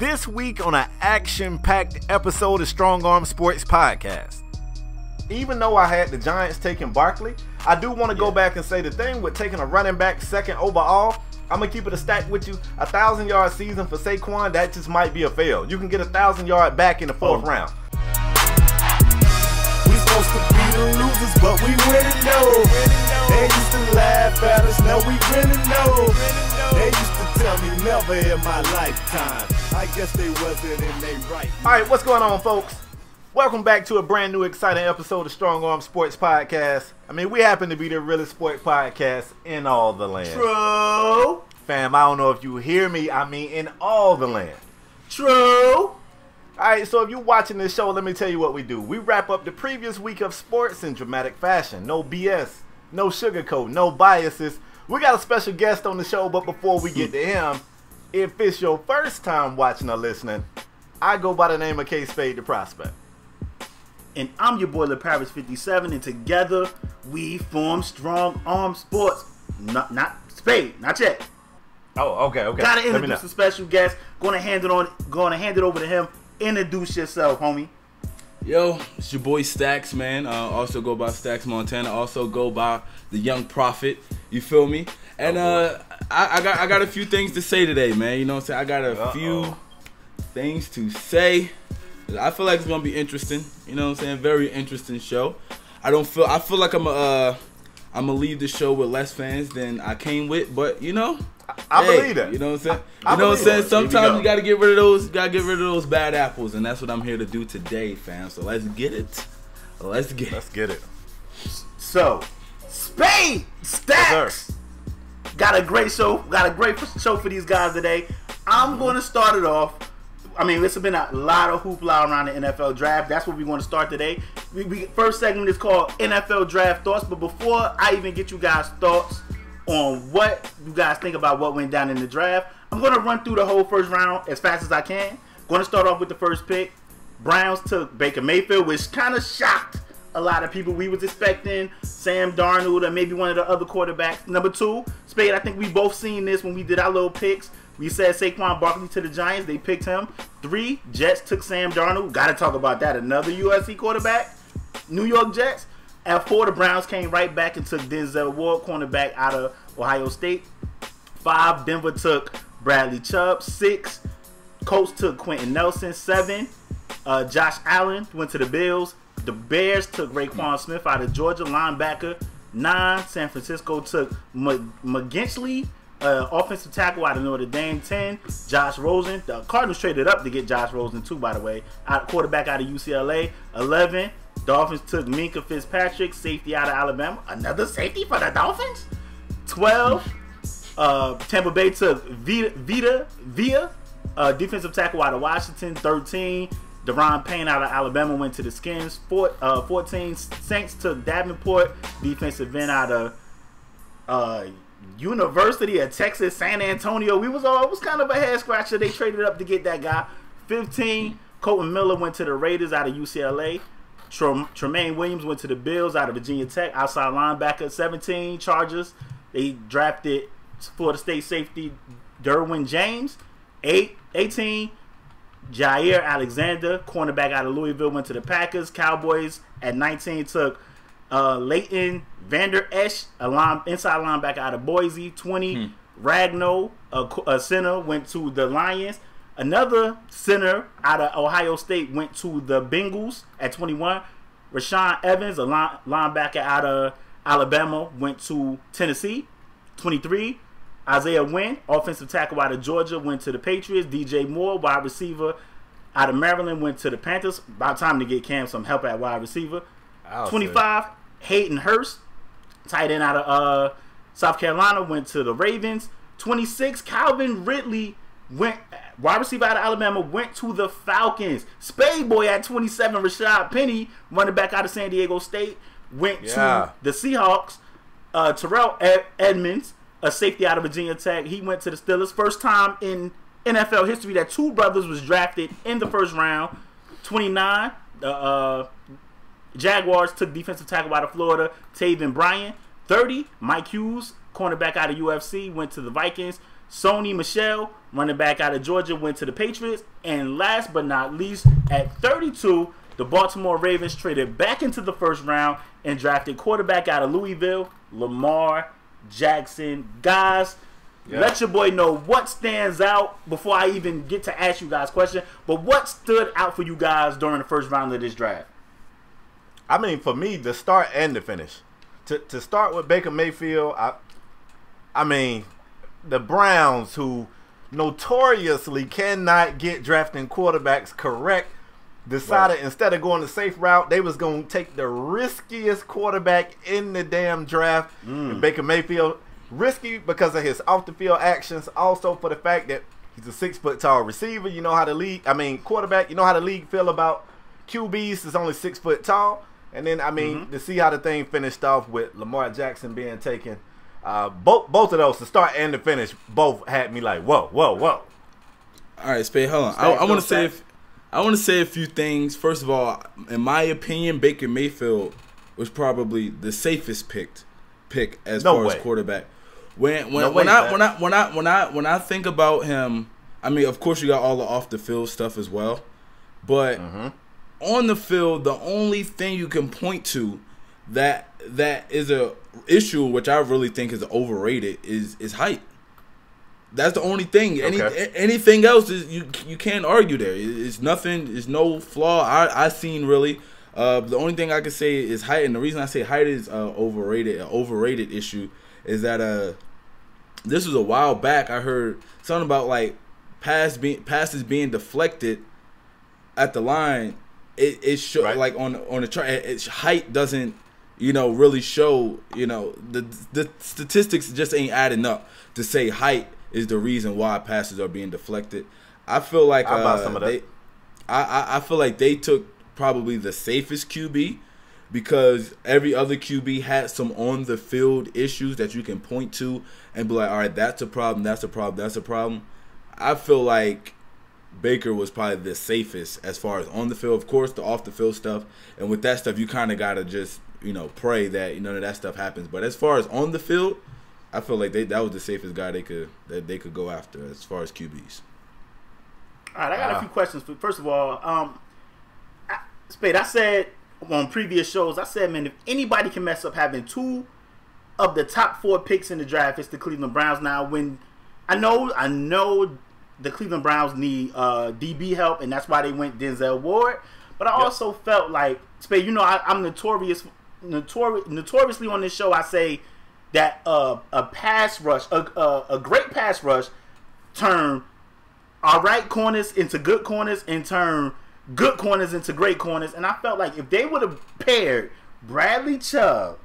this week on an action-packed episode of Strong Arm Sports Podcast. Even though I had the Giants taking Barkley, I do want to go back and say the thing with taking a running back second overall, I'm going to keep it a stack with you. 1,000-yard season for Saquon, that just might be a fail. You can get 1,000-yard back in the fourth round. We supposed to be the losers, but we winning though. They used to laugh at us, now we winning though. They used to tell me never in my lifetime. I guess they wasn't in they right. Alright, what's going on, folks? Welcome back to a brand new exciting episode of Strong Arm Sports Podcast. I mean, we happen to be the realest sports podcast in all the land. True. Fam, I don't know if you hear me, I mean in all the land. True. Alright, so if you're watching this show, let me tell you what we do. We wrap up the previous week of sports in dramatic fashion. No BS, no sugarcoat, no biases. We got a special guest on the show, but before we get to him, if it's your first time watching or listening, I go by the name of KSpadeTheProspect. And I'm your boy, LeParis57, and together we form Strong Arm Sports. Not Spade, not yet. Oh, okay. Gotta introduce a special guest. Gonna hand it over to him. Introduce yourself, homie. Yo, it's your boy Stax, man. Also go by Stax Montana. Also go by the Young Prophet. You feel me? And I got a few things to say today, man. You know what I'm saying? I got a few things to say. I feel like it's gonna be interesting. You know what I'm saying? Very interesting show. I feel like I'm gonna leave the show with less fans than I came with, but you know, I believe that. You know what I'm saying? You know what I'm saying? Sometimes you gotta get rid of those bad apples, and that's what I'm here to do today, fam. So let's get it. Let's get it. So, Spade Stax got a great show. Got a great show for these guys today. I'm gonna start it off. I mean, this has been a lot of hoopla around the NFL draft. That's what we want to start today. First segment is called NFL Draft Thoughts. But before I even get you guys' thoughts on what you guys think about what went down in the draft, I'm going to run through the whole first round as fast as I can. Going to start off with the first pick. Browns took Baker Mayfield, which kind of shocked a lot of people. We was expecting Sam Darnold or maybe one of the other quarterbacks. Number 2, Spade, I think we both seen this when we did our little picks. We said Saquon Barkley to the Giants. They picked him. 3, Jets took Sam Darnold. Got to talk about that. Another USC quarterback. New York Jets. At 4, the Browns came right back and took Denzel Ward, cornerback out of Ohio State. 5, Denver took Bradley Chubb. 6, Colts took Quentin Nelson. 7, Josh Allen went to the Bills. The Bears took Raekwon Smith out of Georgia, linebacker. 9, San Francisco took McGinley, offensive tackle out of Notre Dame. 10, Josh Rosen. The Cardinals traded up to get Josh Rosen too, by the way. Quarterback out of UCLA. 11, Dolphins took Minka Fitzpatrick, safety out of Alabama. Another safety for the Dolphins. 12, Tampa Bay took Vita, defensive tackle out of Washington. 13, Deron Payne out of Alabama went to the Skins. 14, Saints took Davenport, defensive end out of University of Texas, San Antonio. It was kind of a head scratcher. They traded up to get that guy. 15, Colton Miller went to the Raiders out of UCLA. Tremaine Williams went to the Bills out of Virginia Tech, outside linebacker. 17, Chargers. They drafted Florida State safety Derwin James. 18, Jair Alexander, cornerback out of Louisville, went to the Packers. Cowboys at 19 took Leighton Vander Esch, inside linebacker out of Boise. 20, Ragnow, a center, went to the Lions. Another center out of Ohio State went to the Bengals at 21. Rashaan Evans, a linebacker out of Alabama, went to Tennessee. 23, Isaiah Wynn, offensive tackle out of Georgia, went to the Patriots. DJ Moore, wide receiver out of Maryland, went to the Panthers. About time to get Cam some help at wide receiver. 25, Hayden Hurst, tight end out of South Carolina, went to the Ravens. 26, Calvin Ridley, wide receiver out of Alabama, went to the Falcons. Spade Boy at 27, Rashad Penny, running back out of San Diego State, went to the Seahawks. Terrell Edmonds, a safety out of Virginia Tech, he went to the Steelers. First time in NFL history that 2 brothers was drafted in the first round. 29, Jaguars took defensive tackle out of Florida, Taven Bryan. 30, Mike Hughes, cornerback out of UFC, went to the Vikings. Sony Michel, running back out of Georgia, went to the Patriots. And last but not least, at 32, the Baltimore Ravens traded back into the first round and drafted quarterback out of Louisville, Lamar Jackson. Guys, let your boy know what stands out before I even get to ask you guys a question. But what stood out for you guys during the first round of this draft? I mean, for me, the start and the finish. To start with Baker Mayfield, I mean, the Browns, who notoriously cannot get drafting quarterbacks correct, decided instead of going the safe route, they was going to take the riskiest quarterback in the damn draft, and Baker Mayfield. Risky because of his off-the-field actions, also for the fact that he's a 6-foot-tall receiver. You know how the league, quarterback, you know how the league feel about QBs is only 6 foot tall. And then, to see how the thing finished off with Lamar Jackson being taken, both of those, the start and the finish, both had me like, whoa. All right, Spade, hold on. I want to say a few things. First of all, in my opinion, Baker Mayfield was probably the safest pick as far as quarterback. When I think about him, I mean, of course you got all the off the field stuff as well, but on the field, the only thing you can point to that is a issue, which I really think is overrated, is height. That's the only thing. Anything else is you can't argue there. It's nothing. It's no flaw I seen really. The only thing I can say is height, and the reason I say height is overrated. An overrated issue is that this was a while back. I heard something about like passes being deflected at the line. It show like on the chart. Its height doesn't really show. The statistics just ain't adding up to say height is the reason why passes are being deflected. I feel like I feel like they took probably the safest QB because every other QB had some on the field issues that you can point to and be like, all right, that's a problem, that's a problem, that's a problem. I feel like Baker was probably the safest as far as on the field. Of course, the off the field stuff, and with that stuff, you kind of gotta just pray that none of that stuff happens. But as far as on the field, I feel like that was the safest guy they could go after as far as QBs. All right, I got a few questions. First of all, Spade, I said on previous shows, I said, man, if anybody can mess up having 2 of the top 4 picks in the draft, it's the Cleveland Browns. Now, when I know the Cleveland Browns need DB help, and that's why they went Denzel Ward. But I also felt like, Spade, I'm notoriously on this show, I say that a pass rush, a great pass rush, turn all right corners into good corners and turn good corners into great corners. And I felt like if they would have paired Bradley Chubb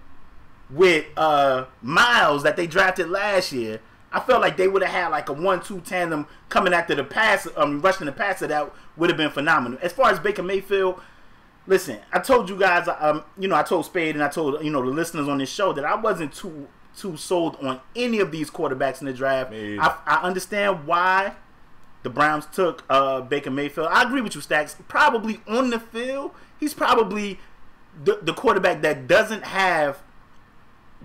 with Miles that they drafted last year, I felt like they would have had like a 1-2 tandem coming after the pass, rushing the passer. That would have been phenomenal. As far as Baker Mayfield, listen, I told you guys, I told Spade and I told the listeners on this show that I wasn't too sold on any of these quarterbacks in the draft. I understand why the Browns took Baker Mayfield. I agree with you, Stax. Probably on the field, he's probably the quarterback that doesn't have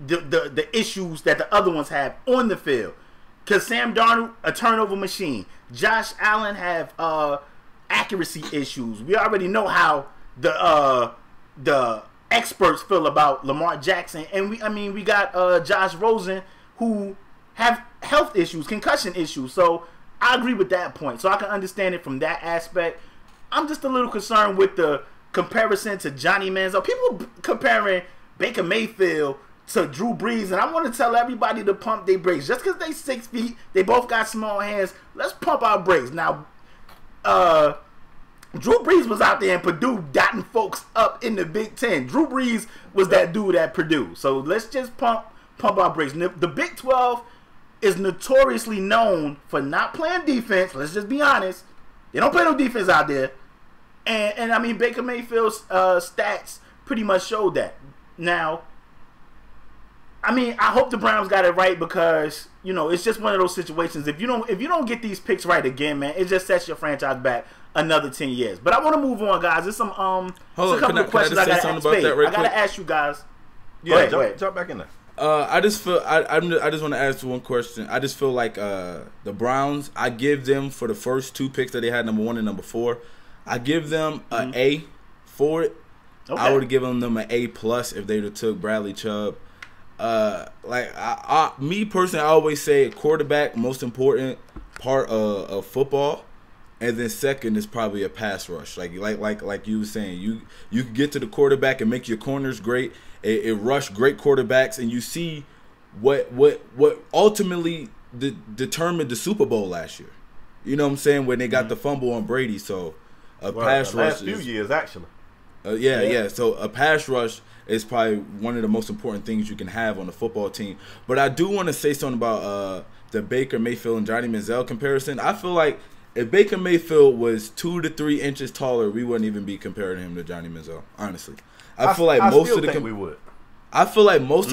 the issues that the other ones have on the field. Because Sam Darnold, a turnover machine. Josh Allen have accuracy issues. We already know how the experts feel about Lamar Jackson, and we got Josh Rosen, who have health issues, concussion issues. So I agree with that point. So I can understand it from that aspect. I'm just a little concerned with the comparison to Johnny Manziel. People comparing Baker Mayfield to Drew Brees, and I want to tell everybody to pump their brakes. Just because they 6 feet, they both got small hands. Let's pump our brakes. Now, Drew Brees was out there in Purdue dotting folks up in the Big Ten. Drew Brees was that dude at Purdue. So let's just pump our brakes. The Big 12 is notoriously known for not playing defense. Let's just be honest. They don't play no defense out there. And Baker Mayfield's stats pretty much showed that. Now, I hope the Browns got it right because, it's just one of those situations. If you don't get these picks right again, man, it just sets your franchise back another 10 years. But I want to move on, guys. There's some a couple of questions I got to ask. I got to ask you guys. Yeah, jump back in there. I just feel I just want to ask one question. I just feel like the Browns, I give them for the first 2 picks that they had, number 1 and number 4, I give them an A for it. Okay. I would have given them an A+ if they would have took Bradley Chubb. Me personally, I always say quarterback, most important part of football, and then second is probably a pass rush. Like you were saying, you can get to the quarterback and make your corners great. It rush great quarterbacks, and you see what ultimately determined the Super Bowl last year. You know what I'm saying, when they got the fumble on Brady. So pass rush. Last few years actually. Yeah. So a pass rush is probably one of the most important things you can have on a football team. But I do want to say something about the Baker Mayfield and Johnny Manziel comparison. I feel like if Baker Mayfield was 2 to 3 inches taller, we wouldn't even be comparing him to Johnny Manziel. Honestly, I feel like most of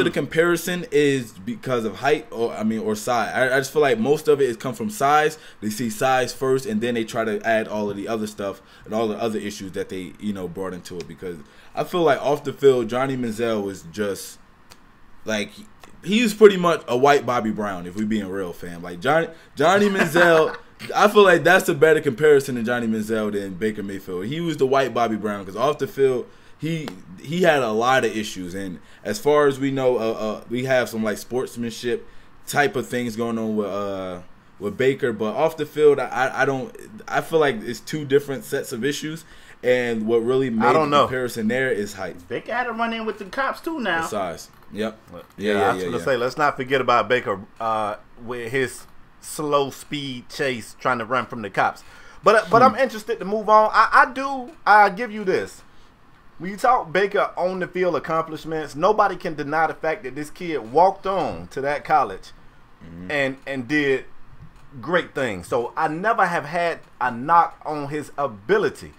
the comparison is because of height or size. I just feel like most of it is come from size. They see size first, and then they try to add all of the other stuff and all the other issues that they brought into it. Because I feel like off the field, Johnny Manziel was just like he's pretty much a white Bobby Brown, if we being real, fam. Like Johnny Manziel. I feel like that's a better comparison to Johnny Manziel than Baker Mayfield. He was the white Bobby Brown because off the field, he had a lot of issues. And as far as we know, we have some like sportsmanship type of things going on with Baker. But off the field, I feel like it's 2 different sets of issues. And what really made the comparison there is height. Baker had to run in with the cops too now. The size. Yep. I was going to say, let's not forget about Baker with his slow speed chase trying to run from the cops. But I'm interested to move on. I give you this. When you talk Baker on the field accomplishments, nobody can deny the fact that this kid walked on to that college and did great things. So I never have had a knock on his ability.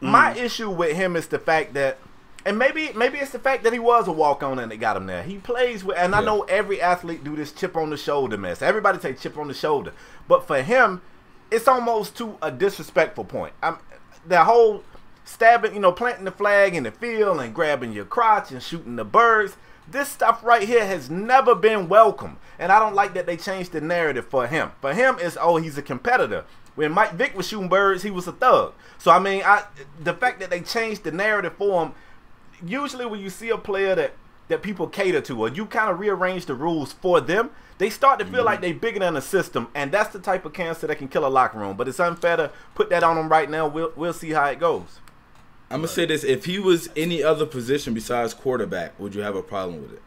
My issue with him is the fact that, and maybe it's the fact that he was a walk-on and it got him there. He plays with, and I know every athlete do this chip on the shoulder mess. Everybody say chip on the shoulder. But for him, it's almost to a disrespectful point. The whole stabbing, planting the flag in the field and grabbing your crotch and shooting the birds, this stuff right here has never been welcome. And I don't like that they changed the narrative for him. For him, it's, he's a competitor. When Mike Vick was shooting birds, he was a thug. So, the fact that they changed the narrative for him, usually when you see a player that people cater to, or you kind of rearrange the rules for them, they start to feel like they're bigger than the system, and that's the type of cancer that can kill a locker room. But it's unfair to put that on them right now. We'll see how it goes. I'm going to say this. If he was any other position besides quarterback, would you have a problem with it?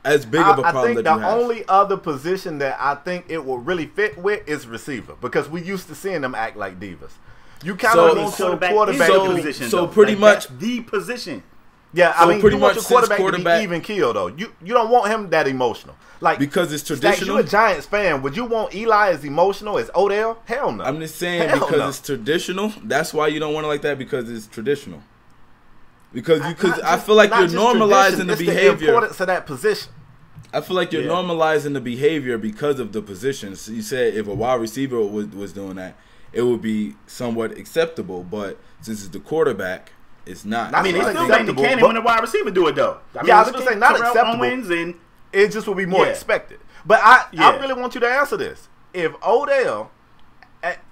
As big of a problem that you have. I think the only other position that I think it will really fit with is receiver, because we used to seeing them act like divas. You kind of want your quarterback position. So pretty much the position. Yeah, you want your quarterback to be even killed, though. You don't want him that emotional. Because it's traditional. You're a Giants fan. Would you want Eli as emotional as Odell? Hell no. I'm just saying it's traditional. That's why you don't want it like that, because it's traditional. Because I feel like you're normalizing the behavior. The importance of that position. I feel like you're normalizing the behavior because of the position. So you said if a wide receiver was doing that, it would be somewhat acceptable. But since it's the quarterback, it's not. It's still acceptable. Cannon when a wide receiver do it though. I was gonna say not acceptable. It just would be more expected. But I really want you to answer this. If Odell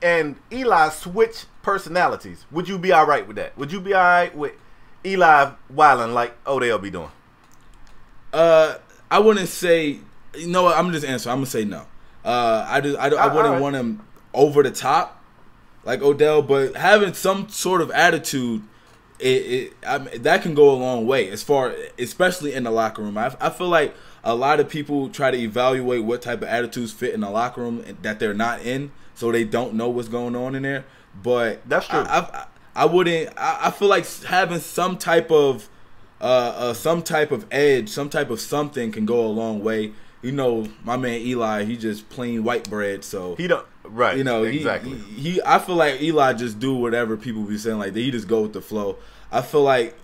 and Eli switch personalities, would you be all right with that? Would you be all right with Eli wilding like Odell be doing? I wouldn't say. I'm gonna just answer. I'm gonna say no. I wouldn't want him over the top like Odell, but having some sort of attitude, that can go a long way. Especially in the locker room. I feel like a lot of people try to evaluate what type of attitudes fit in the locker room that they're not in, so they don't know what's going on in there. But that's true. I wouldn't. I feel like having some type of edge, some type of something can go a long way. My man Eli, he just plain white bread, so he don't exactly. I feel like Eli just do whatever people be saying, like he just go with the flow. I feel like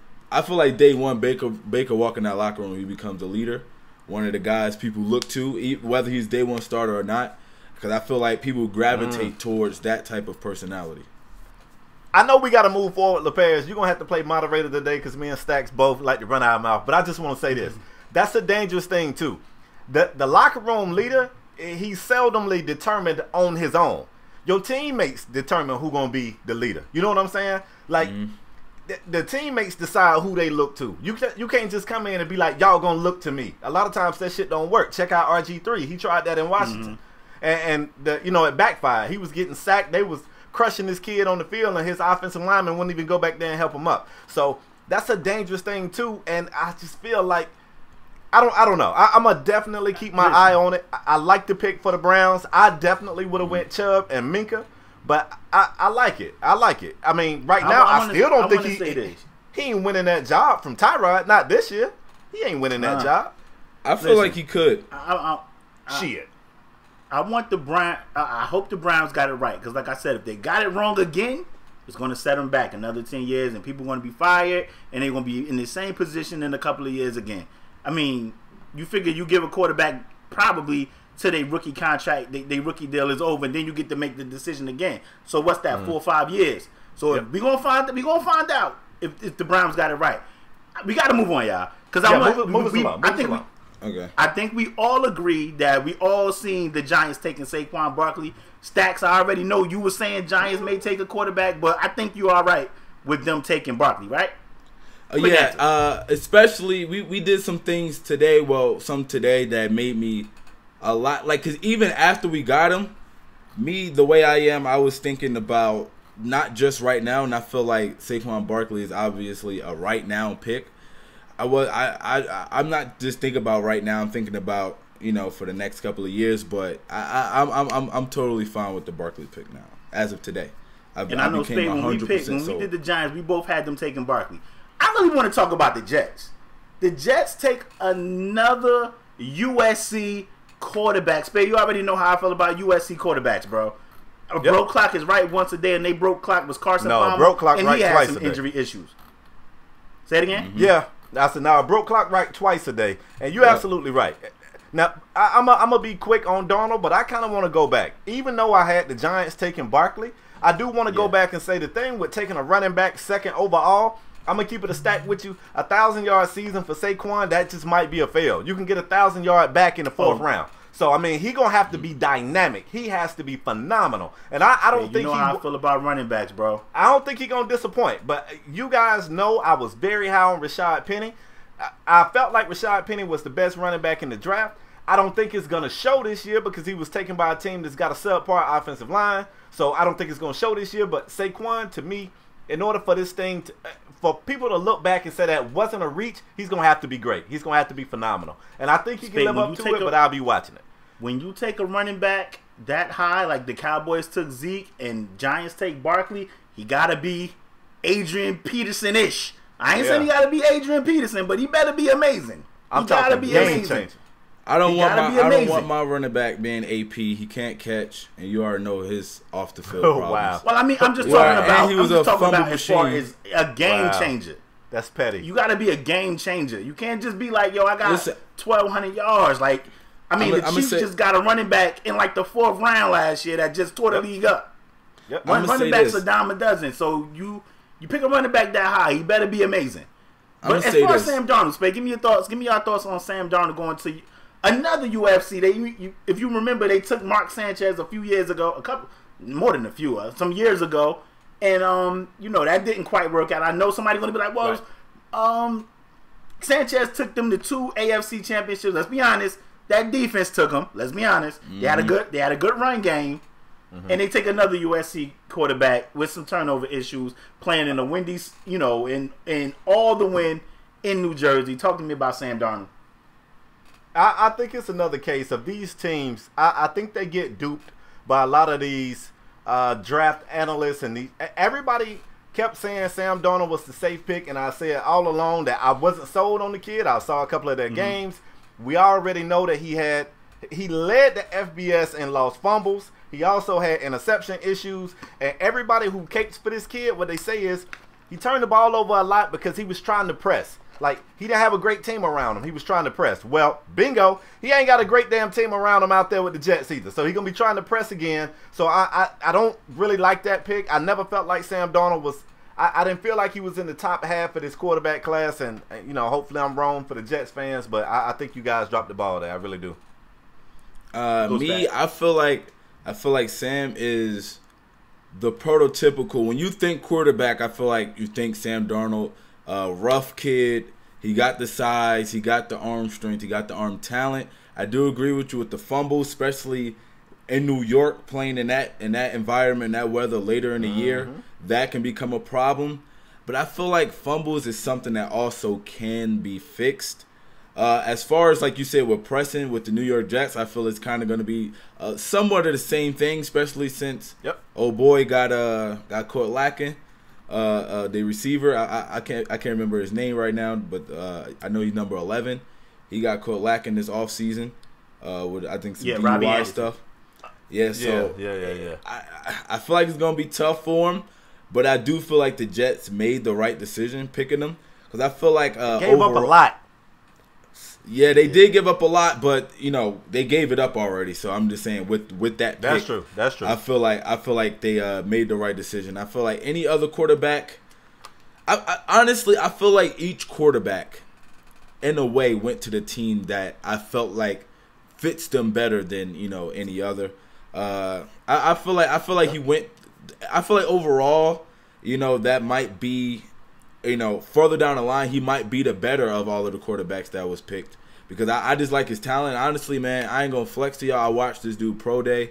day one Baker walking that locker room, he becomes a leader, one of the guys people look to, whether he's day one starter or not, because I feel like people gravitate towards that type of personality. I know we got to move forward, LePage. You're going to have to play moderator today because me and Stax both like to run our mouth. But I just want to say this. that's a dangerous thing too. The locker room leader, he's seldomly determined on his own. Your teammates determine who's gonna be the leader. You know what I'm saying? Like the teammates decide who they look to. You can't just come in and be like, y'all gonna look to me. A lot of times that shit don't work. Check out RG3. He tried that in Washington, and it backfired. He was getting sacked. They was crushing this kid on the field, and his offensive lineman wouldn't even go back there and help him up. So that's a dangerous thing too. And I just feel like I don't know. I'm gonna definitely keep my eye on it. I like the pick for the Browns. I definitely would have went Chubb and Minka, but I like it. I like it. I mean, right now I still don't think he ain't winning that job from Tyrod. Not this year. He ain't winning that job. I feel like he could. Shit. I want the Browns. I hope the Browns got it right, because like I said, if they got it wrong again, it's going to set them back another 10 years, and people are going to be fired, and they're going to be in the same position in a couple of years again. I mean, you figure you give a quarterback probably till their rookie contract, their rookie deal is over, and then you get to make the decision again. So what's that, 4 or 5 years? So we gonna find out if the Browns got it right. We got to move on, y'all, because I think we all agree that we all seen the Giants taking Saquon Barkley. Stax, I already know you were saying Giants may take a quarterback, but I think you are right with them taking Barkley, right? Especially we did some things today. Well, some today that made me a lot like, because even after we got him, the way I am, I was thinking about not just right now, and I feel like Saquon Barkley is obviously a right now pick. I'm not just thinking about right now. I'm thinking about for the next couple of years. But I'm totally fine with the Barkley pick now as of today. I know Spade, when we did the Giants, we both had them taking Barkley. I really want to talk about the Jets. The Jets take another USC quarterback. Spade, you already know how I feel about USC quarterbacks, bro. A broke clock is right once a day, and they broke clock was Carson Palmer, broke clock and right he had twice some a day. injury issues. Say it again? Yeah. I said, now a broke clock right twice a day. And you're absolutely right. Now, I'm going to be quick on Darnold, but I kind of want to go back. Even though I had the Giants taking Barkley, I do want to go back and say the thing with taking a running back second overall, I'm going to keep it a stack with you. 1,000-yard season for Saquon, that just might be a fail. You can get 1,000-yard back in the fourth round. So, I mean, he's going to have to be dynamic. He has to be phenomenal. And I don't think how I feel about running backs, bro. I don't think he's going to disappoint. But you guys know I was very high on Rashad Penny. I felt like Rashad Penny was the best running back in the draft. I don't think it's going to show this year because he was taken by a team that's got a subpar offensive line. So, I don't think it's going to show this year. But Saquon, to me, in order for this thing to... for people to look back and say that wasn't a reach, he's going to have to be great. He's going to have to be phenomenal. And I think he can live up to it, but I'll be watching it. When you take a running back that high, like the Cowboys took Zeke and Giants take Barkley, he got to be Adrian Peterson-ish. I ain't saying he got to be Adrian Peterson, but he better be amazing. He got to be amazing. I don't want my running back being AP. He can't catch, and you already know his off the field problems. Wow. Well, I mean, I'm just talking about. He was a fumble machine. As far as a game changer. That's petty. You got to be a game changer. You can't just be like, yo, I got 1,200 yards. Like, I mean, the Chiefs just got a running back in like the 4th round last year that just tore the league up. Running backs a dime a dozen. So you pick a running back that high, he better be amazing. But as far as Sam Darnold, Spade, give me your thoughts. Give me your thoughts on Sam Darnold going to another UFC. If you remember, they took Mark Sanchez a few years ago, more than a few, some years ago, and that didn't quite work out. I know somebody's gonna be like, well, Sanchez took them to 2 AFC championships. Let's be honest, that defense took them. Let's be honest, they had a good run game, and they take another USC quarterback with some turnover issues, playing in the Wendy's, in all the win in New Jersey. Talk to me about Sam Darnold. I think it's another case of these teams. I think they get duped by a lot of these draft analysts, and everybody kept saying Sam Darnold was the safe pick, and I said all along that I wasn't sold on the kid. I saw a couple of their games. We already know that he led the FBS in lost fumbles. He also had interception issues, and everybody who capes for this kid, what they say is he turned the ball over a lot because he was trying to press. Like, he didn't have a great team around him. He was trying to press. Well, bingo, he ain't got a great damn team around him out there with the Jets either. So he's going to be trying to press again. So I don't really like that pick. I never felt like Sam Darnold was I didn't feel like he was in the top half of this quarterback class, and hopefully I'm wrong for the Jets fans, but I think you guys dropped the ball there. I really do. I feel like Sam is the prototypical. When you think quarterback, I feel like you think Sam Darnold, rough kid. He got the size, he got the arm strength, he got the arm talent. I do agree with you with the fumble, especially in New York, playing in that environment, that weather later in the year. That can become a problem. But I feel like fumbles is something that also can be fixed. As far as, like you said, with pressing with the New York Jets, I feel it's kind of going to be somewhat of the same thing, especially since old boy got caught lacking. The receiver, I can't remember his name right now, but I know he's number 11. He got caught lacking this offseason with, I think, some DUI stuff. Yeah, so I feel like it's going to be tough for him, but I do feel like the Jets made the right decision picking him, because I feel like gave up a lot. Yeah, they did give up a lot, but they gave it up already. So I'm just saying with that pick, that's true. I feel like they made the right decision. I feel like any other quarterback, I honestly feel like each quarterback in a way went to the team that I felt like fits them better than any other. I feel like he went. I feel like overall, that might be. Further down the line, he might be the better of all of the quarterbacks that was picked, because I just like his talent. Honestly, man, I ain't going to flex to y'all. I watched this dude pro day.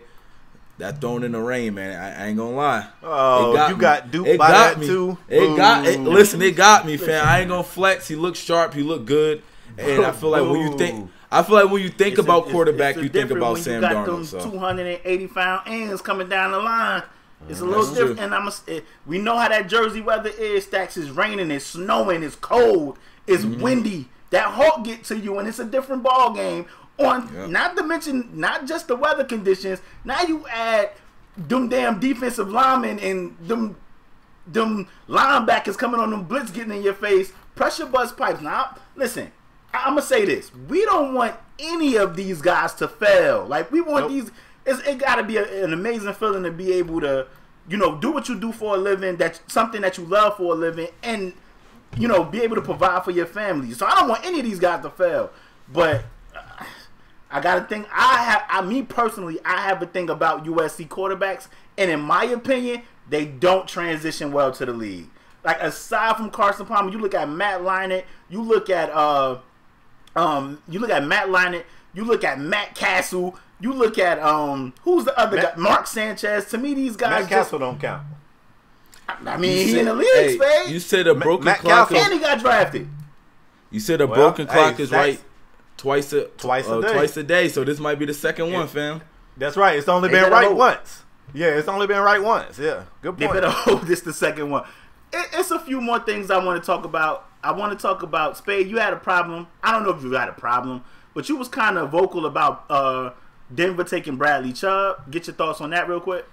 That thrown in the rain, man. I ain't going to lie. Oh, got duped by that too? Listen, it got me, fam. I ain't going to flex. He looked sharp. He looked good. And I feel like when you think about quarterback, you think about Sam Darnold. Those 280-pound ends coming down the line. It's a little different, and we know how that Jersey weather is. Stax, is raining, it's snowing, it's cold, it's windy. That hawk get to you, and it's a different ball game. Not to mention, not just the weather conditions. Now you add them damn defensive linemen and them linebackers coming on them blitz, getting in your face. Pressure bust pipes. Now, listen, I'm gonna say this: we don't want any of these guys to fail. Like, we want these. It got to be an amazing feeling to be able to, do what you do for a living, that's something that you love for a living, and, be able to provide for your family. So I don't want any of these guys to fail. But I got to think, me personally, I have a thing about USC quarterbacks, and in my opinion, they don't transition well to the league. Like, aside from Carson Palmer, you look at Matt Leinart, you look at Matt Castle. You look at who's the other guy? Mark Sanchez. To me, these guys. Matt Castle don't count. I mean, he in the league, Spade. You said a broken clock. And he got drafted. You said a broken clock is right twice a day. So this might be the second one, fam. That's right. It's only been right once. Yeah, it's only been right once. Yeah, good point. They better hope this the second one. It's a few more things I want to talk about. I want to talk about Spade. You had a problem. I don't know if you had a problem, but you was kind of vocal about Denver taking Bradley Chubb. Get your thoughts on that real quick.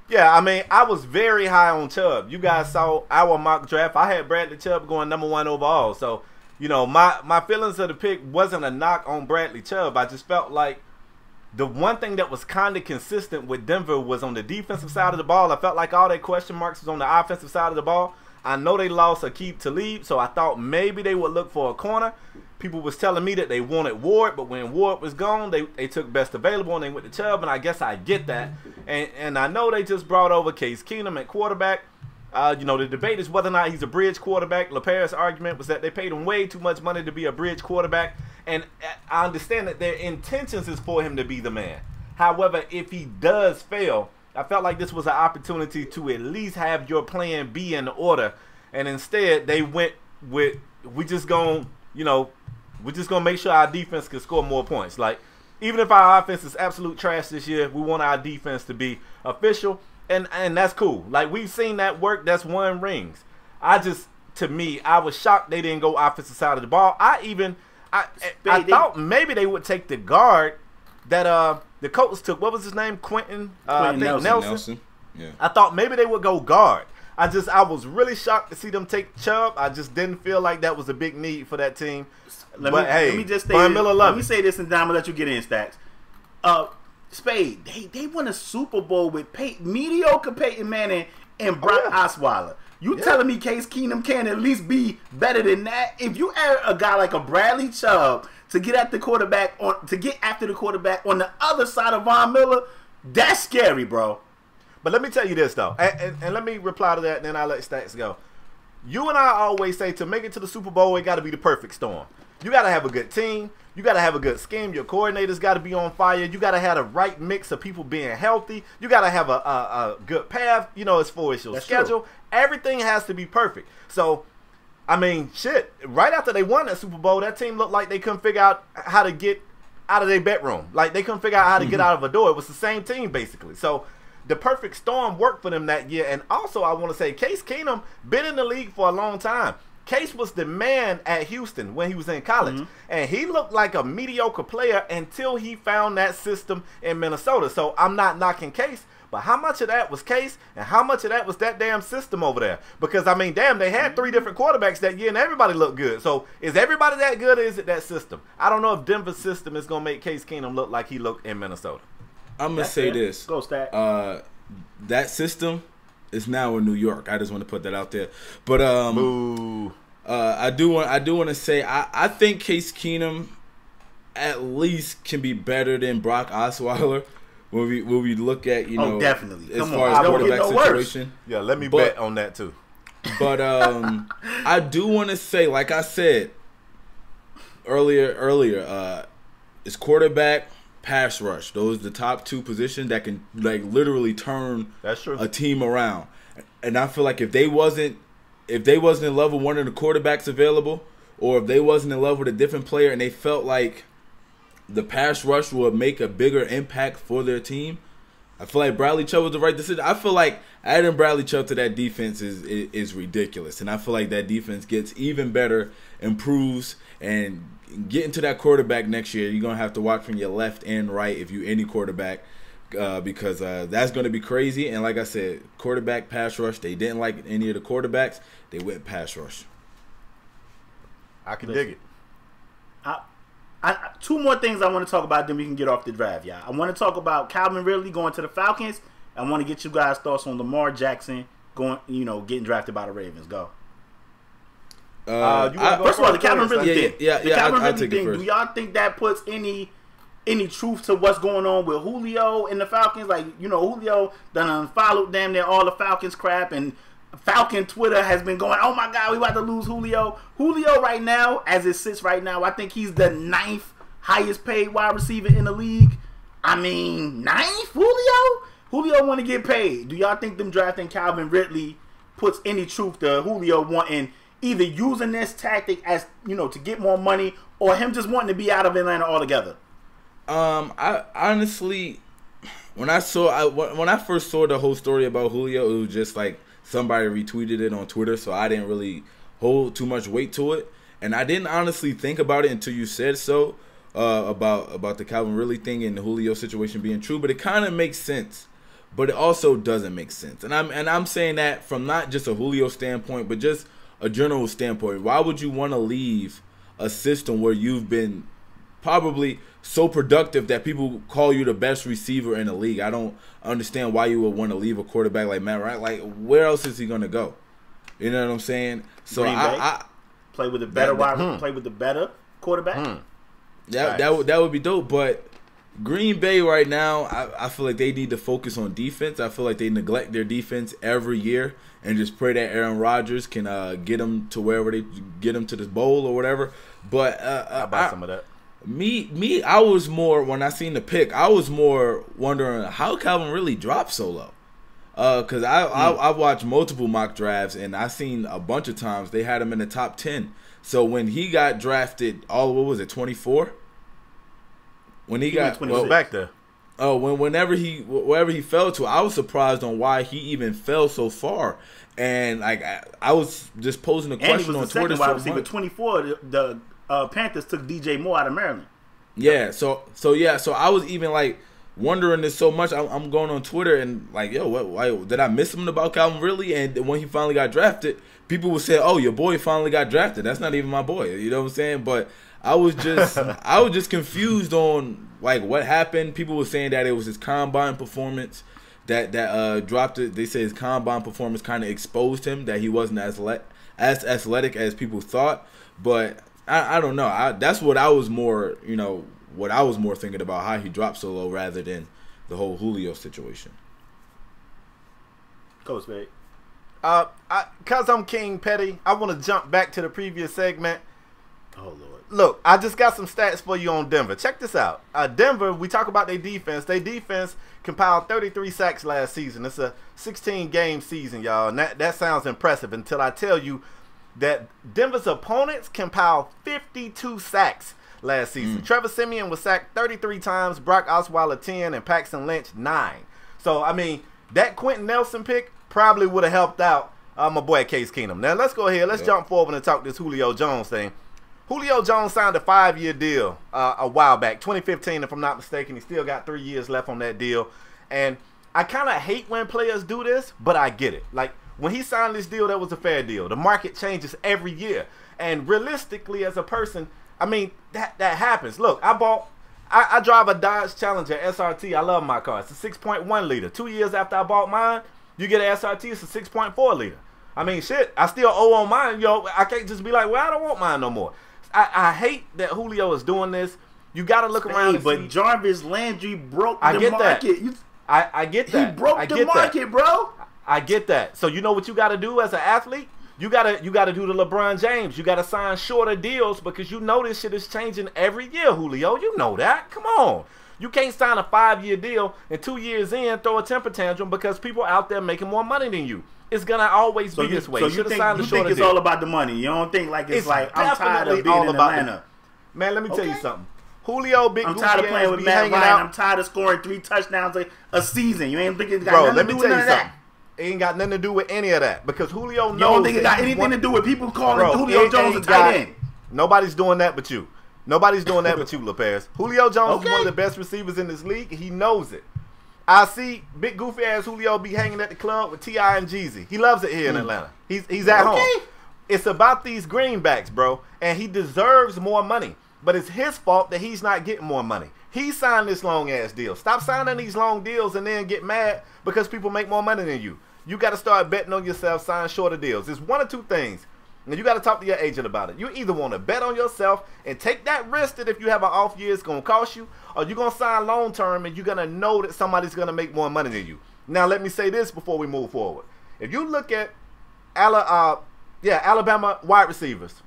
Yeah, I mean, I was very high on Chubb. You guys saw our mock draft. I had Bradley Chubb going #1 overall. So, my feelings of the pick wasn't a knock on Bradley Chubb. I just felt like the one thing that was kind of consistent with Denver was on the defensive side of the ball. I felt like all their question marks was on the offensive side of the ball. I know they lost Aqib Talib, so I thought maybe they would look for a corner. People was telling me that they wanted Ward, but when Ward was gone, they took best available and they went to Chubb, and I guess I get that. And I know they just brought over Case Keenum at quarterback. The debate is whether or not he's a bridge quarterback. LePaire's argument was that they paid him way too much money to be a bridge quarterback, and I understand that their intentions is for him to be the man. However, if he does fail, I felt like this was an opportunity to at least have your plan B in order, and instead they went with we're just gonna make sure our defense can score more points. Like, even if our offense is absolute trash this year, we want our defense to be official, and that's cool. Like, we've seen that work. That's won rings. I was shocked they didn't go offensive side of the ball. I thought maybe they would take the guard that the Colts took. What was his name? Quentin Nelson. Yeah. I thought maybe they would go guard. I was really shocked to see them take Chubb. I just didn't feel like that was a big need for that team. Let me say this, and then I'm gonna let you get in, Stax. Spade, they won a Super Bowl with mediocre Peyton Manning and Brock Osweiler. You telling me Case Keenum can at least be better than that? If you add a guy like a Bradley Chubb to get after the quarterback on the other side of Von Miller, that's scary, bro. But let me tell you this though, and let me reply to that, and then I'll let Stax go. You and I always say to make it to the Super Bowl, it got to be the perfect storm. You got to have a good team. You got to have a good scheme. Your coordinators got to be on fire. You got to have the right mix of people being healthy. You got to have a good path, you know, as far as your schedule. True. Everything has to be perfect. So, I mean, shit, right after they won that Super Bowl, that team looked like they couldn't figure out how to get out of their bedroom. Like, they couldn't figure out how to get out of a door. It was the same team, basically. So, the perfect storm worked for them that year. And also, I want to say, Case Keenum been in the league for a long time. Case was the man at Houston when he was in college. And he looked like a mediocre player until he found that system in Minnesota. So I'm not knocking Case, but how much of that was Case and how much of that was that damn system over there? Because, I mean, damn, they had 3 different quarterbacks that year and everybody looked good. So is everybody that good or is it that system? I don't know if Denver's system is going to make Case Keenum look like he looked in Minnesota. I'm going to say this. Go, Stack. That system is now in New York. I just want to put that out there. But I do want to say I think Case Keenum at least can be better than Brock Osweiler when we look at, you know, definitely. as far as quarterback situation. Yeah, let me bet on that too. But I do want to say, like I said earlier, it's quarterback, pass rush. Those are the top 2 positions that can, like, literally turn a team around. And I feel like if they wasn't in love with one of the quarterbacks available, or if they wasn't in love with a different player and they felt like the pass rush would make a bigger impact for their team, I feel like Bradley Chubb was the right decision. I feel like adding Bradley Chubb to that defense is ridiculous. And I feel like that defense gets even better, improves, and getting to that quarterback next year, you're going to have to watch from your left and right if you any quarterback, because that's going to be crazy. And like I said, quarterback, pass rush, they didn't like any of the quarterbacks. They went pass rush. I can dig it. 2 more things I want to talk about, then we can get off the draft, y'all. I want to talk about Calvin Ridley going to the Falcons. I want to get you guys' thoughts on Lamar Jackson getting drafted by the Ravens. Go. First of all, the Calvin Ridley thing. I'll take it first. Do y'all think that puts any truth to what's going on with Julio and the Falcons? Like, you know, Julio done unfollowed damn near all the Falcons crap, and Falcon Twitter has been going, oh my God, we about to lose Julio. Julio right now, as it sits right now, I think he's the 9th highest paid wide receiver in the league. I mean, 9th Julio? Julio want to get paid. Do y'all think them drafting Calvin Ridley puts any truth to Julio wanting either using this tactic as, you know, to get more money, or him just wanting to be out of Atlanta altogether? I honestly, when I first saw the whole story about Julio, it was just like somebody retweeted it on Twitter, so I didn't really hold too much weight to it, and I didn't honestly think about it until you said so, about the Calvin Ridley thing and the Julio situation being true. But it kind of makes sense, but it also doesn't make sense, and I'm saying that from not just a Julio standpoint, but just a general standpoint. Why would you want to leave a system where you've been probably so productive that people call you the best receiver in the league? I don't understand why you would want to leave a quarterback like Matt Ryan. Like, where else is he going to go? You know what I'm saying? So I play with a better play with the better quarterback. That would be dope. But Green Bay right now, I feel like they need to focus on defense. I feel like they neglect their defense every year and just pray that Aaron Rodgers can get them to wherever they get them to this bowl or whatever. But I'll buy some of that. Me, I was more, when I seen the pick, I was more wondering how Calvin really dropped so low. Because I watched multiple mock drafts, and I seen a bunch of times they had him in the top 10. So when he got drafted, what was it, 24? When he got back there. Oh, wherever he fell to, I was surprised on why he even fell so far. And like I was just posing a question on Twitter. Wide receiver 24. The Panthers took DJ Moore out of Maryland. Yeah, so I was even like wondering this so much. I'm going on Twitter and like, yo, why did I miss something about Calvin Ridley? And when he finally got drafted, people would say, "Oh, your boy finally got drafted." That's not even my boy. You know what I'm saying? But I was just confused on like what happened. People were saying that it was his combine performance. that dropped it. They say his combine performance kind of exposed him, that he wasn't as athletic as people thought. But I don't know. That's what I was more, what I was more thinking about, how he dropped so low rather than the whole Julio situation. Coach Spade. Cause I'm King Petty, I want to jump back to the previous segment. Oh Lord. Look, I just got some stats for you on Denver. Check this out. Denver, we talk about their defense. Their defense compiled 33 sacks last season. It's a 16-game season, y'all. And that sounds impressive until I tell you that Denver's opponents compiled 52 sacks last season. Trevor Siemian was sacked 33 times, Brock Osweiler 10, and Paxton Lynch 9. So, I mean, that Quentin Nelson pick probably would have helped out my boy Case Keenum. Now, let's go ahead. Let's jump forward and talk this Julio Jones thing. Julio Jones signed a 5-year deal a while back, 2015 if I'm not mistaken. He still got 3 years left on that deal. And I kind of hate when players do this, but I get it. Like, when he signed this deal, that was a fair deal. The market changes every year. And realistically, as a person, I mean, that happens. Look, I drive a Dodge Challenger SRT. I love my car. It's a 6.1 liter. 2 years after I bought mine, you get an SRT, it's a 6.4 liter. I mean, shit, I still owe on mine. Yo, I can't just be like, well, I don't want mine no more. I hate that Julio is doing this. You got to look around. But see. Jarvis Landry broke the market. I get that. He broke the market, bro. I get that. So you know what you got to do as an athlete? You gotta do the LeBron James. You gotta sign shorter deals because you know this shit is changing every year, Julio. You know that. Come on. You can't sign a 5-year deal and 2 years in throw a temper tantrum because people out there making more money than you. It's gonna always be this way. So you think it's all about the money? You don't think like it's like I'm tired of being in Atlanta? Man, let me tell you something. Julio, I'm tired of playing with Matt Ryan. I'm tired of scoring 3 touchdowns a season. You ain't thinking it's got nothing to do with none of that. It ain't got nothing to do with any of that because Julio knows. You don't think it got anything to do with people calling Julio Jones a tight end? Nobody's doing that but you. Nobody's doing that but you, Lopez. Julio Jones is one of the best receivers in this league. He knows it. I see big goofy ass Julio be hanging at the club with T.I. and Jeezy. He loves it here in Atlanta. He's at home. It's about these greenbacks, bro, and he deserves more money. But it's his fault that he's not getting more money. He signed this long ass deal. Stop signing these long deals and then get mad because people make more money than you. You got to start betting on yourself, sign shorter deals. It's one of two things. And you got to talk to your agent about it. You either want to bet on yourself and take that risk that if you have an off year, it's going to cost you, or you're going to sign long term and you're going to know that somebody's going to make more money than you. Now, let me say this before we move forward. If you look at Alabama wide receivers,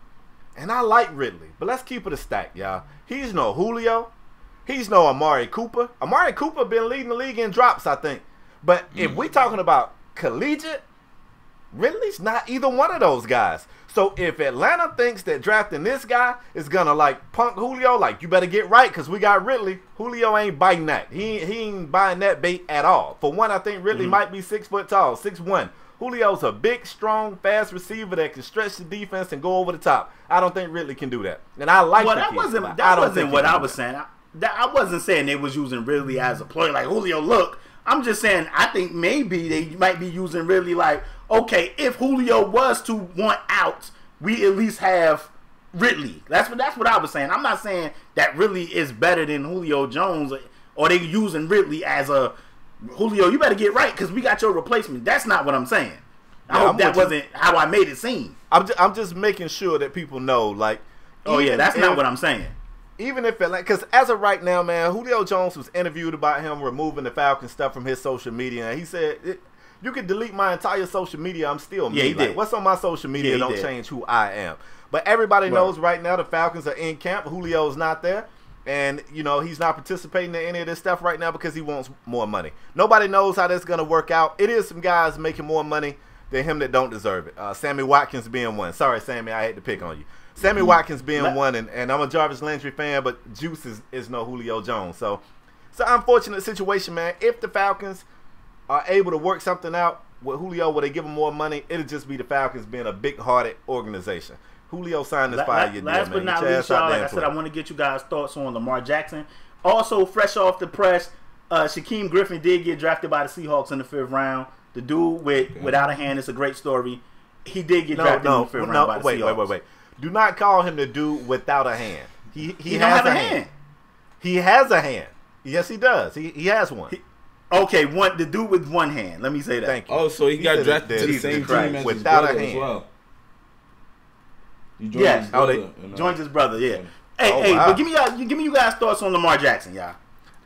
and I like Ridley, but let's keep it a stack, y'all. He's no Julio. He's no Amari Cooper. Amari Cooper been leading the league in drops, I think. But if we're talking about collegiate, Ridley's not either one of those guys. So if Atlanta thinks that drafting this guy is gonna like punk Julio, like you better get right because we got Ridley. Julio ain't biting that. He ain't buying that bait at all. For one, I think Ridley might be 6 foot tall, 6'1". Julio's a big, strong, fast receiver that can stretch the defense and go over the top. I don't think Ridley can do that. And I like that wasn't what I was saying. I wasn't saying they was using Ridley as a player like Julio. Look, I'm just saying I think maybe they might be using Ridley like, okay, if Julio was to want out, we at least have Ridley. That's what I was saying. I'm not saying that Ridley is better than Julio Jones or they using Ridley as a Julio, you better get right because we got your replacement. That's not what I'm saying. I hope that wasn't how I made it seem. I'm just making sure that people know, like, oh yeah, that's not what I'm saying. Even if it, like, because as of right now, man, Julio Jones was interviewed about him removing the Falcons stuff from his social media, and he said, you can delete my entire social media, I'm still me. Yeah, he like, did. What's on my social media don't change who I am. But everybody knows right now the Falcons are in camp. Julio's not there. And, you know, he's not participating in any of this stuff right now because he wants more money. Nobody knows how that's going to work out. It is some guys making more money than him that don't deserve it. Sammy Watkins being one. Sorry, Sammy, I hate to pick on you. Sammy Watkins being one, and I'm a Jarvis Landry fan, but Juice is no Julio Jones. So it's an unfortunate situation, man. If the Falcons are able to work something out with Julio where they give him more money, it'll just be the Falcons being a big-hearted organization. Julio signed this 5-year deal, last but not least, y'all, like I said, I want to get you guys' thoughts on Lamar Jackson. Also, fresh off the press, Shaquem Griffin did get drafted by the Seahawks in the 5th round. The dude without a hand, it's a great story. He did get drafted in the 5th round by the Seahawks. Wait. Do not call him the dude without a hand. He has a hand. He has a hand. Yes, he does. He has one. Okay, the dude with one hand. Let me say that. Thank you. Oh, so he got drafted to the same team as his brother as well. He joined his brother. Joined his brother. Yeah. Hey, but give me you guys thoughts on Lamar Jackson, y'all.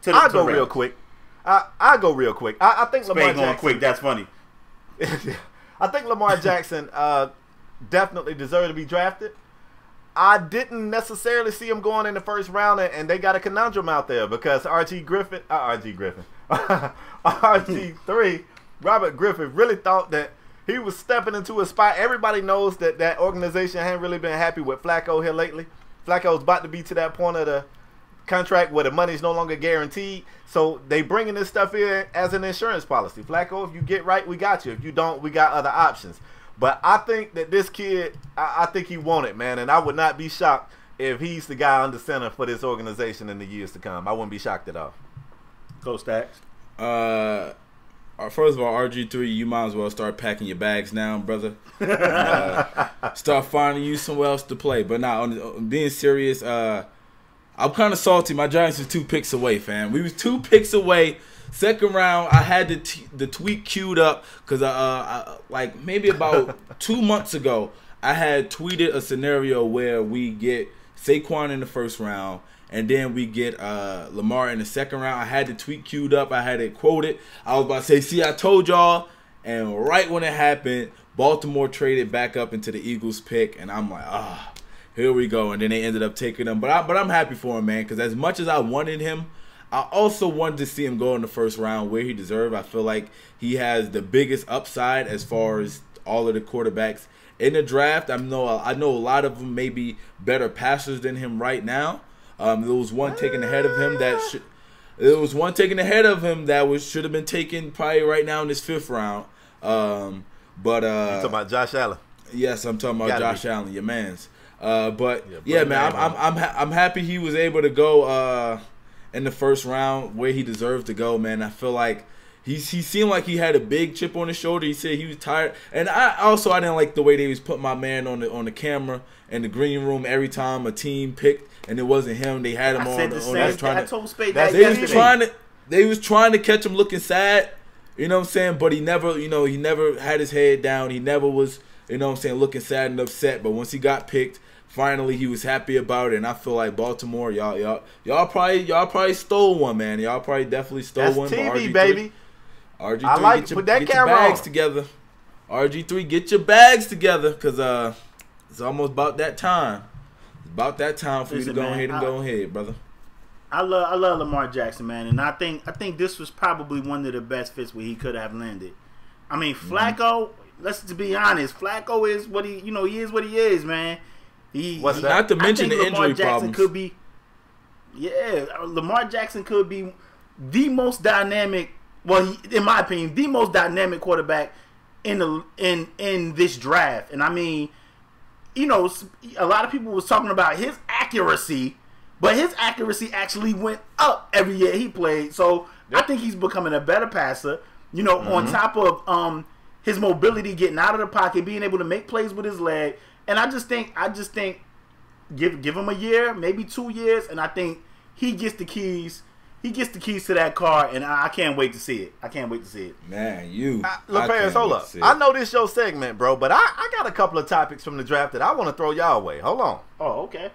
I'll go real quick. I think Lamar Jackson going quick. That's funny. I think Lamar Jackson definitely deserved to be drafted. I didn't necessarily see him going in the first round, and they got a conundrum out there because RG3, Robert Griffin, really thought that he was stepping into a spot. Everybody knows that organization hadn't really been happy with Flacco here lately. Flacco's about to be to that point of the contract where the money's no longer guaranteed. So they bringing this stuff in as an insurance policy. Flacco, if you get right, we got you. If you don't, we got other options. But I think that this kid, I think he won it, man. And I would not be shocked if he's the guy under center for this organization in the years to come. I wouldn't be shocked at all. Go Stax. First of all, RG3, you might as well start packing your bags now, brother. Start finding you somewhere else to play. But now, on being serious, I'm kind of salty. My Giants are 2 picks away, fam. We was 2 picks away. Second round, I had the tweet queued up because like maybe about 2 months ago, I had tweeted a scenario where we get Saquon in the first round and then we get Lamar in the second round. I had the tweet queued up. I had it quoted. I was about to say, see, I told y'all. And right when it happened, Baltimore traded back up into the Eagles pick, and I'm like, here we go. And then they ended up taking him. But I'm happy for him, man, because as much as I wanted him, I also wanted to see him go in the first round where he deserved. I feel like he has the biggest upside as far as all of the quarterbacks in the draft. I know a lot of them may be better passers than him right now. There was one taken ahead of him that should have been taken probably right now in this 5th round. You talking about Josh Allen? Yes, I'm talking about Josh Allen, your man's. But yeah, man, I'm happy he was able to go in the first round where he deserved to go, man. I feel like he seemed like he had a big chip on his shoulder. He said he was tired, and I didn't like the way they was putting my man on the camera in the green room every time a team picked and it wasn't him. They had him They was trying to catch him looking sad. You know what I'm saying? But he never had his head down. He never was, looking sad and upset. But once he got picked, finally he was happy about it. And I feel like Baltimore, y'all probably stole one, man. Y'all probably definitely stole one. That's TV, baby. RG3, I like put that camera bags on. Together. RG3, get your bags together, cause it's almost about that time. It's about that time for you to go ahead, brother. I love Lamar Jackson, man, and I think this was probably one of the best fits where he could have landed. I mean, Flacco. Let's be honest. Flacco is what he is what he is, man. Not to mention the injury problems. Lamar Jackson could be the most dynamic. Well, in my opinion, the most dynamic quarterback in this draft. And I mean, a lot of people was talking about his accuracy, but his accuracy actually went up every year he played. So I think he's becoming a better passer. On top of his mobility, getting out of the pocket, being able to make plays with his leg. And I just think give him a year, maybe 2 years, and I think he gets the keys. He gets the keys to that car, and I can't wait to see it. Man, look, Paris, hold up. I know this your segment, bro, but I got a couple of topics from the draft that I want to throw y'all away. Hold on. Oh, okay.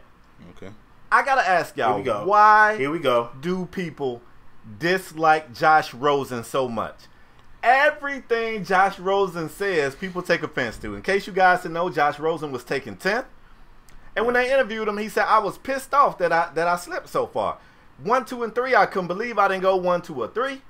I got to ask y'all, why do people dislike Josh Rosen so much? Everything Josh Rosen says, people take offense to. In case you guys didn't know, Josh Rosen was taken 10th. And when they interviewed him, he said, I was pissed off that I slipped so far. 1, 2, and 3, I couldn't believe I didn't go 1, 2, or 3.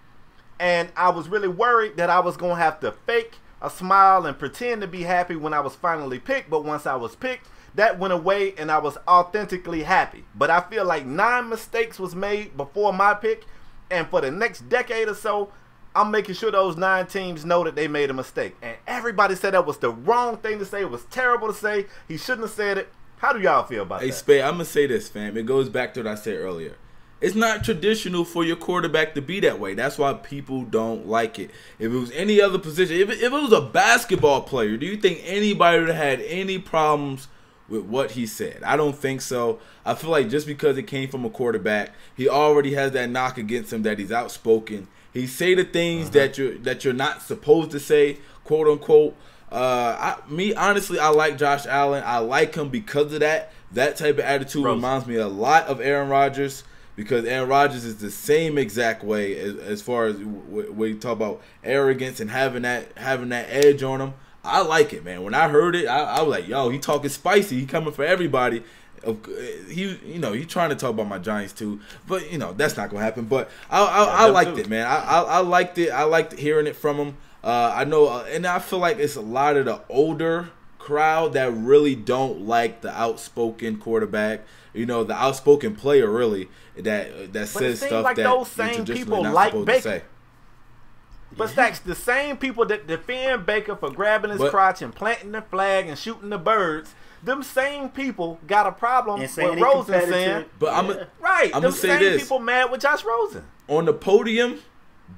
And I was really worried that I was going to have to fake a smile and pretend to be happy when I was finally picked. But once I was picked, that went away and I was authentically happy. But I feel like 9 mistakes was made before my pick. And for the next decade or so, I'm making sure those 9 teams know that they made a mistake. And everybody said that was the wrong thing to say. It was terrible to say. He shouldn't have said it. How do y'all feel about that? Hey, Spade, I'm going to say this, fam. It goes back to what I said earlier. It's not traditional for your quarterback to be that way. That's why people don't like it. If it was any other position, if it was a basketball player, do you think anybody would have had any problems with what he said? I don't think so. I feel like just because it came from a quarterback, he already has that knock against him that he's outspoken. He say the things that you're not supposed to say, quote unquote. Honestly, I like Josh Allen. I like him because of that. That type of attitude reminds me a lot of Aaron Rodgers, because Aaron Rodgers is the same exact way as far as when you talk about arrogance and having that edge on him. I like it, man. When I heard it, I was like, yo, he talking spicy. He coming for everybody. He trying to talk about my Giants too, but that's not gonna happen. But I liked it, man. I liked it. I liked hearing it from him. I know, and I feel like it's a lot of the older crowd that really don't like the outspoken quarterback. The outspoken player really that says stuff like that those same people not like supposed Baker. to say. But Stax, the same people that defend Baker for grabbing his crotch and planting the flag and shooting the birds, them same people got a problem with Rosen saying. But I'm gonna say this: people mad with Josh Rosen on the podium.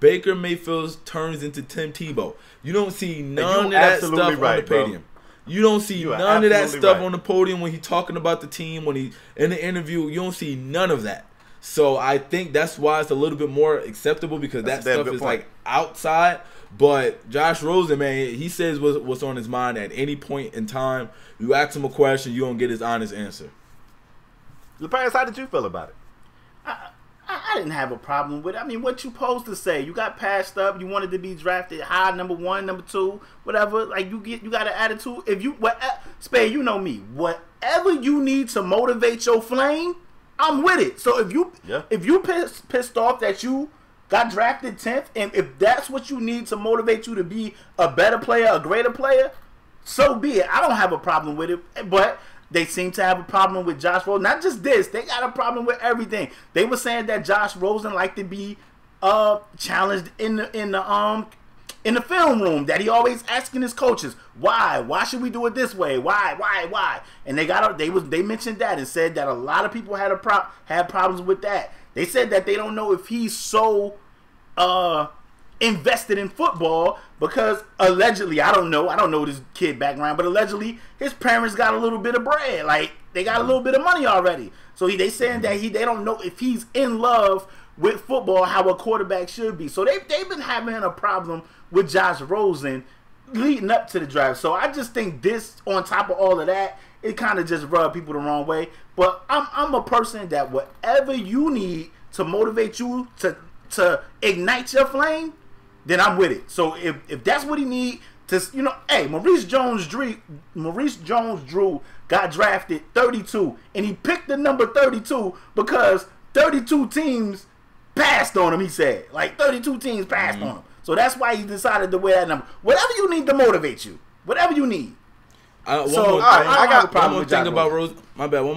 Baker Mayfield turns into Tim Tebow. You don't see none of that stuff on the podium. You don't see none of that stuff on the podium when he's talking about the team, when he in the interview. You don't see none of that. So I think that's why it's a little bit more acceptable, because that stuff is like outside. But Josh Rosen, man, he says what's on his mind at any point in time. You ask him a question, you don't get his honest answer. LeParis, how did you feel about it? I didn't have a problem with it. I mean, what you supposed to say? You got passed up. You wanted to be drafted high, number 1, number 2, whatever. Like you got an attitude. If you, Spade, you know me. Whatever you need to motivate your flame, I'm with it. So if you pissed off that you got drafted 10th, and if that's what you need to motivate you to be a better player, a greater player, so be it. I don't have a problem with it, but they seem to have a problem with Josh Rosen. Not just this, they got a problem with everything. They were saying that Josh Rosen liked to be challenged in the film room. That he always asking his coaches, why should we do it this way? Why? And they mentioned that and said that a lot of people had problems with that. They said that they don't know if he's so invested in football because allegedly, I don't know this kid background, but allegedly his parents got a little bit of bread, like they got a little bit of money already. So they saying that they don't know if he's in love with football how a quarterback should be. So they've been having a problem with Josh Rosen leading up to the draft. So I just think this, on top of all of that, it kind of just rubbed people the wrong way. But I'm a person that whatever you need to motivate you to ignite your flame, then I'm with it. So if that's what he need to, hey, Maurice Jones-Drew got drafted 32, and he picked the number 32 because 32 teams passed on him. He said, like 32 teams passed on him. So that's why he decided to wear that number. Whatever you need to motivate you, whatever you need. One more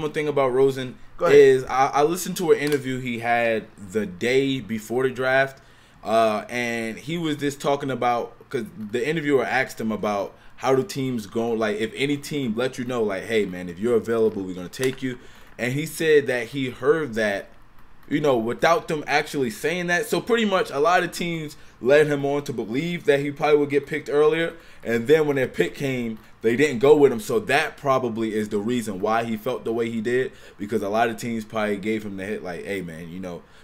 thing about Rosen is I listened to an interview he had the day before the draft. And he was just talking about, because the interviewer asked him about how do teams go, like if any team let you know, like, hey man, if you're available, we're going to take you. And he said that he heard that, without them actually saying that. So pretty much a lot of teams led him on to believe that he probably would get picked earlier. And then when their pick came, they didn't go with him. So that probably is the reason why he felt the way he did, because a lot of teams probably gave him the hit like, hey man,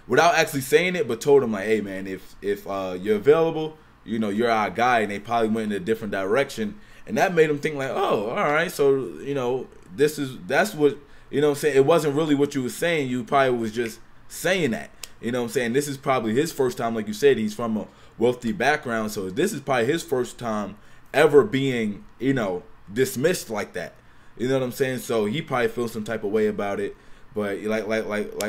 without actually saying it, but told him like, hey man, if you're available, you're our guy. And they probably went in a different direction, and that made him think like, oh, all right, so that's what I'm saying. It wasn't really what you were saying. You probably was just saying that. This is probably his first time, like you said, he's from a wealthy background, so this is probably his first time ever being dismissed like that. You know what I'm saying? So he probably feels some type of way about it. But like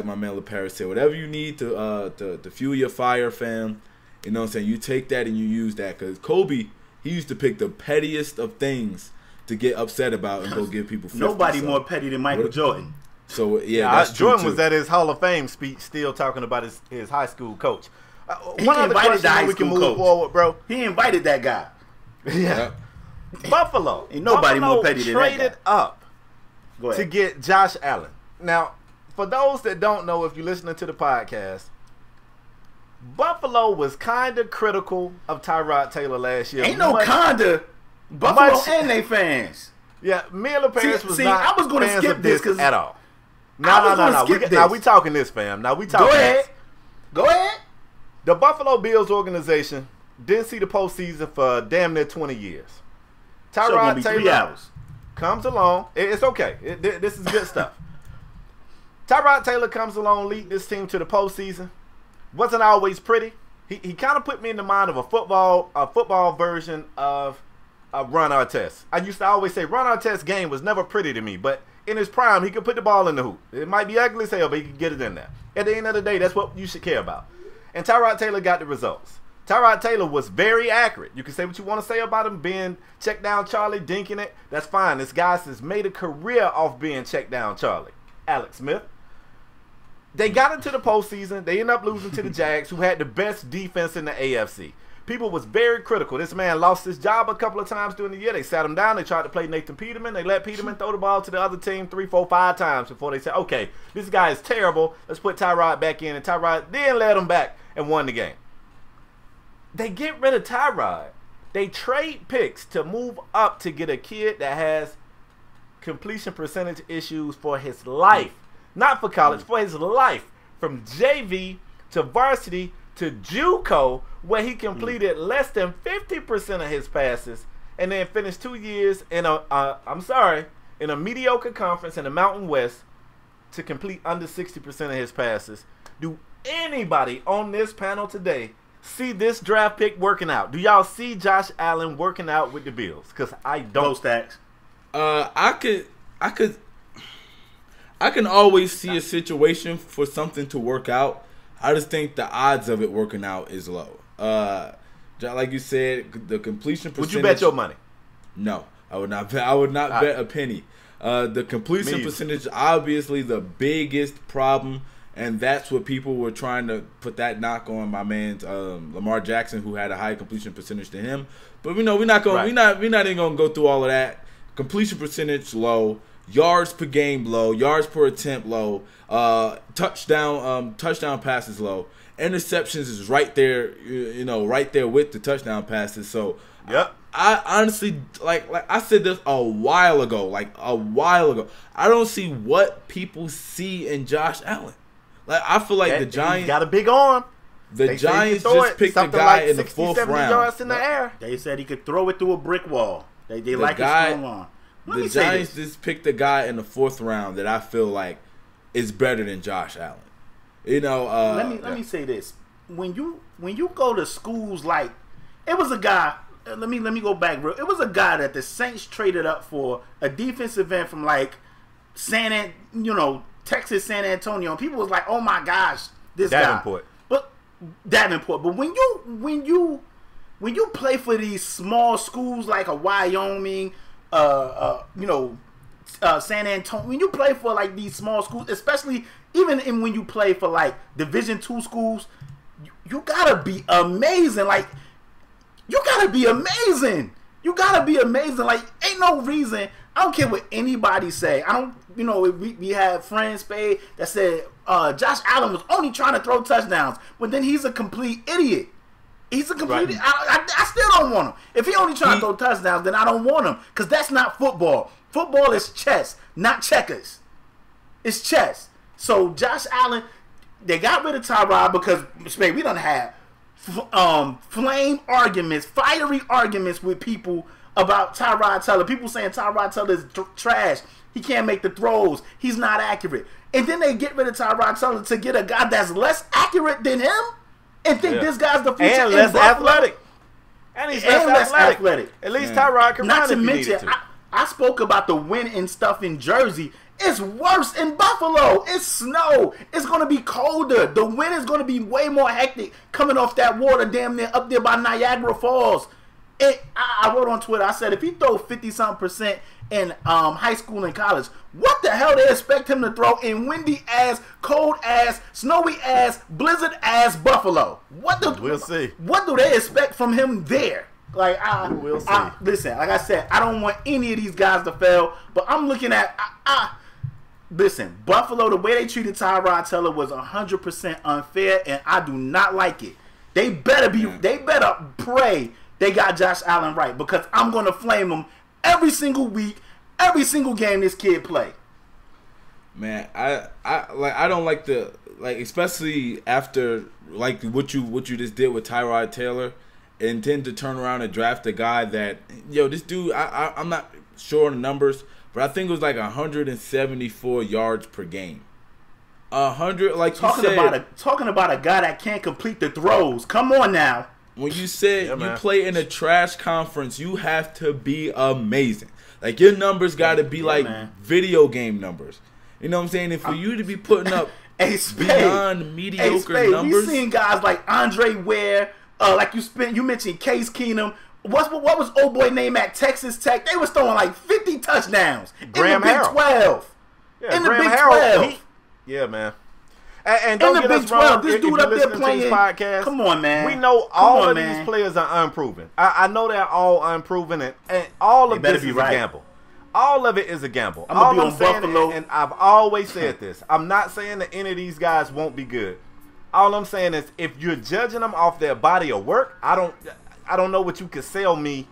my man LeParis said, whatever you need to fuel your fire, fam, you know what I'm saying? You take that and you use that, because Kobe, he used to pick the pettiest of things to get upset about and go give people 50. Nobody more petty than Michael Jordan. So that's Jordan was at his Hall of Fame speech, still talking about his high school coach. He invited the high school we can move coach. Forward, bro. He invited that guy. Yeah. Buffalo. Ain't nobody more petty than that guy. Traded up to get Josh Allen. Now, for those that don't know, if you're listening to the podcast, Buffalo was kind of critical of Tyrod Taylor last year. Ain't no kinda. Buffalo and they fans. Yeah, me and LeParis was not I was going to skip this at all. No. Now we talking this, fam. Now we talking. Go ahead. The Buffalo Bills organization didn't see the postseason for damn near 20 years. Tyrod Taylor comes along. It's okay. This is good stuff. Tyrod Taylor comes along, lead this team to the postseason. Wasn't always pretty. He kind of put me in the mind of a football version of Ron Artest. I used to always say Ron Artest's game was never pretty to me, but in his prime, he could put the ball in the hoop. It might be ugly as hell, but he could get it in there. At the end of the day, that's what you should care about. And Tyrod Taylor got the results. Tyrod Taylor was very accurate. You can say what you want to say about him being check down Charlie, dinking it. That's fine. This guy has made a career off being check down Charlie. Alex Smith. They got into the postseason. They ended up losing to the Jags, who had the best defense in the AFC. People was very critical. This man lost his job a couple of times during the year. They sat him down. They tried to play Nathan Peterman. They let Peterman throw the ball to the other team 3, 4, 5 times before they said, okay, this guy is terrible. Let's put Tyrod back in. And Tyrod then led him back and won the game. They get rid of Tyrod. They trade picks to move up to get a kid that has completion percentage issues for his life. Not for college, for his life. From JV to varsity to JUCO, where he completed less than 50% of his passes, and then finished 2 years in a mediocre conference in the Mountain West to complete under 60% of his passes. Do anybody on this panel today see this draft pick working out? Do y'all see Josh Allen working out with the Bills? Because I don't. Stax. I can always see a situation for something to work out. I just think the odds of it working out is low. Like you said, the completion percentage. Would you bet your money? No, I would not bet. I would not bet a penny. The completion percentage, obviously the biggest problem, and that's what people were trying to put that knock on my man Lamar Jackson, who had a high completion percentage to him. But we're not even gonna go through all of that. Completion percentage low. Yards per game low, yards per attempt low, touchdown passes low, interceptions is right there, right there with the touchdown passes. So yep. I honestly like I said this a while ago. I don't see what people see in Josh Allen. Like I feel like the Giants got a big arm. The Giants just picked a guy in the 4th round. Yards in the air. They said he could throw it through a brick wall. They like his strong arm. The Giants just picked a guy in the 4th round that I feel like is better than Josh Allen. Let me say this: when you go to schools like, it was a guy. Let me go back. It was a guy that the Saints traded up for, a defensive end from like Texas, San Antonio. And people was like, oh my gosh, this Davenport. guy. Davenport. But when you play for these small schools like a Wyoming. San Antonio. When you play for like these small schools, especially even when you play for like Division II schools, you gotta be amazing. Like you gotta be amazing. Like ain't no reason. I don't care what anybody say. I don't. We had friends Spade that said Josh Allen was only trying to throw touchdowns, but then he's a complete idiot. He's a complete. Right. I still don't want him. If he only trying to throw touchdowns, then I don't want him because that's not football. Football is chess, not checkers. It's chess. So Josh Allen, they got rid of Tyrod because we done have fiery arguments with people about Tyrod Taylor. People saying Tyrod Taylor is trash. He can't make the throws. He's not accurate. And then they get rid of Tyrod Taylor to get a guy that's less accurate than him. And think this guy's the future and less athletic. And he's less athletic. At least Tyrod can run if he needed to. I spoke about the wind and stuff in Jersey. It's worse in Buffalo. It's snow. It's going to be colder. The wind is going to be way more hectic coming off that water damn near up there by Niagara Falls. I wrote on Twitter, I said, if he throw 50-something% in high school and college, what the hell they expect him to throw in windy-ass, cold-ass, snowy-ass, blizzard-ass Buffalo? We'll see. What do they expect from him there? Like, we'll see. Listen, like I said, I don't want any of these guys to fail, but I'm looking at, listen, Buffalo, the way they treated Tyrod Taylor was 100% unfair, and I do not like it. They better pray they got Josh Allen right, because I'm going to flame him every single week, every single game this kid play. Man, I don't like the especially after like what you just did with Tyrod Taylor, and tend to turn around and draft a guy that this dude I'm not sure on the numbers, but I think it was like 174 yards per game. 100, like talking you said, talking about a guy that can't complete the throws. Come on now. When you said you play in a trash conference, you have to be amazing. Like your numbers got to be video game numbers. You know what I'm saying? And for you to be putting up beyond mediocre numbers, we seen guys like Andre Ware, like you mentioned Case Keenum. What was old boy name at Texas Tech? They was throwing like 50 touchdowns Graham in the Big 12. Yeah, in the Graham Big 12. Yeah, man. And don't in the get Big us 12, wrong, this dude up there playing. Podcast, come on, man. We know all of these players are unproven. I know they're all unproven, and all of this is a gamble. All of it is a gamble. I'm going to be on Buffalo. And I've always said this. I'm not saying that any of these guys won't be good. All I'm saying is if you're judging them off their body of work, I don't know what you could sell me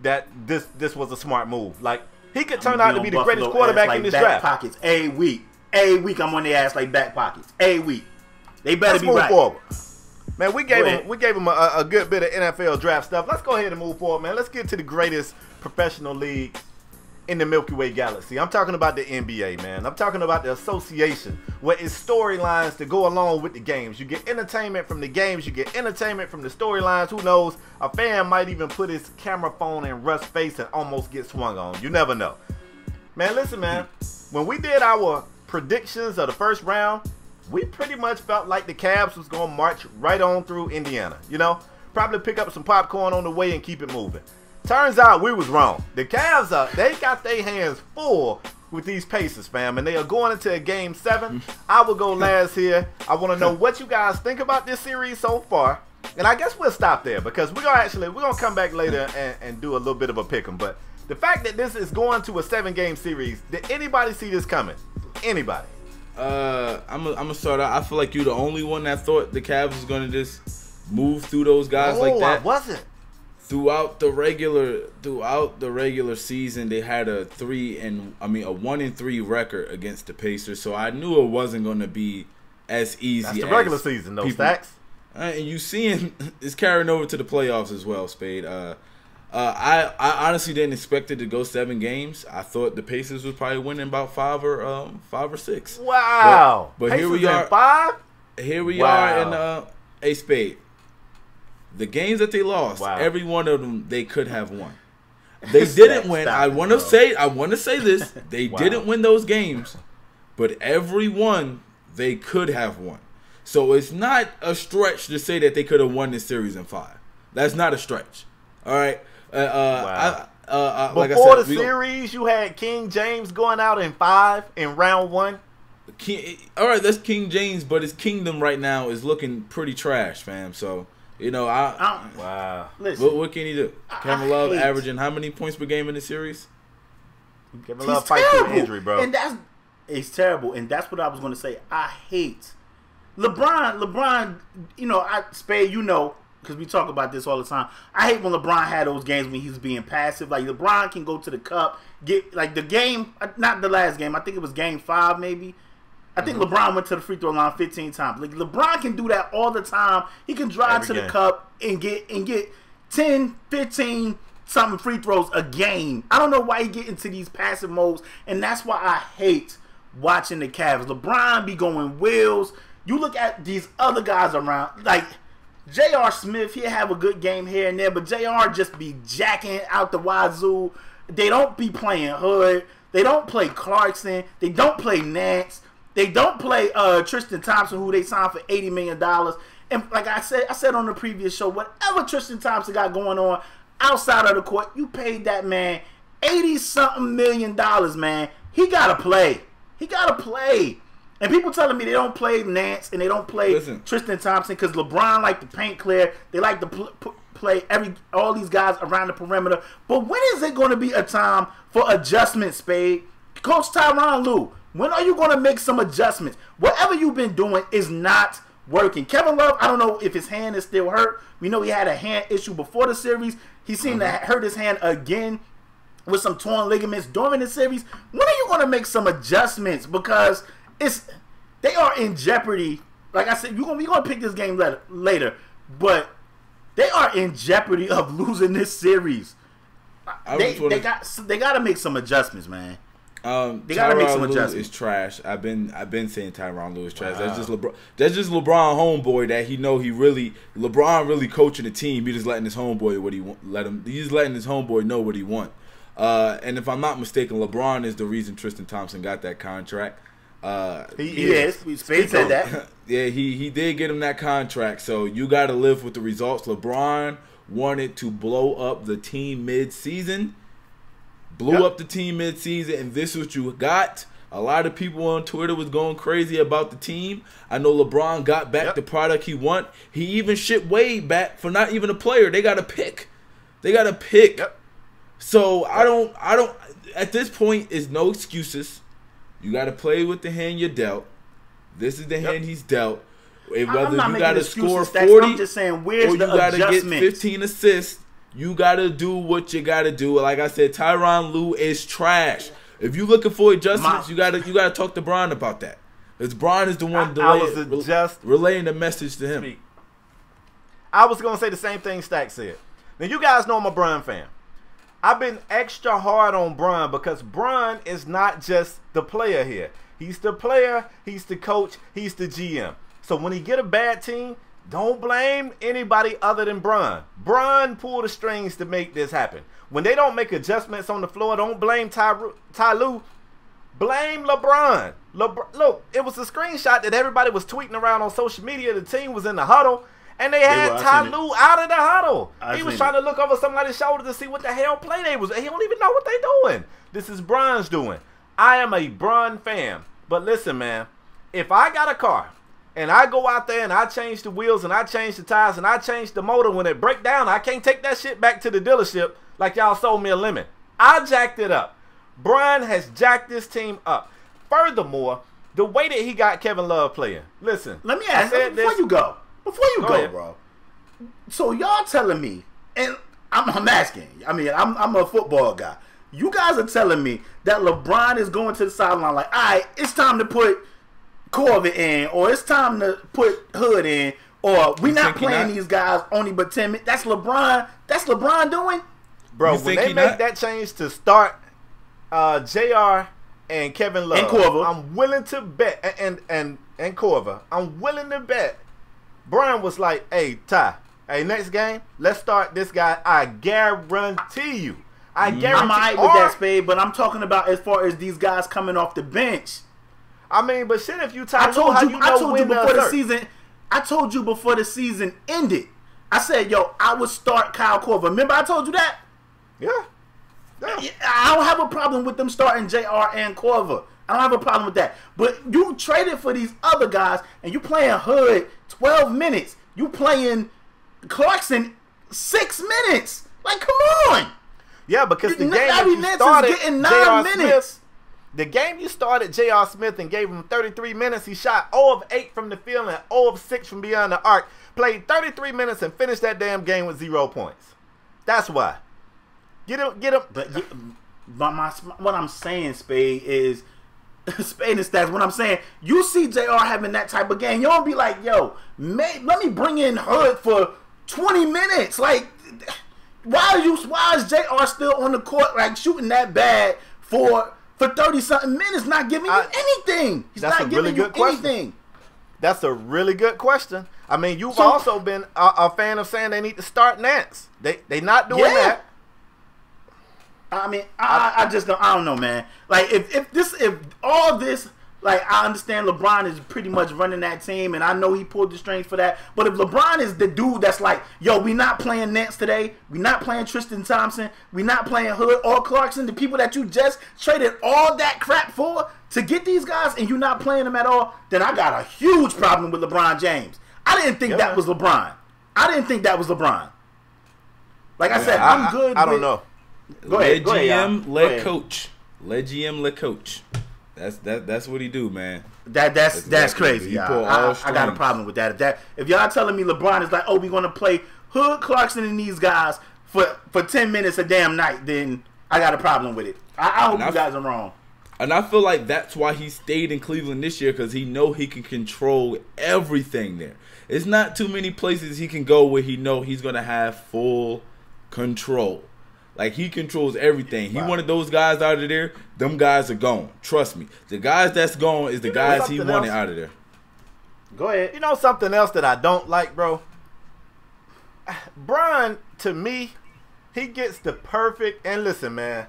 that this was a smart move. Like, he could turn out to be the greatest quarterback in this draft. Pockets a week. A week I'm on their ass like back pockets. A week. They better be right. Forward. Man, we gave him a good bit of NFL draft stuff. Let's go ahead and move forward, man. Let's get to the greatest professional league in the Milky Way galaxy. I'm talking about the NBA, man. I'm talking about the association, where it's storylines to go along with the games. You get entertainment from the games. You get entertainment from the storylines. Who knows? A fan might even put his camera phone in Russ' face and almost get swung on. You never know. Man, listen, man. When we did our predictions of the first round, we pretty much felt like the Cavs was going to march right on through Indiana. Probably pick up some popcorn on the way and keep it moving. Turns out we was wrong. The Cavs, they got their hands full with these Pacers, fam, and they are going into a Game 7. I will go last here. I want to know what you guys think about this series so far, and I guess we'll stop there because we're gonna come back later and do a little bit of a pick'em. But the fact that this is going to a 7-game series, did anybody see this coming? Anybody? I'm gonna start out. I feel like you're the only one that thought the Cavs was gonna just move through those guys like that. I wasn't. Throughout the regular season, they had a 1-3 record against the Pacers, so I knew it wasn't going to be as easy. That's the regular season, though, Stax. And you seeing it's carrying over to the playoffs as well, Spade. I honestly didn't expect it to go 7 games. I thought the Pacers would probably win in about 5 or 6. Wow! But Pacers here we are. In 5. Here we are in a Spade. The games that they lost, every one of them they could have won. They didn't win. I want to say this. They didn't win those games, but every one they could have won. So it's not a stretch to say that they could have won this series in 5. That's not a stretch. All right. Like Before the series, you had King James going out in 5 in round 1. All right, that's King James, but his kingdom right now is looking pretty trash, fam. So. Wow. Listen, what can he do? Kevin Love averaging how many points per game in the series? Kevin Love fights through an injury, bro. And it's terrible. And that's what I was going to say. I hate LeBron. Spade, because we talk about this all the time. I hate when LeBron had those games when he's being passive. Like LeBron can go to the cup, get like the game, not the last game. I think it was Game 5, maybe. I think LeBron went to the free throw line 15 times. Like LeBron can do that all the time. He can drive to the cup and get 10, 15 something free throws a game. I don't know why he get into these passive modes, and that's why I hate watching the Cavs. LeBron be going wheels. You look at these other guys around, like J.R. Smith. He'll have a good game here and there, but J.R. just be jacking out the wazoo. They don't be playing Hood. They don't play Clarkson. They don't play Nance. They don't play Tristan Thompson, who they signed for $80 million. And like I said on the previous show, whatever Tristan Thompson got going on outside of the court, you paid that man $80-something million, man. He got to play. He got to play. And people telling me they don't play Nance and they don't play Tristan Thompson because LeBron like to paint clear. They like to play all these guys around the perimeter. But when is it going to be a time for adjustment, Spade? Coach Tyronn Lue, when are you going to make some adjustments? Whatever you've been doing is not working. Kevin Love, I don't know if his hand is still hurt. We know he had a hand issue before the series. He seemed to hurt his hand again with some torn ligaments during the series. When are you going to make some adjustments because they are in jeopardy. Like I said, we're going to pick this game later, but they are in jeopardy of losing this series. They got to make some adjustments, man. They gotta make some adjustments. Is trash. I've been saying Tyronn Lue is trash. Wow. That's just LeBron homeboy that LeBron really coaching the team. He just letting his homeboy he's letting his homeboy know what he want. And if I'm not mistaken, LeBron is the reason Tristan Thompson got that contract. He is. Spade said that. Yeah, he did get him that contract. So you got to live with the results. LeBron wanted to blow up the team mid-season. Up the team mid-season, and this is what you got. A lot of people on Twitter was going crazy about the team. I know LeBron got back the product he want. He even shipped Wade back for not even a player. They got to pick. So I don't. At this point, is no excuses. You got to play with the hand you're dealt. This is the hand he's dealt. Whether you got to score 40, I'm just saying, where's or you got to get 15 assists. You got to do what you got to do. Like I said, Tyronn Lue is trash. If you're looking for adjustments, you got to talk to Bron about that. Because Bron is the one relaying the message to him. I was going to say the same thing Stax said. Now, you guys know I'm a Bron fan. I've been extra hard on Bron because Bron is not just the player here. He's the player, he's the coach, he's the GM. So when he get a bad team, don't blame anybody other than Bron. Bron pulled the strings to make this happen. When they don't make adjustments on the floor, don't blame Ty Lue. Blame LeBron. Look, it was a screenshot that everybody was tweeting around on social media. The team was in the huddle, and they had Ty Lue out of the huddle. He was trying to look over somebody's shoulder to see what the hell play they was. He don't even know what they doing. This is Bron's doing. I am a Bron fan. But listen, man, if I got a car, and I go out there and I change the wheels and I change the tires and I change the motor, when it break down, I can't take that shit back to the dealership like y'all sold me a lemon. I jacked it up. Bron has jacked this team up. Furthermore, the way that he got Kevin Love playing. Listen. Let me ask you before you go, bro. So y'all telling me, and I'm asking, I mean, I'm a football guy. You guys are telling me that LeBron is going to the sideline like, all right, it's time to put Corver in, or it's time to put Hood in, or we not playing these guys only but 10 minutes. That's LeBron. That's LeBron doing, bro. When they make that change to start JR and Kevin Love and Corver, I'm willing to bet and Corver, I'm willing to bet. Brian was like, "Hey Ty, hey next game, let's start this guy. I guarantee you. I guarantee." I'm alright with that, Spade, but I'm talking about as far as these guys coming off the bench. I mean, but shit, if you Ty I told you before the season. I told you before the season ended. I said, yo, I would start Kyle Korver. Remember I told you that? Yeah. I don't have a problem with them starting JR and Korver. I don't have a problem with that. But you traded for these other guys, and you playing Hood 12 minutes. You playing Clarkson 6 minutes. Like, come on. Yeah, because the game that you started, getting 9 minutes. The game you started J.R. Smith and gave him 33 minutes. He shot 0 of 8 from the field and 0 of 6 from beyond the arc. Played 33 minutes and finished that damn game with 0 points. That's why. Get him. But what I'm saying, Spade, is Spade and Stax. What I'm saying, you see J.R. having that type of game. You don't be like, yo, let me bring in Hood for 20 minutes. Like, why is J.R. still on the court, like shooting that bad for 30-something minutes, not giving you anything? He's not giving you anything. That's a really good question. I mean, you've also been a fan of saying they need to start Nance. They not doing that. I mean, I just don't. I don't know, man. Like if all this, like, I understand LeBron is pretty much running that team, and I know he pulled the strings for that. But if LeBron is the dude that's like, yo, we not playing Nance today, we not playing Tristan Thompson, we not playing Hood or Clarkson, the people that you just traded all that crap for to get these guys, and you not playing them at all, then I got a huge problem with LeBron James. I didn't think that was LeBron. I didn't think that was LeBron. Like I said, I'm good. I don't know. Go ahead, GM, let coach. Let GM, let coach. That's what he do, man. That's crazy. I got a problem with that. If y'all telling me LeBron is like, oh, we gonna play Hood, Clarkson, and these guys for 10 minutes a damn night, then I got a problem with it. I hope you guys are wrong. And I feel like that's why he stayed in Cleveland this year, because he know he can control everything there. It's not too many places he can go where he know he's going to have full control. Like, he controls everything. He wanted those guys out of there. Them guys are gone. Trust me. The guys that's gone is the guys he wanted out of there. Go ahead. You know something else that I don't like, bro? Bron, to me, he gets the perfect, and listen, man,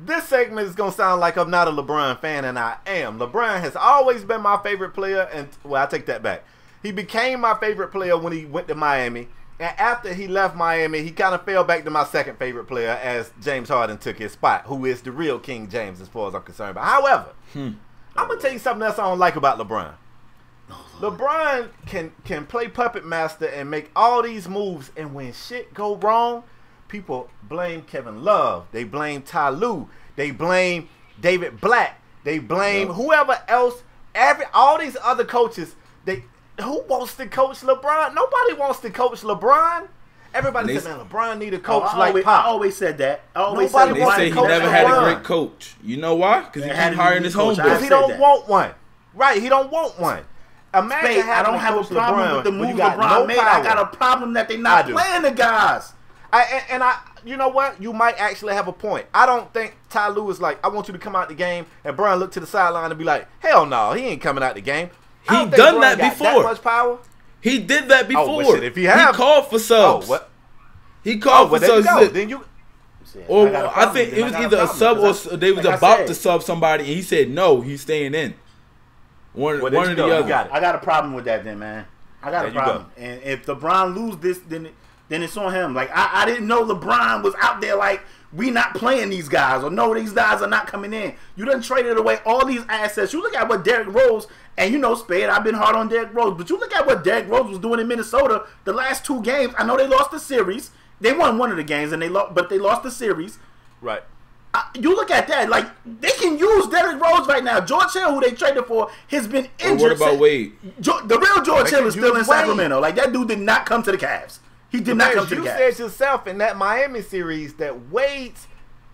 this segment is going to sound like I'm not a LeBron fan, and I am. LeBron has always been my favorite player, and, well, I take that back. He became my favorite player when he went to Miami, and after he left Miami, he kind of fell back to my second favorite player as James Harden took his spot, who is the real King James as far as I'm concerned. But however, I'm going to tell you something else I don't like about LeBron. LeBron can play puppet master and make all these moves, and when shit go wrong, people blame Kevin Love. They blame Ty Lue. They blame David Black. They blame whoever else. All these other coaches. Who wants to coach LeBron? Nobody wants to coach LeBron. Everybody said, man, LeBron need a coach like Pop. I always said that. They say he never had a great coach. You know why? Because he keep hiring his homeboys. Because he don't want one. Right, he don't want one. Imagine I don't have a problem with the moves LeBron made. I got a problem that they're not playing the guys. You know what? You might actually have a point. I don't think Ty Lue is like, I want you to come out the game, and Bron look to the sideline and be like, hell no, he ain't coming out the game. He done that before. That much power? He did that before. Oh, well, shit, if he called for subs. He called for subs. Then you. Or I think it was either a sub or they was about to sub somebody, and he said no, he's staying in. One or the other. I got a problem with that, then, man. I got a problem. And if LeBron lose this, then it's on him. Like I didn't know LeBron was out there like, we not playing these guys, or no, these guys are not coming in. You done traded away all these assets. You look at what Derrick Rose, and you know, Spade, I've been hard on Derrick Rose, but you look at what Derrick Rose was doing in Minnesota the last 2 games. I know they lost the series. They won one of the games, and but they lost the series. Right. You look at that, like, they can use Derrick Rose right now. George Hill, who they traded for, has been injured. What about Wade? The real George Hill is still in Sacramento. Like, that dude did not come to the Cavs. He did not come to the Cavs. You said yourself in that Miami series that Wade's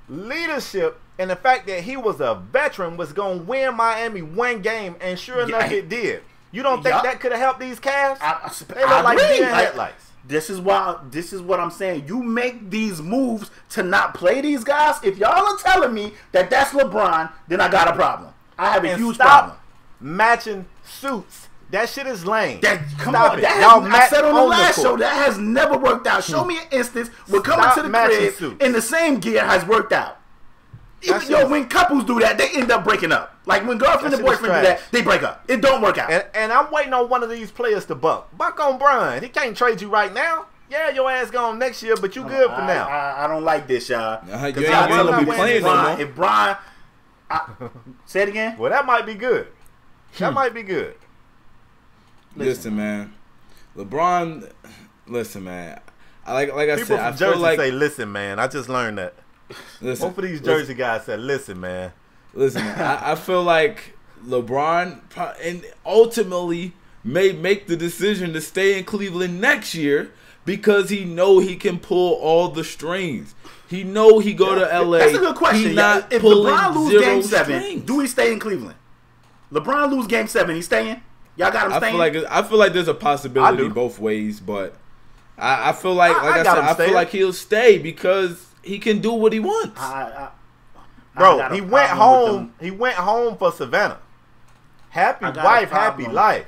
leadership and the fact that he was a veteran was going to win Miami one game, and sure enough, it did. You don't think that could have helped these Cavs? They look like deer headlights. This is what I'm saying. You make these moves to not play these guys. If y'all are telling me that that's LeBron, then I got a problem. I have a huge problem. Matching suits. That shit is lame. Come on. I said on the last show, that has never worked out. Show me an instance where coming to the crib in the same gear has worked out. When couples do that, they end up breaking up. Like when girlfriend and boyfriend do that, they break up. It don't work out. And I'm waiting on one of these players to buck. Buck on Bron. He can't trade you right now. Yeah, your ass gone next year, but you good for now. I don't like this, y'all. You ain't gonna be playing no more. If Bron, say it again. Well, that might be good. That might be good. Listen, man. LeBron. Listen, man. Like I said, I feel Jersey like say, "Listen, man." I just learned that. Listen, both of these Jersey guys said, "Listen, man." Listen, I feel like LeBron and ultimately may make the decision to stay in Cleveland next year because he know he can pull all the strings. He know he go to LA. That's a good question. If LeBron lose Game 7, do he stay in Cleveland? LeBron lose Game 7, he staying? Y'all got him staying? I feel like there's a possibility both ways, but I feel like I feel like he'll stay because he can do what he wants. Bro, he went home. He went home for Savannah. Happy wife, happy life.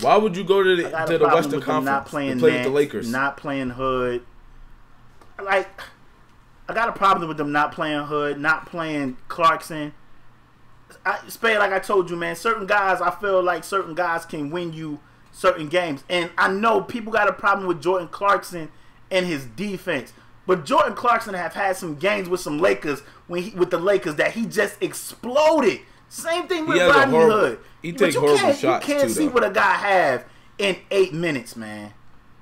Why would you go to the Western Conference to play with the Lakers? Not playing Hood. Like, I got a problem with them not playing Hood, not playing Clarkson. Spade, like I told you, man, certain guys, I feel like certain guys can win you certain games. And I know people got a problem with Jordan Clarkson and his defense. But Jordan Clarkson have had some games with some Lakers with the Lakers that he just exploded. Same thing with Rodney Hood. He takes horrible shots. You can't see what a guy have in 8 minutes, man.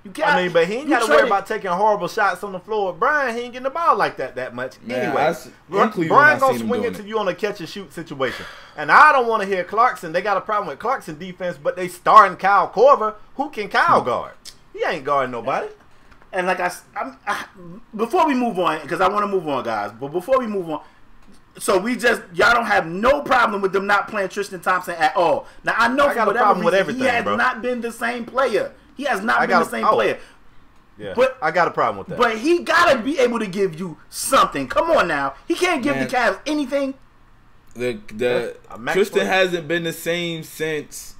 But he ain't got to worry about taking horrible shots on the floor. Brian, he ain't getting the ball like that much. Anyway, Brian gonna swing it to you on a catch and shoot situation. And I don't want to hear Clarkson. They got a problem with Clarkson defense, but they starting Kyle Korver. Who can Kyle guard? He ain't guarding nobody. And like before we move on, because I want to move on, guys. But before we move on, So y'all don't have no problem with them not playing Tristan Thompson at all. Now I know for whatever reason he has not been the same player. He has not been the same player. Yeah, but I got a problem with that. But he gotta be able to give you something. Come on now, he can't give the Cavs anything. Tristan hasn't been the same since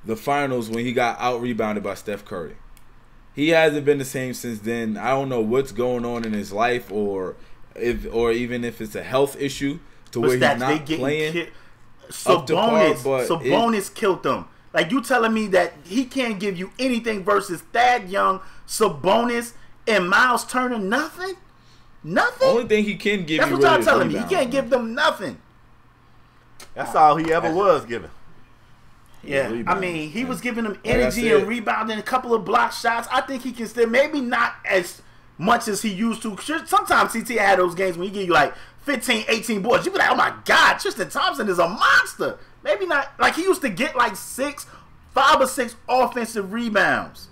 the finals when he got out rebounded by Steph Curry. He hasn't been the same since then. I don't know what's going on in his life, or even if it's a health issue to where he's not playing. Sabonis killed him. Like, you telling me that he can't give you anything versus Thad Young, Sabonis, and Miles Turner? Nothing? Nothing? Only thing he can give That's you what y'all is telling me. rebound. He can't give them nothing. That's all he ever was giving. Yeah, I mean, he was giving them energy and rebounding, a couple of block shots. I think he can still, maybe not as much as he used to. Sometimes CT had those games when he give you like 15, 18 boards. You be like, oh my God, Tristan Thompson is a monster. Maybe not. Like, he used to get like 5 or 6 offensive rebounds.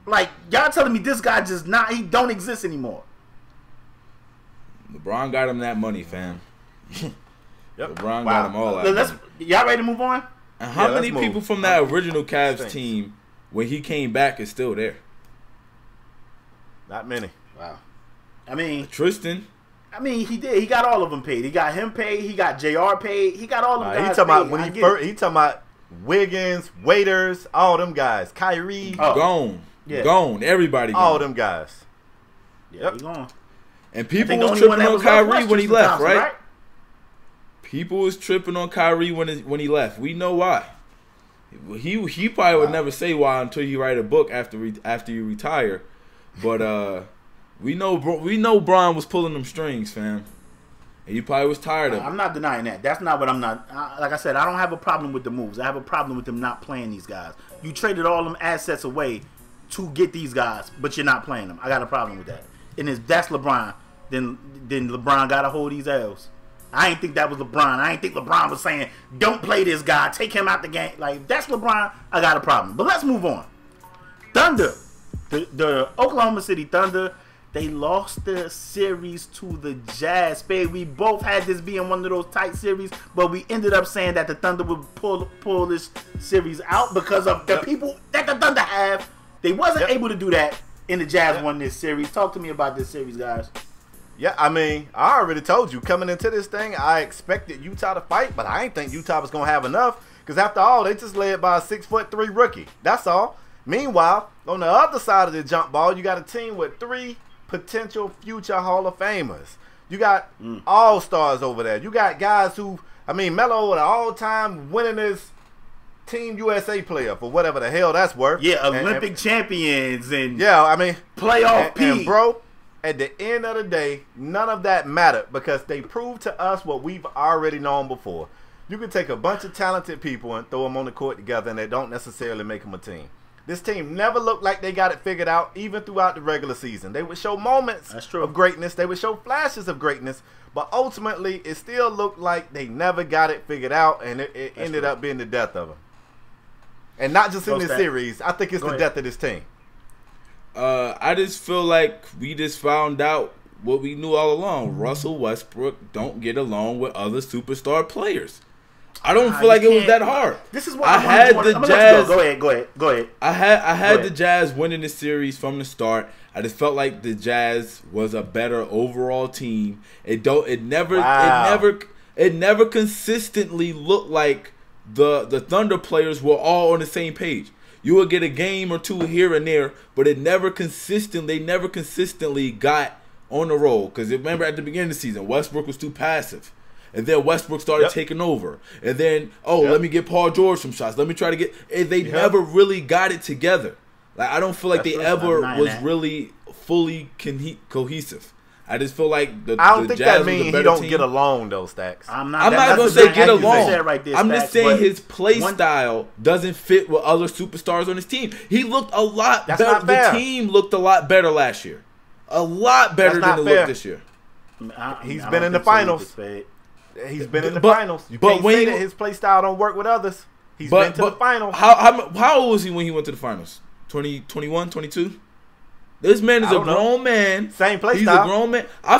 Like, y'all telling me this guy he don't exist anymore. LeBron got him that money, fam. Yep. LeBron got him all that. Y'all ready to move on? And how many people from that original Cavs team, when he came back, is still there? Not many. Wow. I mean, Tristan. I mean, he did. He got all of them paid. He got him paid. He got JR paid. He got all of them guys he talking paid. about he talking about Wiggins, Waiters, all them guys. Kyrie, gone. Yeah. Gone. Everybody gone. All them guys. Yeah, he gone. And people was tripping on Kyrie when he left, right? People was tripping on Kyrie when he left. We know why. He probably would never say why until you write a book after you retire. But we know Bron was pulling them strings, fam. And he probably was tired of it. I'm not denying that. That's not what I'm not. Like I said, I don't have a problem with the moves. I have a problem with them not playing these guys. You traded all them assets away to get these guys, but you're not playing them. I got a problem with that. And if that's LeBron, then LeBron got to hold these L's. I ain't think that was LeBron. I ain't think LeBron was saying, don't play this guy, take him out the game. Like, if that's LeBron, I got a problem. But let's move on. Thunder. The Oklahoma City Thunder, they lost the series to the Jazz. Spade, we both had this being one of those tight series, but we ended up saying that the Thunder would pull this series out because of the people that the Thunder have. They wasn't able to do that, and the Jazz won this series. Talk to me about this series, guys. Yeah, I mean, I already told you, coming into this thing, I expected Utah to fight, but I ain't think Utah was going to have enough, because after all, they just led by a 6'3" rookie. That's all. Meanwhile, on the other side of the jump ball, you got a team with 3 potential future Hall of Famers. You got all-stars over there. You got guys who, I mean, Melo, an all-time winningest Team USA player, for whatever the hell that's worth. Yeah, Olympic champions and playoff P. And bro, at the end of the day, none of that mattered because they proved to us what we've already known before. You can take a bunch of talented people and throw them on the court together, and they don't necessarily make them a team. This team never looked like they got it figured out, even throughout the regular season. They would show moments of greatness. They would show flashes of greatness, but ultimately, it still looked like they never got it figured out, and it ended up being the death of them. And not just in this series. I think it's the death of this team. I just feel like we just found out what we knew all along. Russell Westbrook don't get along with other superstar players. I don't feel like it was that hard. This is why I had the Jazz. Go ahead. I had the Jazz winning the series from the start. I just felt like the Jazz was a better overall team. It never consistently looked like the Thunder players were all on the same page. You would get a game or two here and there, but they never consistently got on the roll. Because remember at the beginning of the season, Westbrook was too passive. And then Westbrook started taking over. And then, let me get Paul George some shots. Let me try to get... And they never really got it together. Like, I don't feel like they ever was really fully cohesive. I just feel like I don't think that means he don't get along, though, Stax. I'm not going to say get along. I'm just saying his play style doesn't fit with other superstars on his team. He looked a lot better. The team looked a lot better last year. A lot better than it looked this year. He's been in the finals. He's been in the finals. You can't say that his play style don't work with others. He's been to the finals. How old was he when he went to the finals? 21, 22? This man is a grown man. Same play style. He's a grown man. I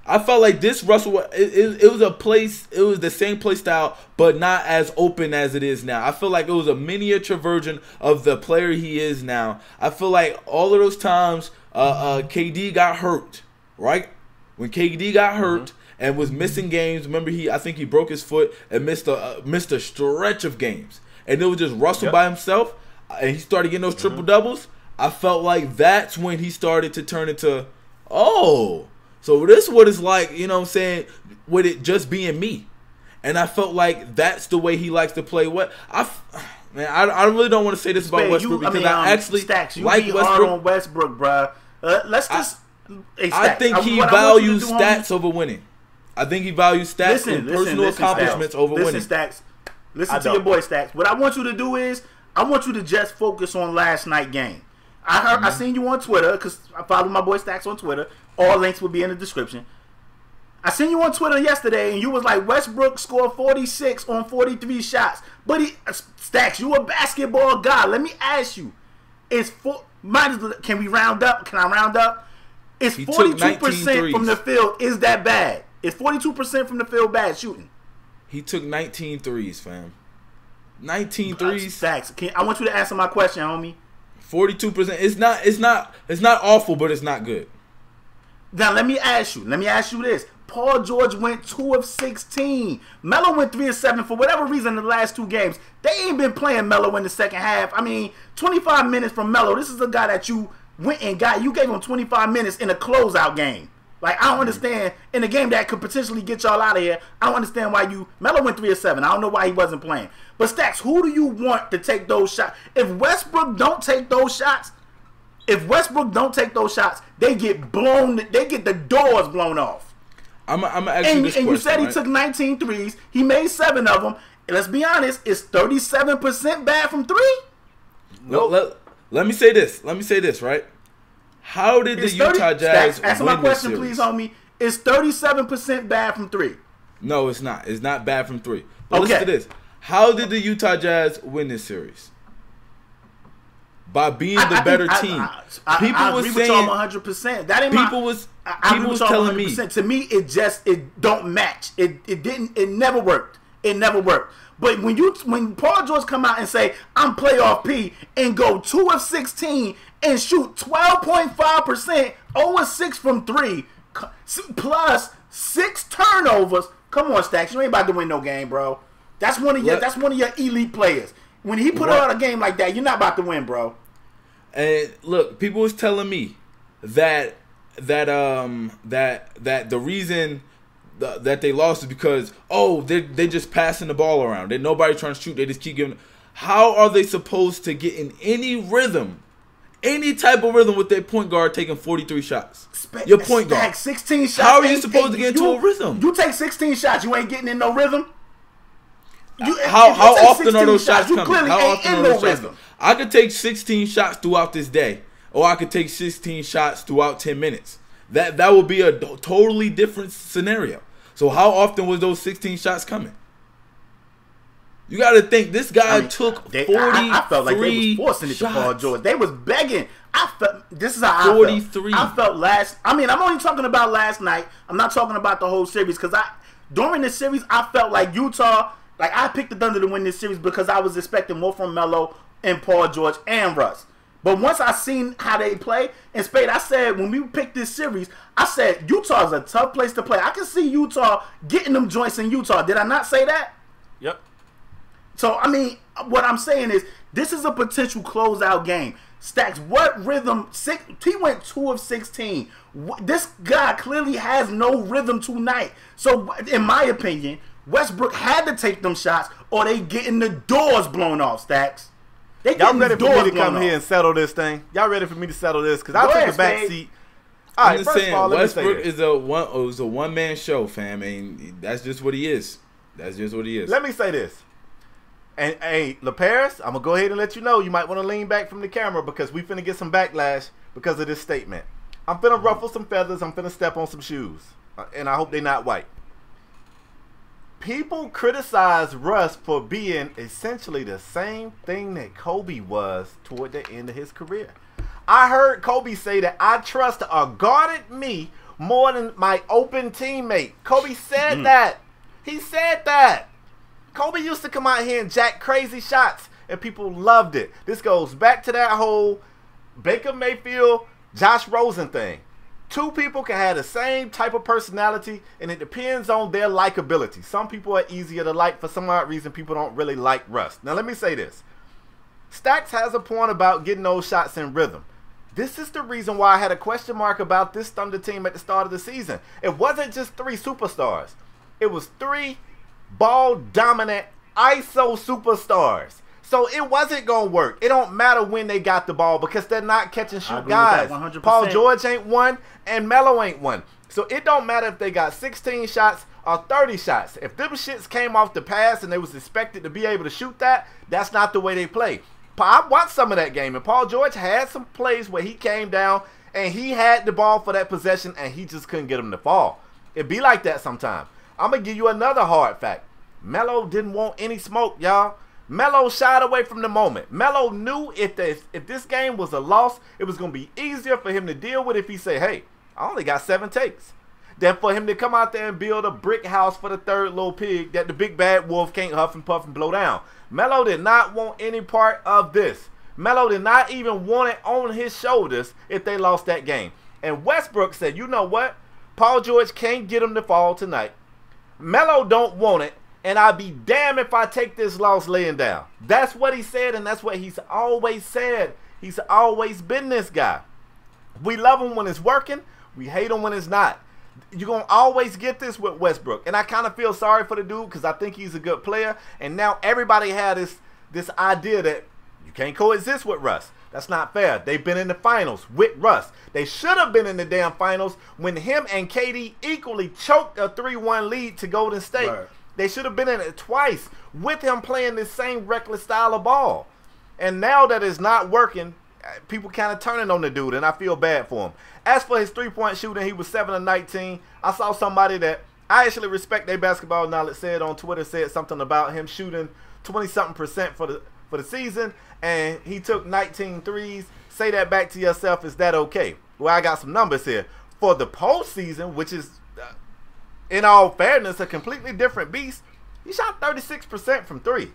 I felt like this Russell, it was a place, it was the same play style, but not as open as it is now. I feel like it was a miniature version of the player he is now. I feel like all of those times KD got hurt, right? When KD got hurt and was missing games, remember I think he broke his foot and missed a stretch of games. And it was just Russell by himself, and he started getting those triple doubles. I felt like that's when he started to turn into, so this is what it's like, you know what I'm saying, with it just being me. And I felt like that's the way he likes to play. I really don't want to say this about Westbrook because I actually Stacks, you like Westbrook. Hard on Westbrook, bro. Let's just. I think he values stats over winning. I think he values stats and personal accomplishments over winning. Stacks. Listen to your boy Stacks. What I want you to do is I want you to just focus on last night's game. I seen you on Twitter because I follow my boy Stacks on Twitter. All links will be in the description. I seen you on Twitter yesterday, and you was like, Westbrook scored 46 on 43 shots. But Stacks, you a basketball guy. Let me ask you, can we round up? Can I round up? Is 42% from the field, is that bad? Is 42% from the field bad shooting? He took 19 threes, fam. 19 threes. Stacks, I want you to answer my question, homie. 42%. It's not awful, but it's not good. Now let me ask you this. Paul George went 2 of 16. Melo went 3 of 7 for whatever reason in the last 2 games. They ain't been playing Melo in the second half. I mean, 25 minutes from Melo. This is a guy that you went and got. You gave him 25 minutes in a closeout game. Like, I don't understand. In a game that could potentially get y'all out of here, I don't understand why Melo went 3 of 7. I don't know why he wasn't playing. But Stacks, who do you want to take those shots? If Westbrook don't take those shots, they get blown. They get the doors blown off. I'm asking this question, and you said he took 19 threes. He made 7 of them. And let's be honest, is 37% bad from 3? Nope. Let me say this, right? How did the Utah Jazz answer my question, please, homie? Is 37% bad from 3? No, it's not. It's not bad from 3. But listen to this. How did the Utah Jazz win this series? By being the better team. People was saying 100%. That ain't people was telling me. To me, it don't match. It never worked. It never worked. But when Paul George come out and say I'm playoff P and go 2 of 16 and shoot 12.5%, 0 of 6 from 3, plus 6 turnovers. Come on, Stacks, you ain't about to win no game, bro. That's one of your elite players. When he put out a game like that, you're not about to win, bro. And look, people was telling me that the reason that they lost is because they just passing the ball around. They nobody trying to shoot. They just keep giving. How are they supposed to get in any rhythm, any type of rhythm with their point guard taking 43 shots? Your point guard, 16 shots. How are you supposed to get into a rhythm? You take 16 shots, you ain't getting in no rhythm. How often are those shots coming? How often are those shots coming? I could take 16 shots throughout this day, or I could take 16 shots throughout 10 minutes. That would be a totally different scenario. So how often was those 16 shots coming? You got to think this guy took 43 I felt like they was forcing it to Paul George. They was begging. This is how 43. I felt I'm only talking about last night. I'm not talking about the whole series because during this series I felt like Utah. Like, I picked the Thunder to win this series because I was expecting more from Melo and Paul George and Russ. But once I seen how they play, and Spade, I said, when we picked this series, I said, Utah's a tough place to play. I can see Utah getting them joints in Utah. Did I not say that? Yep. So, I mean, what I'm saying is, this is a potential closeout game. Stacks, what rhythm? He went 2 of 16. This guy clearly has no rhythm tonight. So, in my opinion, Westbrook had to take them shots or they getting the doors blown off, Stacks. Y'all ready for me to come here and settle this thing? Y'all ready for me to settle this? Because I took the back seat. All right, first of all, Westbrook is a one-man show, fam. And that's just what he is. That's just what he is. Let me say this. And, hey, LaParis, I'm going to go ahead and let you know you might want to lean back from the camera because we finna get some backlash because of this statement. I'm finna ruffle some feathers. I'm finna step on some shoes. And I hope they're not white. People criticize Russ for being essentially the same thing that Kobe was toward the end of his career. I heard Kobe say that I trust a guarded me more than my open teammate. Kobe said that. He said that. Kobe used to come out here and jack crazy shots, and people loved it. This goes back to that whole Baker Mayfield, Josh Rosen thing. Two people can have the same type of personality, and it depends on their likability. Some people are easier to like. For some odd reason, people don't really like Russ. Now, let me say this. Stax has a point about getting those shots in rhythm. This is the reason why I had a question mark about this Thunder team at the start of the season. It wasn't just 3 superstars. It was 3 ball-dominant ISO superstars. So it wasn't going to work. It don't matter when they got the ball because they're not catching shoot guys. Paul George ain't one and Melo ain't one. So it don't matter if they got 16 shots or 30 shots. If them shits came off the pass and they was expected to be able to shoot that, that's not the way they play. I watched some of that game, and Paul George had some plays where he came down and he had the ball for that possession and he just couldn't get him to fall. It be like that sometimes. I'm going to give you another hard fact. Melo didn't want any smoke, y'all. Melo shied away from the moment. Melo knew if this game was a loss, it was going to be easier for him to deal with if he say, hey, I only got 7 takes. Than for him to come out there and build a brick house for the third little pig that the big bad wolf can't huff and puff and blow down. Melo did not want any part of this. Melo did not even want it on his shoulders if they lost that game. And Westbrook said, you know what? Paul George can't get him to fall tonight. Melo don't want it. And I'd be damned if I take this loss laying down. That's what he said, and that's what he's always said. He's always been this guy. We love him when it's working. We hate him when it's not. You're going to always get this with Westbrook. And I kind of feel sorry for the dude because I think he's a good player. And now everybody had this idea that you can't coexist with Russ. That's not fair. They've been in the finals with Russ. They should have been in the damn finals when him and KD equally choked a 3-1 lead to Golden State. Right. They should have been in it twice with him playing this same reckless style of ball. And now that it's not working, people kind of turning on the dude, and I feel bad for him. As for his 3-point shooting, he was 7 of 19. I saw somebody that I actually respect their basketball knowledge said on Twitter, said something about him shooting 20-something% for the season, and he took 19 threes. Say that back to yourself. Is that okay? Well, I got some numbers here. For the postseason, which is in all fairness, a completely different beast, he shot 36% from 3.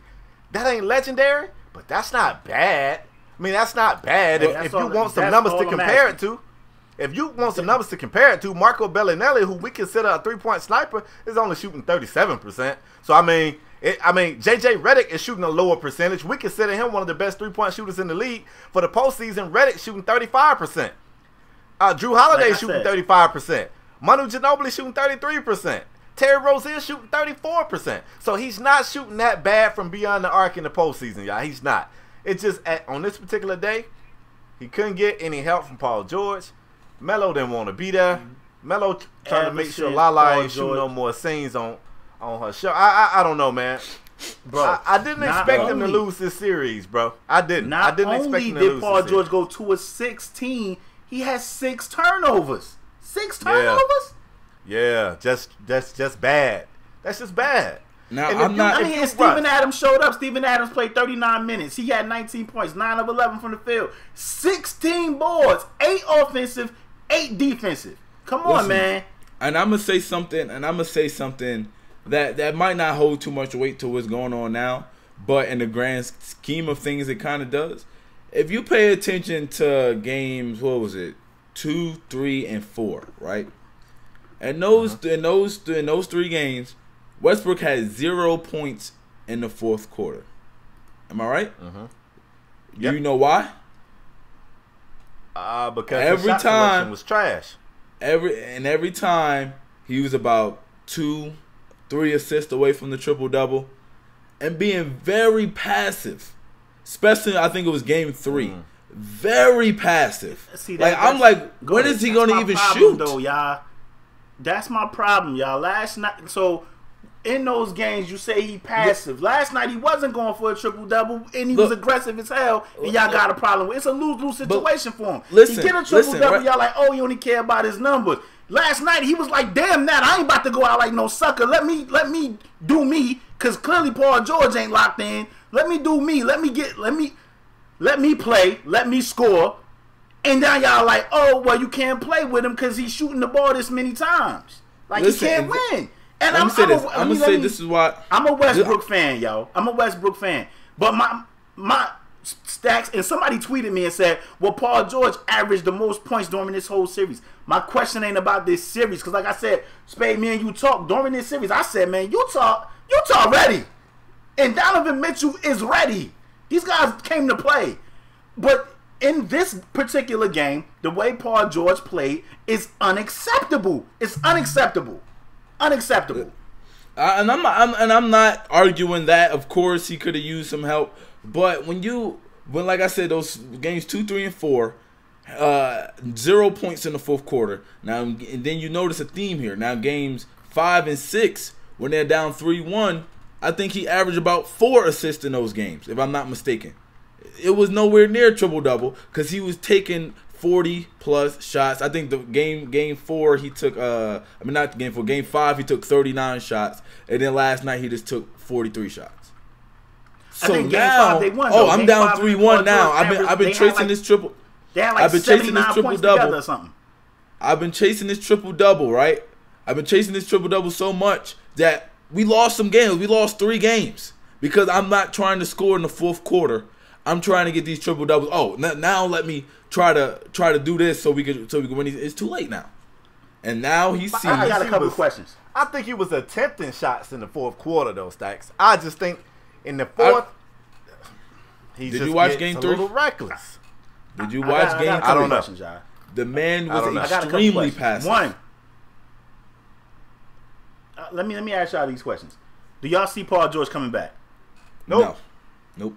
That ain't legendary, but that's not bad. I mean, that's not bad. If you want some numbers to compare it to, Marco Bellinelli, who we consider a 3-point sniper, is only shooting 37%. So, I mean, J.J. Redick is shooting a lower percentage. We consider him one of the best 3-point shooters in the league. For the postseason, Redick shooting 35%. Drew Holiday shooting 35%. Manu Ginobili shooting 33%. Terry Rozier shooting 34%. So he's not shooting that bad from beyond the arc in the postseason, y'all. He's not. It's just on this particular day, he couldn't get any help from Paul George. Melo didn't want to be there. Melo trying to make sure Lala ain't shooting no more scenes on her show. I don't know, man. Bro, I didn't expect him to lose this series, bro. I didn't expect him to lose this series. Not only did Paul George go 2 of 16, he has 6 turnovers. 6 turnovers? Yeah, just bad. That's just bad. Now, and Steven Adams showed up. Steven Adams played 39 minutes. He had 19 points, 9 of 11 from the field, 16 boards, 8 offensive, 8 defensive. Come on, man. And I'm gonna say something. That might not hold too much weight to what's going on now, but in the grand scheme of things, it kind of does. If you pay attention to games, what was it, 2, 3, and 4, right? And those 3 games, Westbrook had 0 points in the 4th quarter. Am I right? Do you know why? Because the shot selection was trash. Every time he was about 2, 3 assists away from the triple-double and being very passive. Especially, I think it was game 3. Very passive. See, I'm like, when is he going to even shoot? Though, y'all. That's my problem, y'all. Last night, so in those games, you say he passive. Last night, he wasn't going for a triple-double, and he was aggressive as hell, and y'all got a problem with it. It's a lose-lose situation for him. He get a triple-double, y'all like, oh, he only care about his numbers. Last night, he was like, damn that, I ain't about to go out like no sucker. Let me do me, because clearly Paul George ain't locked in. Let me do me. Let me play. Let me score. And now y'all like, oh, well, you can't play with him because he's shooting the ball this many times. Like, Listen, he can't win. And I'm gonna say this is why I'm a Westbrook fan, yo. I'm a Westbrook fan. But my Stacks, and somebody tweeted me and said, well, Paul George averaged the most points during this whole series. My question ain't about this series, because like I said, Spade, me and you talk during this series. I said, man, Utah ready. And Donovan Mitchell is ready. These guys came to play. But in this particular game, the way Paul George played is unacceptable. It's unacceptable. Unacceptable. And I'm not arguing that. Of course, he could have used some help. But when like I said, those games 2, 3, and 4, 0 points in the fourth quarter. Now, and then you notice a theme here. Now, games 5 and 6, when they're down 3-1, I think he averaged about 4 assists in those games, if I'm not mistaken. It was nowhere near triple-double because he was taking 40-plus shots. I think the game 4 he took, not game 4, game 5 he took 39 shots, and then last night he just took 43 shots. So now, I'm down 3-1 now. I've been chasing this triple. They had like 79 points together or something. I've been chasing this triple-double, right? I've been chasing this triple-double so much that we lost some games. We lost 3 games because I'm not trying to score in the fourth quarter. I'm trying to get these triple-doubles. Oh, now let me try to do this so we can win these. It's too late now. And now he sees. I got a couple of questions. I think he was attempting shots in the fourth quarter, though, Stacks. I just think in the fourth, did you watch game 3? A little reckless. Did you watch game 3? I don't know. The man was extremely passive. One. Let me ask y'all these questions. Do y'all see Paul George coming back? Nope. Nope.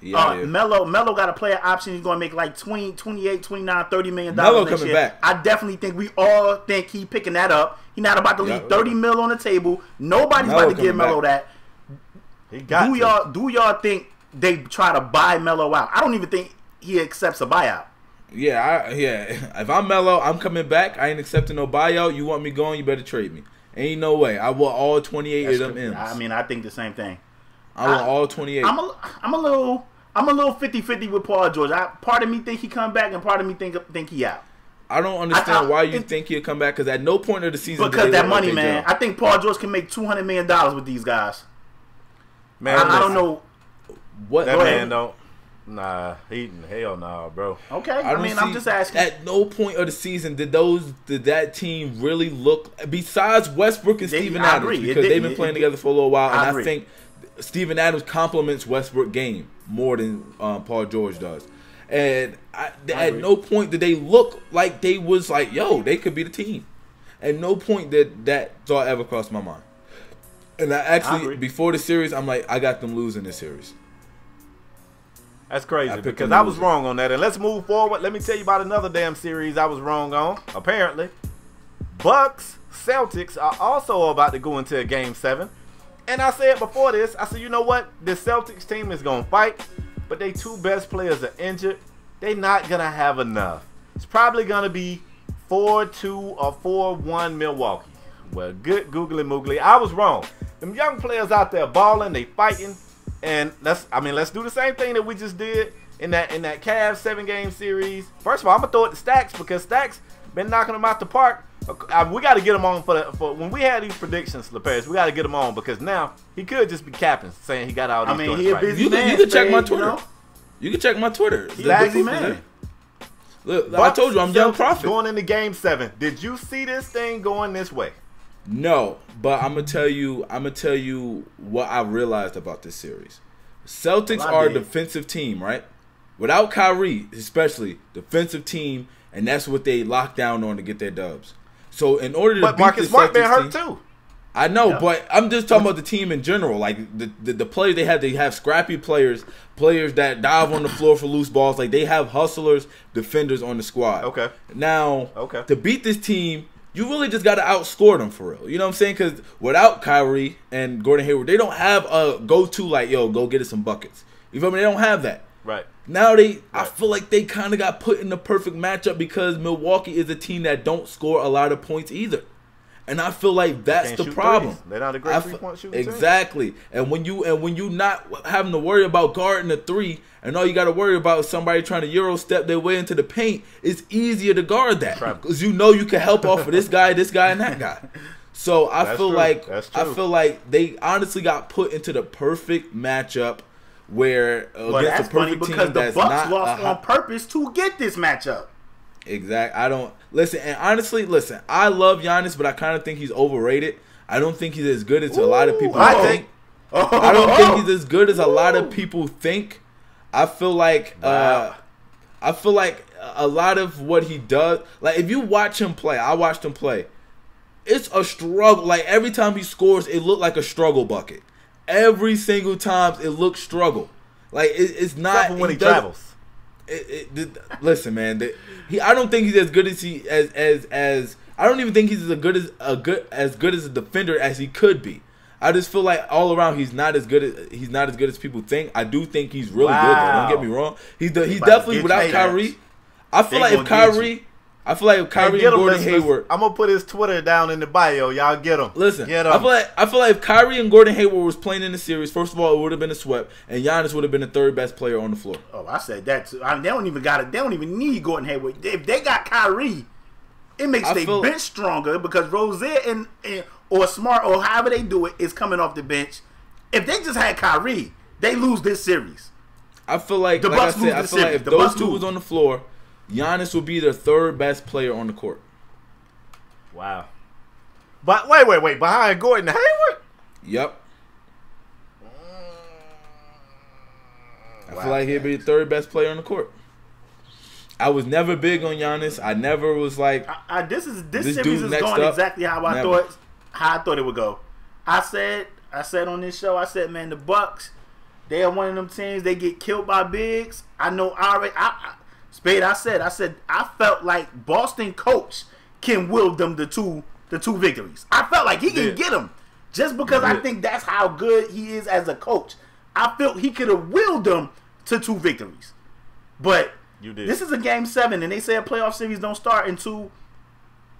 Melo got a player option. He's going to make like 20, 28, 29, $30 million Melo next coming year. back. I definitely think we all think he picking that up. He's not about to leave $30 million on the table. Nobody's about to give Melo that. He got do y'all think they try to buy Melo out? I don't even think he accepts a buyout. Yeah. If I'm Melo, I'm coming back. I ain't accepting no buyout. You want me going? You better trade me. Ain't no way. I want all 28 of them M's. I mean, I think the same thing. I want all 28. I'm a little 50-50 with Paul George. Part of me think he come back, and part of me think he out. I don't understand why you think he'll come back, because at no point of the season because that money, man. I think Paul George can make $200 million with these guys. Man, I don't know what that man don't. Nah, hell nah, bro. Okay, I'm just asking. At no point of the season did that team really look, besides Westbrook and Steven Adams, because they've been playing together for a little while, and I think Steven Adams complements Westbrook's game more than Paul George does. And at no point did they look like they was like, yo, they could be the team. At no point did that thought ever cross my mind. And I actually, before the series, I'm like, I got them losing this series. That's crazy because I was wrong on that. And let's move forward. Let me tell you about another damn series I was wrong on, apparently. Bucks, Celtics are also about to go into a Game 7. And I said before this, I said, you know what? This Celtics team is going to fight, but they 2 best players are injured. They're not going to have enough. It's probably going to be 4-2 or 4-1 Milwaukee. Well, good googly moogly. I was wrong. Them young players out there balling, they fighting. And let's do the same thing that we just did in that Cavs 7-game series. First of all, I'm gonna throw it to Stax because Stax been knocking them out the park. We got to get him on for when we had these predictions, LePage. We got to get him on because now he could just be capping, saying he got all these. He a busy man. You can check my Twitter. You can check my Twitter. He's a busy man. Look, I told you I'm young prophet. Going into Game 7, did you see this thing going this way? No, but I'm gonna tell you what I realized about this series. Celtics are a defensive team, right? Without Kyrie, especially defensive team, and that's what they lock down on to get their dubs. So in order to beat Marcus the Smart been Celtics hurt team, too. I know, but I'm just talking about the team in general. Like the players they have scrappy players that dive on the floor for loose balls. Like they have hustlers, defenders on the squad. Okay. Now, to beat this team, you really just got to outscore them for real. You know what I'm saying? Because without Kyrie and Gordon Hayward, they don't have a go-to like, yo, go get us some buckets. You feel me? They don't have that. Right. Now I feel like they kind of got put in the perfect matchup because Milwaukee is a team that don't score a lot of points either. And I feel like that's the problem. They're not a great 3-point shooting team. Exactly. And when you not having to worry about guarding the 3, and all you got to worry about is somebody trying to Euro step their way into the paint, it's easier to guard that because you know you can help off of this guy, and that guy. So I feel like they honestly got put into the perfect matchup where against a perfect team because that's the Bucks not lost on purpose to get this matchup. Exactly. I don't listen, and honestly, I love Giannis, but I kind of think he's overrated. I don't think he's as good as a lot of people think. I don't think he's as good as a lot of people think. I feel like a lot of what he does, like if you watch him play, I watched him play. It's a struggle. Like every time he scores, it looked like a struggle bucket. Every single time, it looks struggle. Like it's not except for when he travels. Listen, man. I don't think he's as good as I don't even think he's as good as a defender as he could be. I just feel like all around he's not as good as people think. I do think he's really good though. Don't get me wrong. He's definitely without Kyrie. I feel like if Kyrie and Gordon Hayward. I'm gonna put his Twitter down in the bio. Y'all get him. Listen, get him. I feel like if Kyrie and Gordon Hayward was playing in the series, first of all, it would have been a sweep, and Giannis would have been the third best player on the floor. Oh, I said that too. They don't even need Gordon Hayward. If they got Kyrie, it makes their bench stronger because Rozier and or Smart or however they do it is coming off the bench. If they just had Kyrie, they lose this series. I feel like I feel like if those two was on the floor, Giannis will be the third best player on the court. Wow. But wait. Behind Gordon Hayward? Yep. I feel like he'll be the third best player on the court. I was never big on Giannis. I never was like this series is going exactly how I thought it would go. I said on this show, man, the Bucks, they are one of them teams, they get killed by bigs. I know Spade, I said I felt like Boston coach can will them the two victories. I felt like he can get them just because I think that's how good he is as a coach. I felt he could have willed them to 2 victories. But this is a game 7, and they say a playoff series don't start until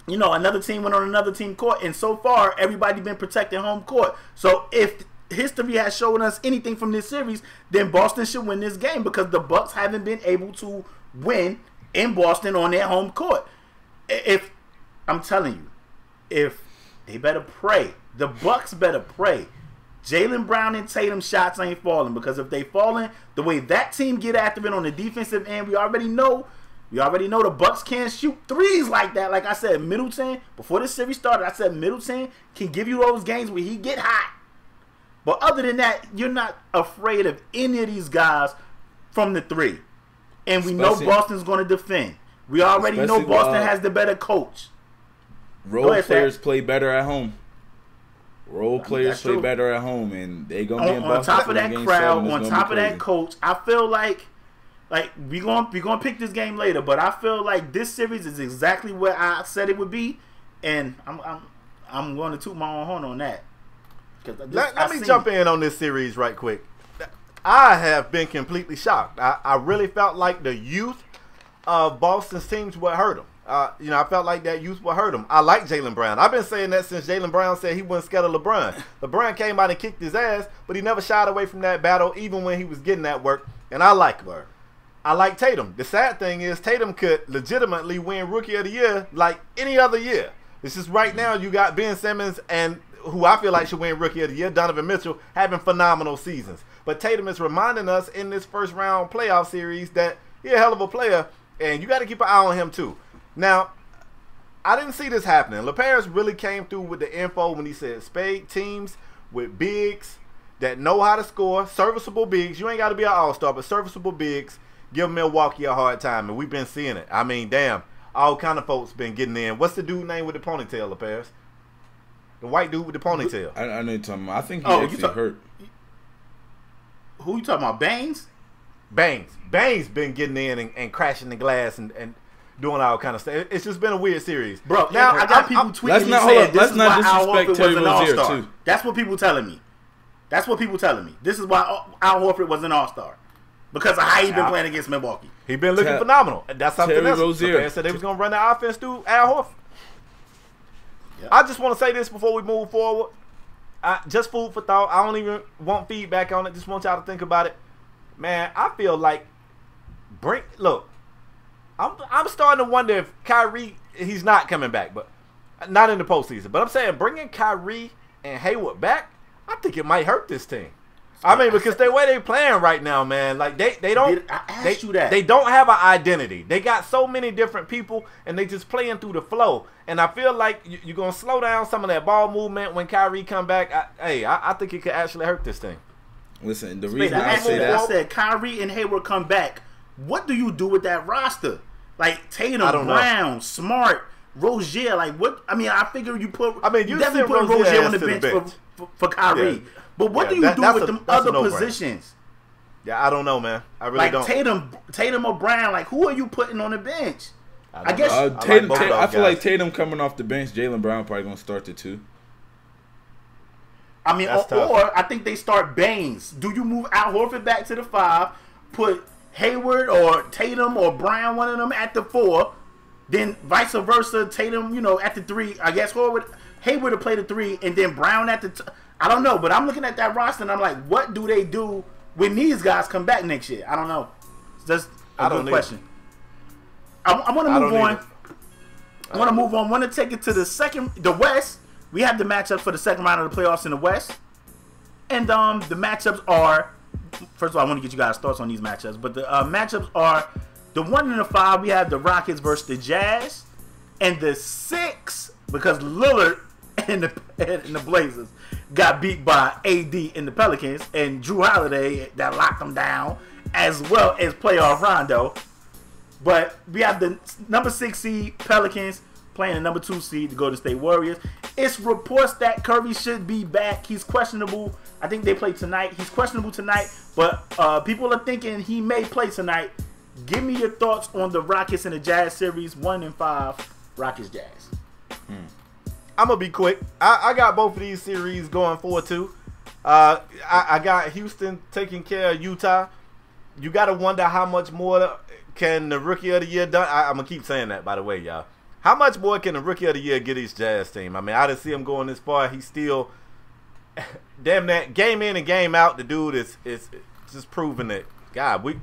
another team went on another team court, and so far everybody been protecting home court. So if history has shown us anything from this series, then Boston should win this game because the Bucks haven't been able to win in Boston on their home court. If I'm telling you, if they better pray, the Bucks better pray Jaylen Brown and Tatum shots ain't falling, because if they falling, the way that team get after it on the defensive end, we already know the Bucks can't shoot threes like that. Like I said, Middleton, before this series started, I said Middleton can give you those games where he get hot. But other than that, you're not afraid of any of these guys from the 3. And we know Boston's going to defend. We already know Boston has the better coach. Role players play better at home. Role players play better at home, and they gonna be in Boston. On top of that crowd, on top of that coach, I feel like we gonna pick this game later, but I feel like this series is exactly what I said it would be, and I'm going to toot my own horn on that. Let me jump in on this series right quick. I have been completely shocked. I really felt like the youth of Boston's teams would hurt them. I felt like that youth would hurt him. I like Jaylen Brown. I've been saying that since Jaylen Brown said he wasn't scared of LeBron. LeBron came out and kicked his ass, but he never shied away from that battle, even when he was getting that work. And I like him. I like Tatum. The sad thing is Tatum could legitimately win Rookie of the Year like any other year. It's just right now you got Ben Simmons, and who I feel like should win Rookie of the Year, Donovan Mitchell, having phenomenal seasons. But Tatum is reminding us in this first round playoff series that he's a hell of a player, and you got to keep an eye on him too. Now, I didn't see this happening. LeParis really came through with the info when he said Spade teams with bigs that know how to score, serviceable bigs. You ain't got to be an all-star, but serviceable bigs give Milwaukee a hard time, and we've been seeing it. I mean, damn, all kind of folks been getting in. What's the dude name with the ponytail, LeParis? The white dude with the ponytail. I know you're talking about. I think he actually hurt. Who you talking about, Baines? Baines been getting in and crashing the glass and doing all kind of stuff. It's just been a weird series. Bro, now I got people tweeting me saying this is why Al Horford was an all-star. That's what people telling me. This is why Al Horford was an all-star. Because of how he been playing against Milwaukee. He been looking phenomenal. That's something else. The said they was going to run the offense through Al Horford. Yep. I just want to say this before we move forward. Just food for thought. I don't even want feedback on it. Just want y'all to think about it. Man, I feel like look, I'm starting to wonder if Kyrie, he's not coming back, but not in the postseason. But I'm saying bringing Kyrie and Hayward back, I think it might hurt this team. I mean, because the way they playing right now, man, like they don't. I asked you that. They don't have an identity. They got so many different people, and they just playing through the flow. And I feel like you're gonna slow down some of that ball movement when Kyrie come back. I think it could actually hurt this thing. Listen, the reason I said Kyrie and Hayward come back. What do you do with that roster? Like Tatum, Brown, Smart, Rozier. Like what? I mean, I figure you put. I mean, you definitely put Rozier on the bench for Kyrie. Yeah. But what do you do with them other positions? Yeah, I don't know, man. I really don't. Tatum or Brown. Like who are you putting on the bench? I guess Tatum. I feel like Tatum coming off the bench. Jaylen Brown probably gonna start the 2. I mean, or I think they start Baines. Do you move Al Horford back to the 5? Put Hayward or Tatum or Brown, one of them at the 4, then vice versa. Tatum, at the 3. I guess Hayward to play the 3, and then Brown at the. I don't know, but I'm looking at that roster and I'm like, what do they do when these guys come back next year? I don't know. It's just a good question. I want to move on. I want to move on. I want to take it to the West. We have the matchups for the second round of the playoffs in the West, and the matchups are. First of all, I want to get you guys' thoughts on these matchups. But the matchups are the 1 and the 5. We have the Rockets versus the Jazz, and the 6 because Lillard and the Blazers got beat by AD in the Pelicans and Drew Holiday that locked them down, as well as playoff Rondo. But we have the number 6 seed Pelicans playing the number 2 seed, the Golden State Warriors. It's reports that Curry should be back. He's questionable. I think they play tonight. He's questionable tonight, but people are thinking he may play tonight. Give me your thoughts on the Rockets and the Jazz series, 1 and 5, Rockets Jazz. I'm gonna be quick. I got both of these series going 4-2. I got Houston taking care of Utah. You gotta wonder how much more can the Rookie of the Year done. I'm gonna keep saying that, by the way, y'all. How much more can the Rookie of the Year get his Jazz team? I mean, I didn't see him going this far. He's still damn that game in and game out. The dude is just proving that. God,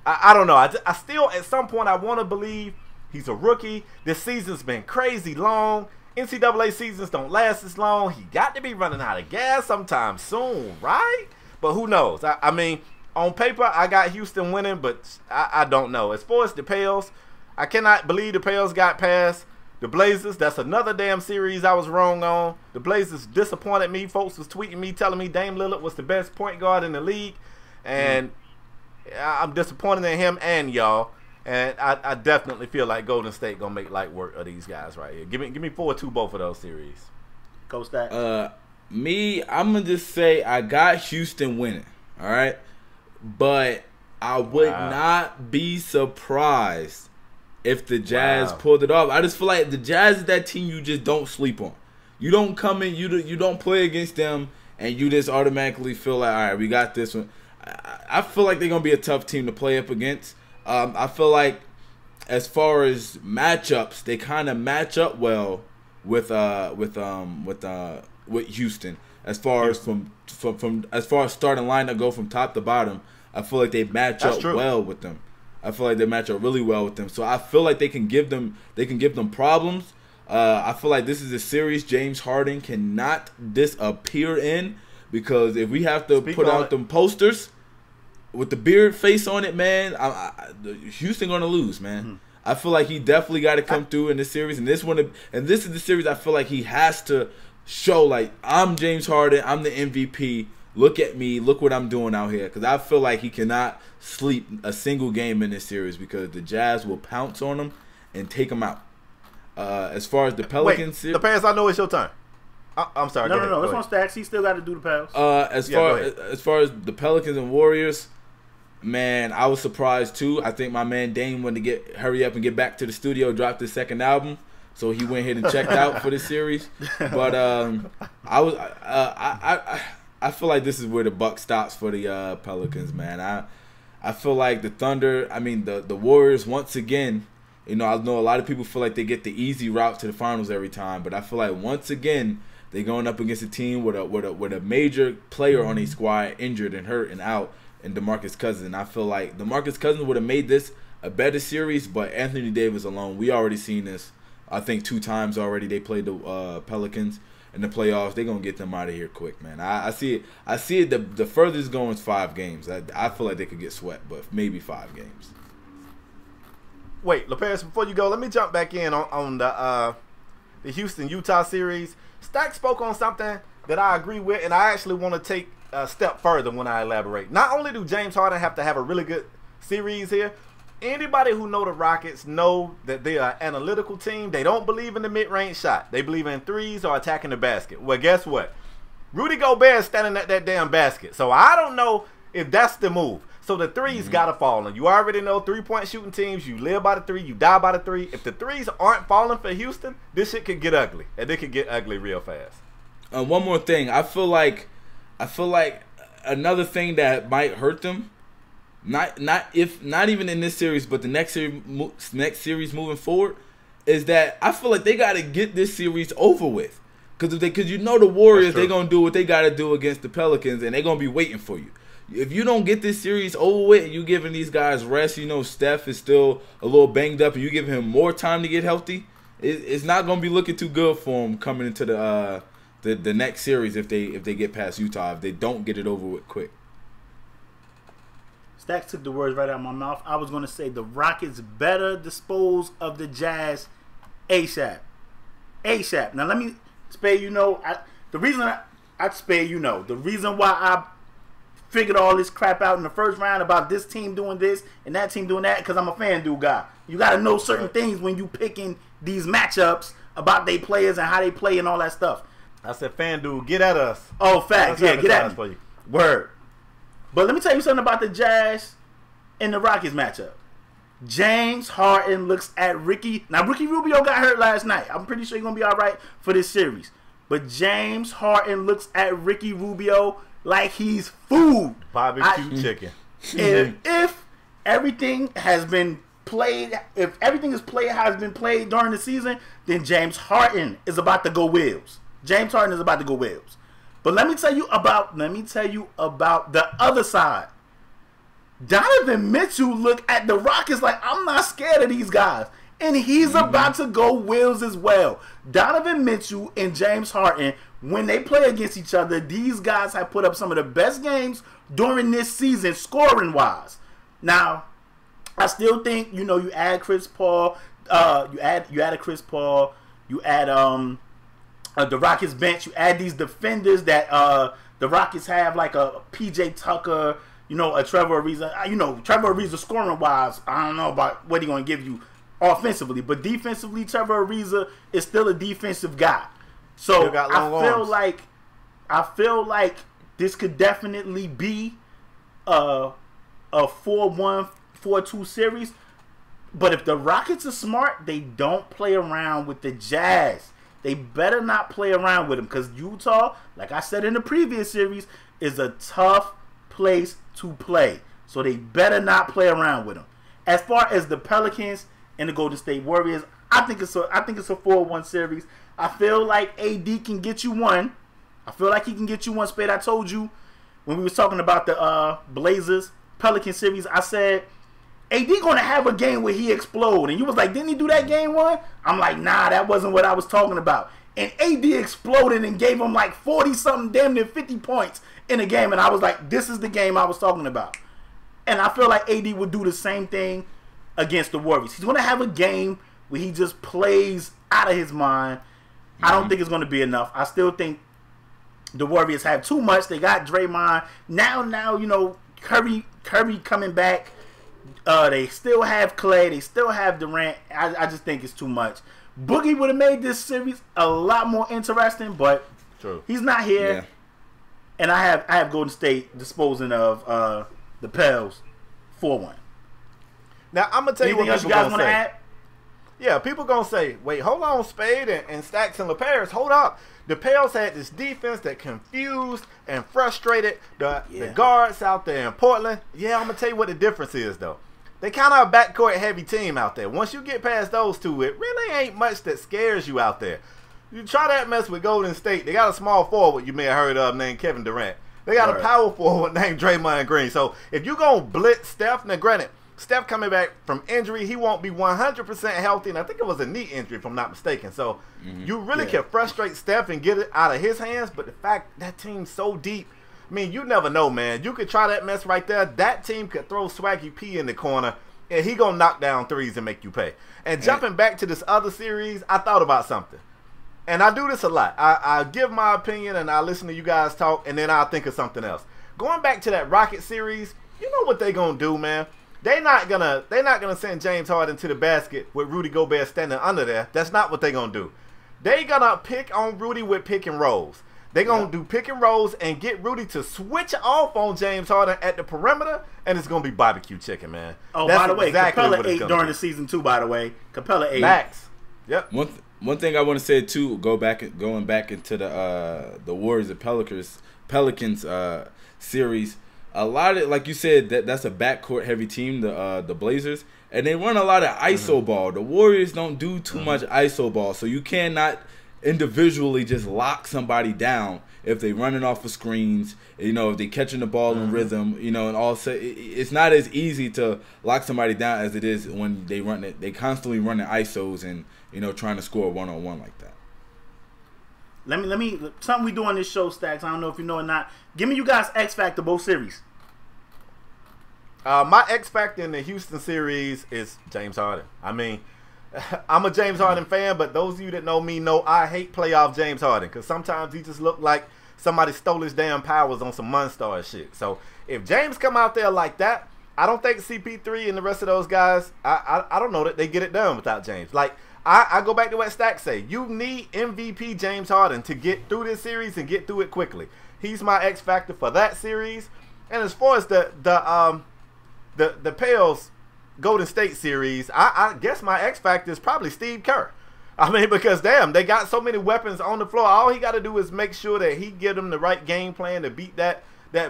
I don't know. I still at some point I want to believe he's a rookie. This season's been crazy long. NCAA seasons don't last as long. He got to be running out of gas sometime soon, right? But who knows? I mean, on paper, I got Houston winning, but I don't know. As far as the Pels, I cannot believe the Pels got past the Blazers. That's another damn series I was wrong on. The Blazers disappointed me. Folks was tweeting me, telling me Dame Lillard was the best point guard in the league. And I'm disappointed in him and y'all. And I definitely feel like Golden State gonna make light work of these guys right here. Give me 4-2 both of those series. Go Stack. I'm gonna just say I got Houston winning. All right, but I would not be surprised if the Jazz pulled it off. I just feel like the Jazz is that team you just don't sleep on. You don't come in, you don't play against them, and you just automatically feel like, all right, we got this one. I feel like they're gonna be a tough team to play up against. I feel like as far as matchups, they kind of match up well with Houston. As far as from as far as starting lineup go from top to bottom, I feel like they match up well with them. I feel like they match up really well with them. So I feel like they can give them problems. I feel like this is a series James Harden cannot disappear in, because if we have to put out them posters with the beard face on it, man, Houston gonna lose, man. I feel like he definitely got to come through in this series, and this is the series I feel like he has to show, like, I'm James Harden, I'm the MVP. Look at me, look what I'm doing out here, because I feel like he cannot sleep a single game in this series, because the Jazz will pounce on him and take him out. As far as the Pelicans, the Pels, I know it's your turn. I'm sorry. No. This one Stacks. He still got to do the Pels. As far as the Pelicans and Warriors, man, I was surprised too. I think my man Dame wanted to hurry up and get back to the studio, dropped his second album, so he went ahead and checked out for this series. But I feel like this is where the buck stops for the Pelicans, man. I feel like the Thunder, I mean the Warriors once again, You know, I know a lot of people feel like they get the easy route to the finals every time, but I feel like once again they're going up against a team with a major player on a squad injured and hurt and out, and DeMarcus Cousins. And I feel like DeMarcus Cousins would have made this a better series, but Anthony Davis alone, we already seen this. I think 2 times already they played the Pelicans in the playoffs. They're gonna get them out of here quick, man. I see it. I see it. The furthest going is 5 games. I feel like they could get swept, but maybe 5 games. Wait, LaParis, before you go, let me jump back in on the Houston-Utah series. Stack spoke on something that I agree with, and I actually want to take a step further when I elaborate. Not only do James Harden have to have a really good series here, anybody who know the Rockets know that they are an analytical team. They don't believe in the mid-range shot. They believe in threes or attacking the basket. Well, guess what? Rudy Gobert is standing at that damn basket. So I don't know if that's the move. So the threes got to fall. And you already know 3-point shooting teams, you live by the 3, you die by the 3. If the threes aren't falling for Houston, this shit could get ugly. And it could get ugly real fast. One more thing. I feel like another thing that might hurt them, not even in this series, but the next series moving forward, is that I feel like they got to get this series over with. Because you know the Warriors, they're going to do what they got to do against the Pelicans, and they're going to be waiting for you. If you don't get this series over with, you giving these guys rest. You know Steph is still a little banged up, and you give him more time to get healthy. It's not going to be looking too good for him coming into the next series if they get past Utah, if they don't get it over with quick. Stax took the words right out of my mouth. I was going to say the Rockets better dispose of the Jazz ASAP. ASAP. Now let me Spade, the reason why I figured all this crap out in the first round about this team doing this and that team doing that, because I'm a FanDuel guy. You got to know certain things when you picking these matchups about their players and how they play and all that stuff. I said, FanDuel, get at us. Oh, facts. Yeah, get at me. For you. Word. But let me tell you something about the Jazz and the Rockets matchup. James Harden looks at Ricky. Now, Ricky Rubio got hurt last night. I'm pretty sure he's going to be all right for this series. But James Harden looks at Ricky Rubio like he's food. Barbecue chicken. If everything has been played, has been played during the season, then James Harden is about to go wheels. James Harden is about to go wheels. But let me tell you about the other side. Donovan Mitchell look at the Rockets like, I'm not scared of these guys. And he's about to go wheels as well. Donovan Mitchell and James Harden, when they play against each other, these guys have put up some of the best games during this season, scoring-wise. Now, I still think, you add Chris Paul, you add Chris Paul, you add the Rockets bench, you add these defenders that the Rockets have, like a PJ Tucker, a Trevor Ariza. Trevor Ariza scoring-wise, I don't know about what he's going to give you offensively, but defensively, Trevor Ariza is still a defensive guy. So I feel like this could definitely be a 4-1, 4-2 series. But if the Rockets are smart, they don't play around with the Jazz. They better not play around with them, because Utah, like I said in the previous series, is a tough place to play. So they better not play around with them. As far as the Pelicans and the Golden State Warriors, I think it's a 4-1 series. I feel like AD can get you one. I feel like he can get you one, Spade. I told you when we was talking about the Blazers Pelican series, I said AD gonna have a game where he explode. And you was like, didn't he do that game one? I'm like, nah, that wasn't what I was talking about. And AD exploded and gave him like 40-something, damn near 50 points in a game. And I was like, this is the game I was talking about. And I feel like AD would do the same thing against the Warriors. He's gonna have a game where he just plays out of his mind. I don't think it's going to be enough. I still think the Warriors have too much. They got Draymond. Now, Curry coming back. They still have Clay. They still have Durant. I just think it's too much. Boogie would have made this series a lot more interesting, but he's not here. Yeah. And I have Golden State disposing of the Pels 4-1. Now, I'm going to tell you what else you guys want to add? Yeah, people going to say, wait, hold on, Spade and Stax and LaParis, hold up. The Pels had this defense that confused and frustrated the guards out there in Portland. Yeah, I'm going to tell you what the difference is, though. they kind of a backcourt heavy team out there. Once you get past those two, it really ain't much that scares you out there. You try that mess with Golden State. They got a small forward you may have heard of named Kevin Durant. They got a power forward named Draymond Green. So if you going to blitz Steph, now granted, Steph coming back from injury, he won't be 100% healthy, and I think it was a knee injury if I'm not mistaken. So you really can frustrate Steph and get it out of his hands, but the fact that team's so deep, I mean, you never know, man. You could try that mess right there. That team could throw Swaggy P in the corner, and he going to knock down threes and make you pay. And jumping back to this other series, I thought about something. And I do this a lot. I give my opinion, and I listen to you guys talk, and then I'll think of something else. Going back to that Rocket series, you know what they going to do, man. They're not gonna send James Harden to the basket with Rudy Gobert standing under there. That's not what they're gonna do. They gonna pick on Rudy with pick and rolls. They're gonna do pick and rolls and get Rudy to switch off on James Harden at the perimeter, and it's gonna be barbecue chicken, man. Oh, That's by the way, exactly Capella what it's ate gonna during be. the season 2. By the way, Capella ate. Max. Yep. One thing I want to say too, going back into the Warriors and Pelicans series. A lot of, like you said, that's a backcourt heavy team, the Blazers, and they run a lot of ISO ball. The Warriors don't do too much ISO ball, so you cannot individually just lock somebody down if they running off of screens. You know, if they catching the ball in rhythm. You know, and also it's not as easy to lock somebody down as it is when they run it. They constantly running ISOs and trying to score 1-on-1 like that. Let me something we do on this show, Stax. I don't know if you know or not. Give me you guys X Factor both series. My X Factor in the Houston series is James Harden. I mean, I'm a James Harden fan, but those of you that know me know I hate playoff James Harden because sometimes he just look like somebody stole his damn powers on some Monster shit. So if James come out there like that, I don't think CP3 and the rest of those guys, I don't know that they get it done without James. Like, I go back to what Stack say. You need MVP James Harden to get through this series and get through it quickly. He's my X Factor for that series. And as far as the Pels Golden State series, I guess my X Factor is probably Steve Kerr. I mean, because damn, they got so many weapons on the floor. All he got to do is make sure that he give them the right game plan to beat that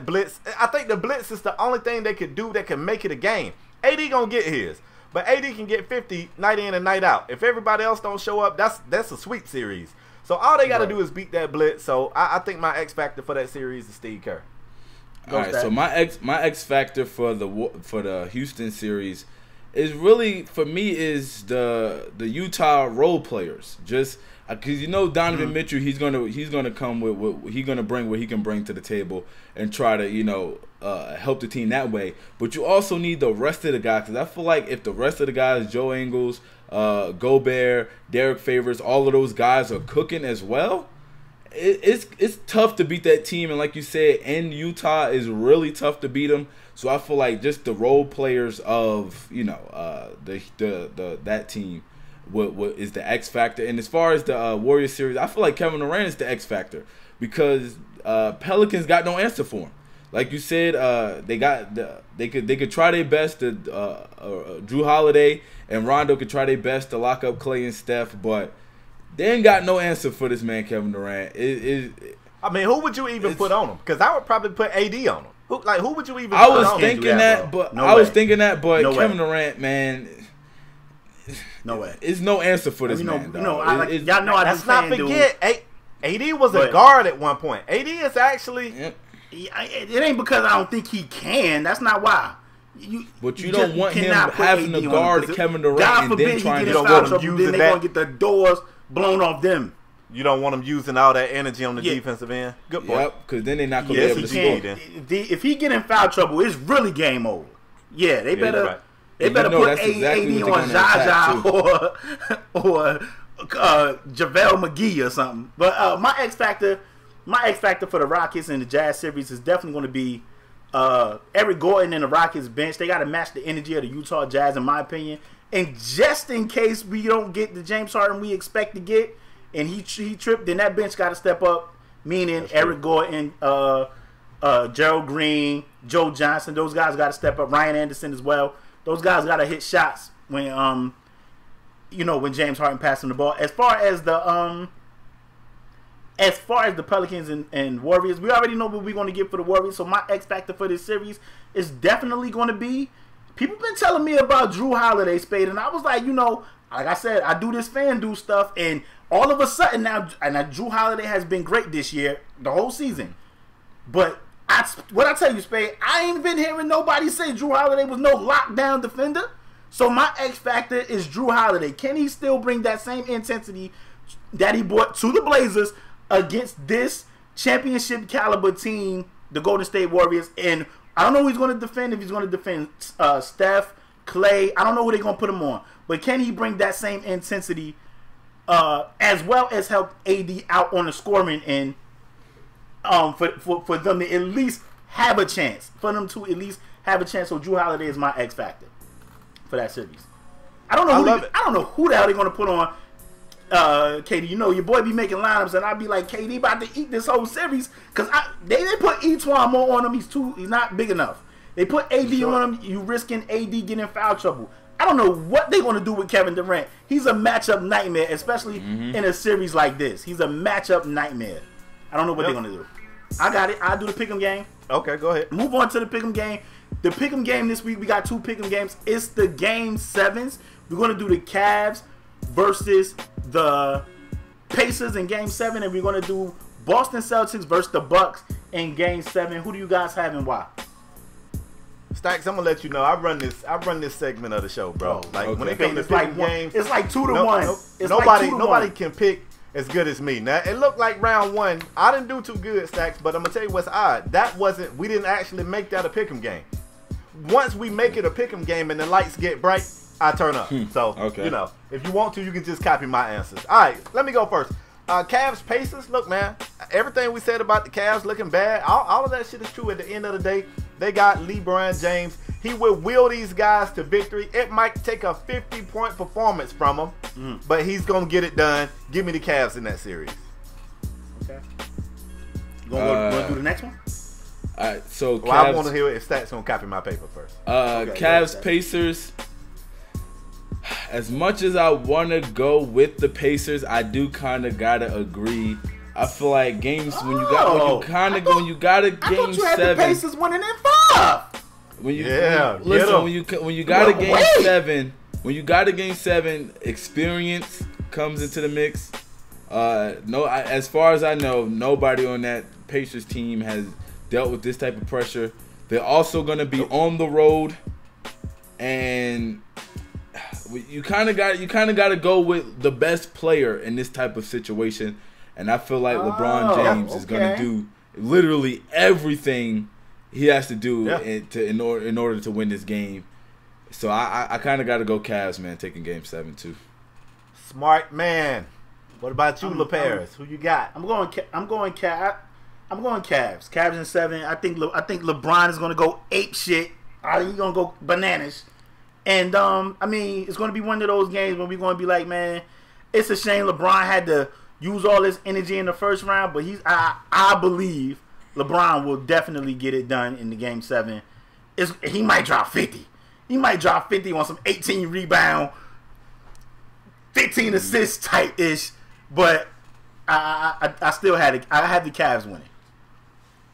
blitz. I think the blitz is the only thing they could do that can make it a game. AD gonna get his. But AD can get 50 night in and night out. If everybody else don't show up, that's a sweet series. So all they got to do is beat that blitz. So I think my X Factor for that series is Steve Kerr. All right, so my X Factor for the Houston series is really, for me, is the Utah role players. Just because Donovan Mitchell, he's gonna come with what he's gonna bring, what he can bring to the table, and try to help the team that way. But you also need the rest of the guys, because I feel like if the rest of the guys, Joe Ingles, Gobert, Derek Favors, all of those guys are cooking as well, it's tough to beat that team. And like you said, in Utah is really tough to beat them. So I feel like just the role players of that team what is the X Factor. And as far as the Warriors series, I feel like Kevin Durant is the X Factor because Pelicans got no answer for him. Like you said, they could try their best to Drew Holiday and Rondo could try their best to lock up Clay and Steph, but they ain't got no answer for this man Kevin Durant. I mean, who would you even put on him? Because I would probably put AD on him. Who would you even? I was thinking that, but Kevin Durant, man. No way. It's no answer for this man. Y'all know I let's not forget, AD was a guard at one point. AD is actually. Yep. It ain't because I don't think he can. That's not why. But you don't want him having to guard Kevin Durant God and then trying to score. Then they're going to get the doors blown off them. You don't want him using all that energy on the defensive end. Good point. Yep, because then they're not going to be able to score. If he get in foul trouble, it's really game over. Yeah, they better. Right. They better put AD on Jaja or JaVale McGee or something. But my X Factor for the Rockets and the Jazz series is definitely going to be Eric Gordon and the Rockets bench. They got to match the energy of the Utah Jazz, in my opinion. And just in case we don't get the James Harden we expect to get, and he tripped, then that bench got to step up. Meaning Eric Gordon, Gerald Green, Joe Johnson. Those guys got to step up. Ryan Anderson as well. Those guys got to hit shots when when James Harden passed him the ball. As far as the Pelicans and Warriors, we already know what we're going to get for the Warriors. So my X Factor for this series is definitely going to be people been telling me about Drew Holiday, Spade, and I was like, you know, like I said, I do this FanDuel stuff, and all of a sudden now Drew Holiday has been great this year, the whole season. But what I tell you, Spade, I ain't been hearing nobody say Drew Holiday was no lockdown defender. So my X factor is Drew Holiday. Can he still bring that same intensity that he brought to the Blazers against this championship caliber team, the Golden State Warriors? And I don't know who he's going to defend. If he's going to defend Steph, Clay, I don't know who they're going to put him on. But can he bring that same intensity as well as help AD out on the scoring end for them to at least have a chance? For them to at least have a chance. So Drew Holiday is my X factor for that series. I don't know who the hell they're going to put on KD. You know, your boy be making lineups, and I'd be like, KD about to eat this whole series because they put Etwan more on him. He's not big enough. They put AD on him. You risking AD getting in foul trouble. I don't know what they're going to do with Kevin Durant. He's a matchup nightmare, especially in a series like this. He's a matchup nightmare. I don't know what they're going to do. I got it. I'll do the pick'em game. Okay, go ahead. Move on to the pick'em game. The pick'em game this week, we got 2 pick'em games. It's the game 7s. We're going to do the Cavs versus the Pacers in game 7, and we're going to do Boston Celtics versus the Bucks in game 7. Who do you guys have and why? Stax, I'm gonna let you know. I run this segment of the show, bro. When it comes to like games, it's like 2-1. Nobody can pick as good as me. Now it looked like round 1. I didn't do too good, Stax, but I'm gonna tell you what's odd. We didn't actually make that a pick'em game. Once we make it a pick'em game and the lights get bright, I turn up. So you know, if you want to, you can just copy my answers. All right, let me go first. Cavs Pacers. Look, man, everything we said about the Cavs looking bad, all of that shit is true. At the end of the day, they got LeBron James. He will will these guys to victory. It might take a 50-point performance from him, but he's gonna get it done. Give me the Cavs in that series. Okay. You gonna do the next one? All right, so Cavs, I want to hear if Stats gonna copy my paper first. Cavs Pacers. As much as I want to go with the Pacers, I do kind of gotta agree. I feel like games when you got a game 7. I thought you had the Pacers winning in 5. When you got a game 7, when you got a game 7, experience comes into the mix. As far as I know, nobody on that Pacers team has dealt with this type of pressure. They're also gonna be on the road, and you kind of got to go with the best player in this type of situation. And I feel like LeBron James is going to do literally everything he has to do in order to win this game. So I kind of got to go Cavs, man, taking game 7 too. Smart man. What about you, LeParis? Who you got? I'm going Cavs. Cavs in 7. I think LeBron is going to go ape shit. He's going to go bananas. And I mean, it's going to be one of those games when we're going to be like, man, it's a shame LeBron had to use all his energy in the first round, but I believe LeBron will definitely get it done in the game 7. He might drop 50. He might drop 50 on some 18 rebound, 15 assist type ish. But I still had it. I had the Cavs winning.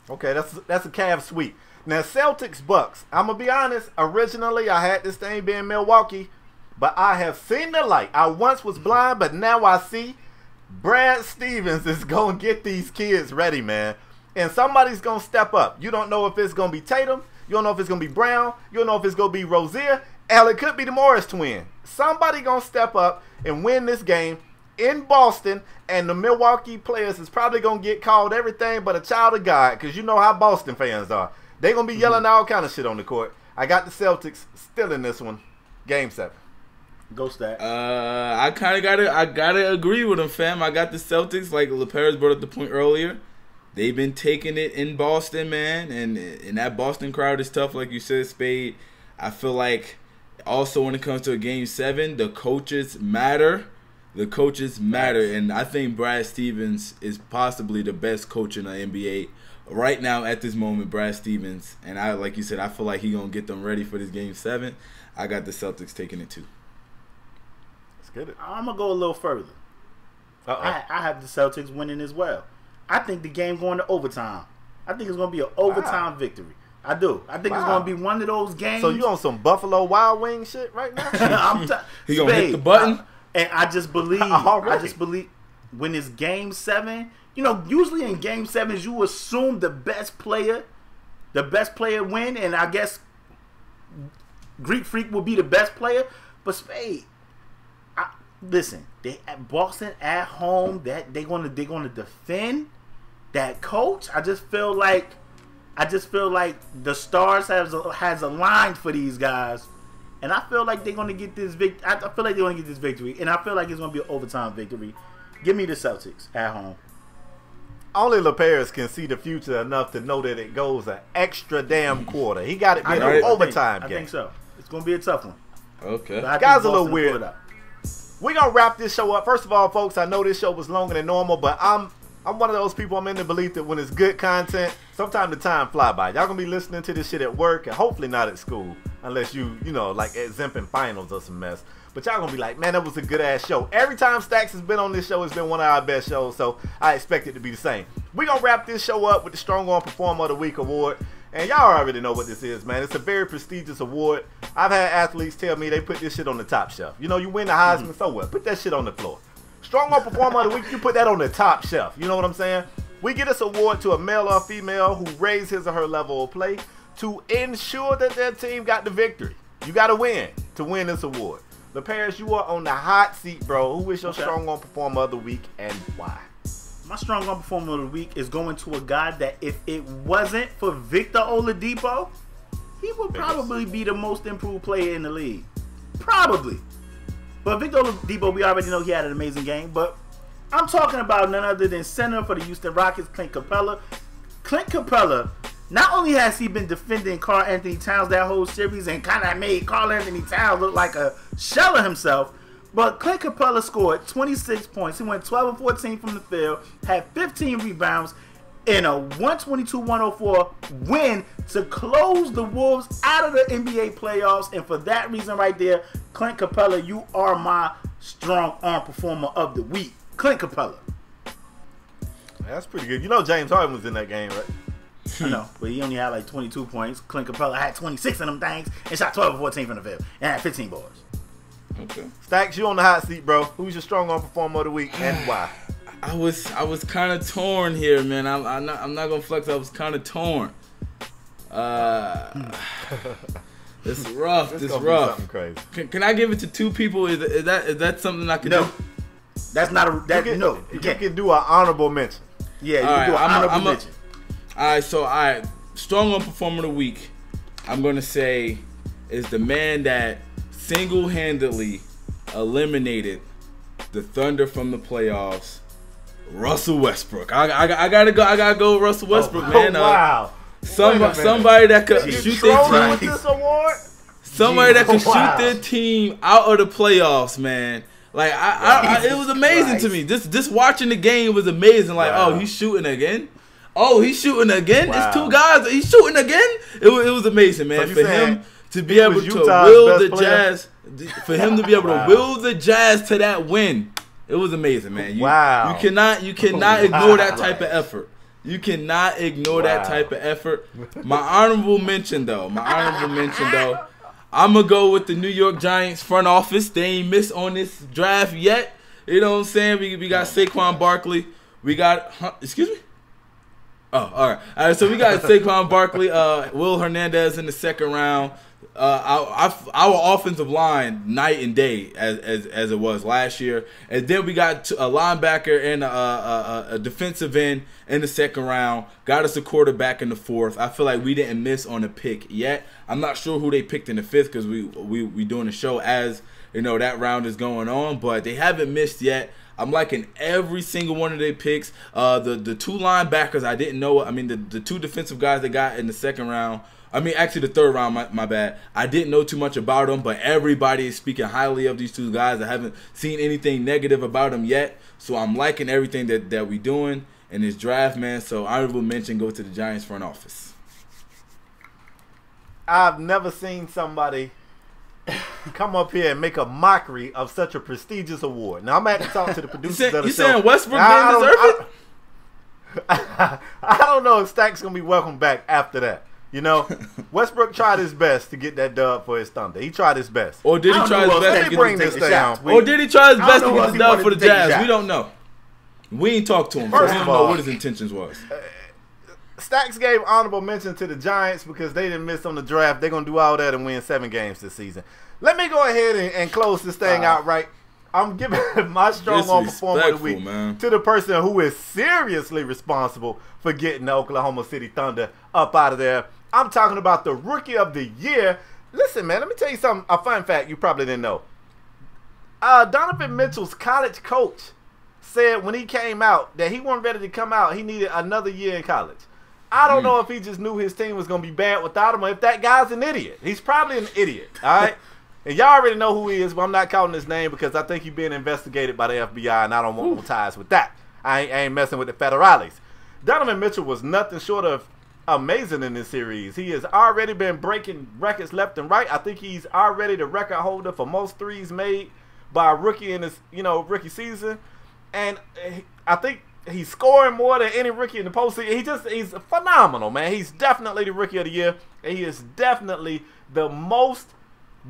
Okay, that's a Cavs sweep. Now Celtics Bucks. I'm gonna be honest. Originally, I had this thing being Milwaukee, but I have seen the light. I once was blind, but now I see. Brad Stevens is going to get these kids ready, man. And somebody's going to step up. You don't know if it's going to be Tatum. You don't know if it's going to be Brown. You don't know if it's going to be Rozier. Hell, it could be the Morris twin. Somebody going to step up and win this game in Boston. And the Milwaukee players is probably going to get called everything but a child of God, because you know how Boston fans are. They're going to be yelling all kind of shit on the court. I got the Celtics still in this one. Game 7. Go Stack. I gotta agree with him, fam. I got the Celtics, like LeParis brought up the point earlier. They've been taking it in Boston, man, and that Boston crowd is tough, like you said, Spade. I feel like also when it comes to a game 7, the coaches matter. The coaches matter, and I think Brad Stevens is possibly the best coach in the NBA right now at this moment. Brad Stevens, and like you said, I feel like he's gonna get them ready for this game 7. I got the Celtics taking it too. I'm going to go a little further. I have the Celtics winning as well. I think the game going to overtime. I think it's going to be an overtime victory. I do. I think it's gonna be one of those games. So you on some Buffalo Wild Wing shit right now? He gonna hit the button, and I just believe. When it's Game 7, you know, usually in Game 7s you assume the best player win, and I guess Greek Freak will be the best player. But Spade, listen, they at Boston at home, that they're gonna defend that coach. I just feel like the stars has aligned for these guys, and I feel like they're gonna get this victory. I feel like they're gonna get this victory, and I feel like it's gonna be an overtime victory. Give me the Celtics at home. Only LeParis can see the future enough to know that it goes an extra damn quarter. He got it in an overtime game. I think so. It's gonna be a tough one. Okay. Guys, a little weird. We're gonna wrap this show up. First of all, folks, I know this show was longer than normal, but I'm one of those people. I'm in the belief that when it's good content, sometimes the time fly by. Y'all gonna be listening to this shit at work and hopefully not at school, unless you know, like at Zempin finals or some mess. But y'all gonna be like, man, that was a good ass show. Every time Stax has been on this show, it's been one of our best shows, so I expect it to be the same. We're gonna wrap this show up with the Strong Arm Performer of the Week award. And y'all already know what this is, man. It's a very prestigious award. I've had athletes tell me they put this shit on the top shelf. You know, you win the Heisman, so what? Put that shit on the floor. Strong Arm Performer of the Week, you put that on the top shelf. You know what I'm saying? We give this award to a male or female who raised his or her level of play to ensure that their team got the victory. You got to win this award. LeParis, you are on the hot seat, bro. Who is your Strong Arm Performer of the Week and why? My Strong Arm Performer of the Week is going to a guy that if it wasn't for Victor Oladipo, he would probably be the most improved player in the league. Probably. But Victor Oladipo, we already know he had an amazing game. But I'm talking about none other than center for the Houston Rockets, Clint Capella. Clint Capella, not only has he been defending Karl Anthony Towns that whole series and kind of made Karl Anthony Towns look like a shell of himself, but Clint Capella scored 26 points. He went 12 and 14 from the field, had 15 rebounds in a 122-104 win to close the Wolves out of the NBA playoffs. And for that reason right there, Clint Capella, you are my Strong Arm Performer of the Week. Clint Capella. That's pretty good. You know James Harden was in that game, right? I know, but he only had like 22 points. Clint Capella had 26 of them things and shot 12 and 14 from the field and had 15 boards. Okay. Stax, you on the hot seat, bro. Who's your Strong Arm Performer of the Week and why? I was kind of torn here, man. I'm not gonna flex. I was kind of torn. It's rough. It's rough. Something crazy. Can I give it to two people? Is that something I can do? That's not a. You can do an honorable mention. Yeah, you can do an honorable mention. All right. Strong Arm Performer of the Week, I'm gonna say, is the man that single-handedly eliminated the Thunder from the playoffs, Russell Westbrook. I gotta go with Russell Westbrook, man. Wow. Somebody that could shoot their team. Somebody that could shoot their team out of the playoffs, man. Like it was amazing to me. Just watching the game was amazing. Like, oh, he's shooting again. Oh, he's shooting again. Wow. It's two guys. He's shooting again. It was amazing, man. So for him to be able to will the Jazz, for him to be able to will the Jazz to that win, it was amazing, man. You cannot ignore that type of effort. You cannot ignore that type of effort. My honorable mention though, I'm gonna go with the New York Giants front office. They ain't missed on this draft yet. You know what I'm saying? We got Saquon Barkley. We got excuse me. Oh, all right. So we got Saquon Barkley, Will Hernandez in the second round. Our offensive line night and day as it was last year, and then we got a linebacker and a defensive end in the second round. Got us a quarterback in the fourth. I feel like we didn't miss on a pick yet. I'm not sure who they picked in the fifth because we doing the show as you know that round is going on, but they haven't missed yet. I'm liking every single one of their picks. The two linebackers I didn't know. I mean the two defensive guys they got in the second round. I mean, actually, the third round, my bad. I didn't know too much about them, but everybody is speaking highly of these two guys. I haven't seen anything negative about them yet, so I'm liking everything that we doing in this draft, man. So honorable mention go to the Giants front office. I've never seen somebody come up here and make a mockery of such a prestigious award. Now, I'm going to have to talk to the producers of the show. You saying Westbrook didn't deserve it? I don't know if Stack's going to be welcome back after that. You know, Westbrook tried his best to get that dub for his Thunder. He tried his best. Or did he try his best to bring this down? Or did he try his best to get the dub for the Jazz? We don't know. We ain't talked to him. First we of don't all, know what his intentions was. Stax gave honorable mention to the Giants because they didn't miss on the draft. They're going to do all that and win 7 games this season. Let me go ahead and close this thing out right. I'm giving my strong arm performer of the week to the person who is seriously responsible for getting the Oklahoma City Thunder up out of there. I'm talking about the Rookie of the Year. Listen, man, let me tell you something. A fun fact you probably didn't know. Donovan Mitchell's college coach said when he came out that he wasn't ready to come out. He needed another year in college. I don't know if he just knew his team was going to be bad without him or if that guy's an idiot. He's probably an idiot, all right? And y'all already know who he is, but I'm not calling his name because I think he's being investigated by the FBI, and I don't want no ties with that. I ain't messing with the federales. Donovan Mitchell was nothing short of amazing in this series. He has already been breaking records left and right. I think he's already the record holder for most threes made by a rookie in his, rookie season. And I think he's scoring more than any rookie in the postseason. He's phenomenal, man. He's definitely the Rookie of the Year. And he is definitely the most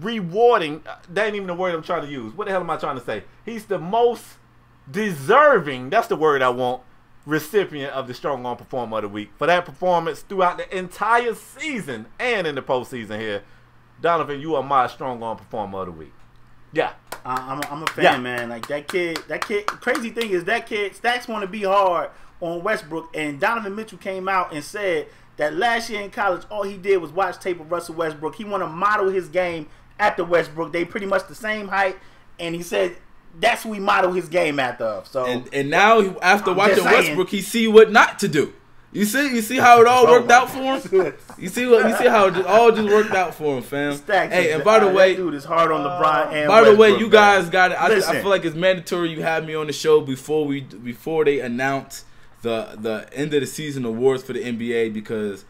rewarding. That ain't even the word I'm trying to use. What the hell am I trying to say? He's the most deserving, that's the word I want, recipient of the Strong Arm Performer of the Week. For that performance throughout the entire season and in the postseason here. Donovan, you are my Strong Arm Performer of the Week. Yeah. I'm a fan, man. Like that kid, crazy thing is that kid, Stax want to be hard on Westbrook, and Donovan Mitchell came out and said that last year in college, all he did was watch tape of Russell Westbrook. He want to model his game after Westbrook. They pretty much the same height, and he said that's who he model his game after. So and now after watching Westbrook, he see what not to do. You see how it all worked out for him. You see how it all just worked out for him, fam. Hey, and by the way, that dude is hard on LeBron and by the way, Westbrook, you guys got it. I Listen. feel like it's mandatory you have me on the show before they announce the end of the season awards for the NBA, because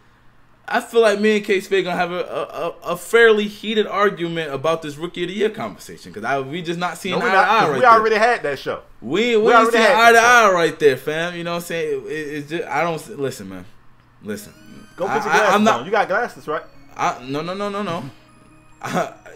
I feel like me and KSpade gonna have a fairly heated argument about this Rookie of the Year conversation, because we just not seeing eye to eye right there. We already had that show. We ain't seeing eye to eye right there, fam. You know what I'm saying? It's just, I don't listen, man. Listen. Go put your glasses on. You got glasses, right? No.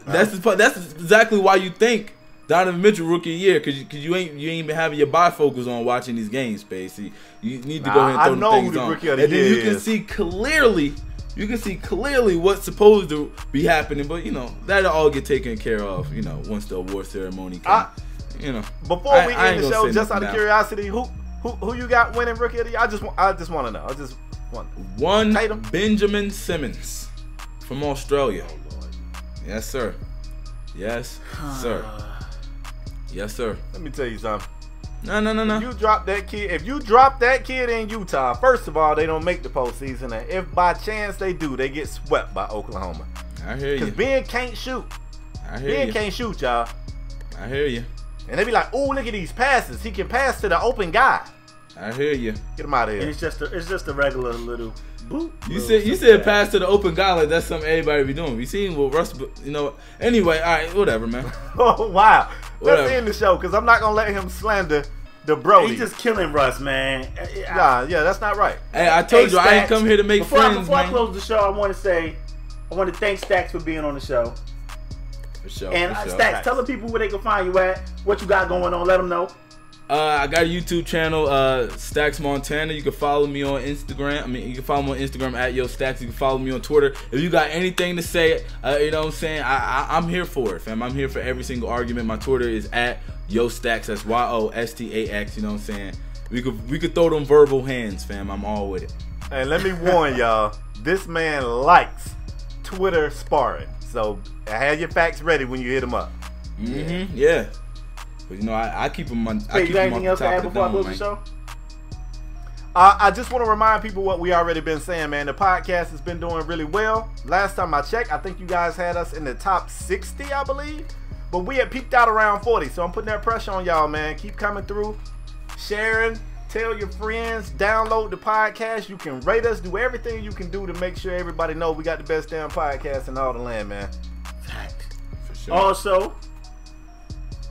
That's exactly why you think Donovan Mitchell Rookie of the Year, because you ain't been having your bifocals on watching these games, Spacey. You need to go ahead and throw them things on. And then you can see clearly. You can see clearly what's supposed to be happening, but that'll all get taken care of. Once the award ceremony comes. Before we end the show, just out of curiosity, who you got winning Rookie of the Year? I just want to know. One Benjamin Simmons from Australia. Yes, sir. Yes, sir. Yes, sir. Let me tell you something. No. If you drop that kid in Utah, first of all, they don't make the postseason, and if by chance they do, they get swept by Oklahoma. I hear you. Because Ben can't shoot. Ben can't shoot, y'all. I hear you. And they be like, "Oh, look at these passes. He can pass to the open guy." I hear you. Get him out of here. And it's just a regular little boop. You said pass to the open guy like that's something everybody be doing. We seen what Russ, Anyway, all right, whatever, man. Oh wow. Let's end the show because I'm not gonna let him slander the Brody. He's just killing Russ, man. Yeah, that's not right. Hey, I told you I ain't come here to make friends, before man. I close the show, I want to thank Stax for being on the show. For sure. And Stax, tell the people where they can find you at, what you got going on. Let them know. I got a YouTube channel, Stax Montana. You can follow me on Instagram. You can follow me on Instagram at @YoStax. You can follow me on Twitter. If you got anything to say, you know what I'm saying, I'm here for it, fam. I'm here for every single argument. My Twitter is at @YoStax. That's YoStax. You know what I'm saying? We could throw them verbal hands, fam. I'm all with it. And let me warn y'all, this man likes Twitter sparring. So have your facts ready when you hit him up. Yeah. But I keep them on. I keep them on top of the dome, man. I just want to remind people what we already been saying, man. The podcast has been doing really well. Last time I checked, I think you guys had us in the top 60, I believe. But we had peaked out around 40. So I'm putting that pressure on y'all, man. Keep coming through, sharing, tell your friends, download the podcast. You can rate us, do everything you can do to make sure everybody know we got the best damn podcast in all the land, man. For sure. Also,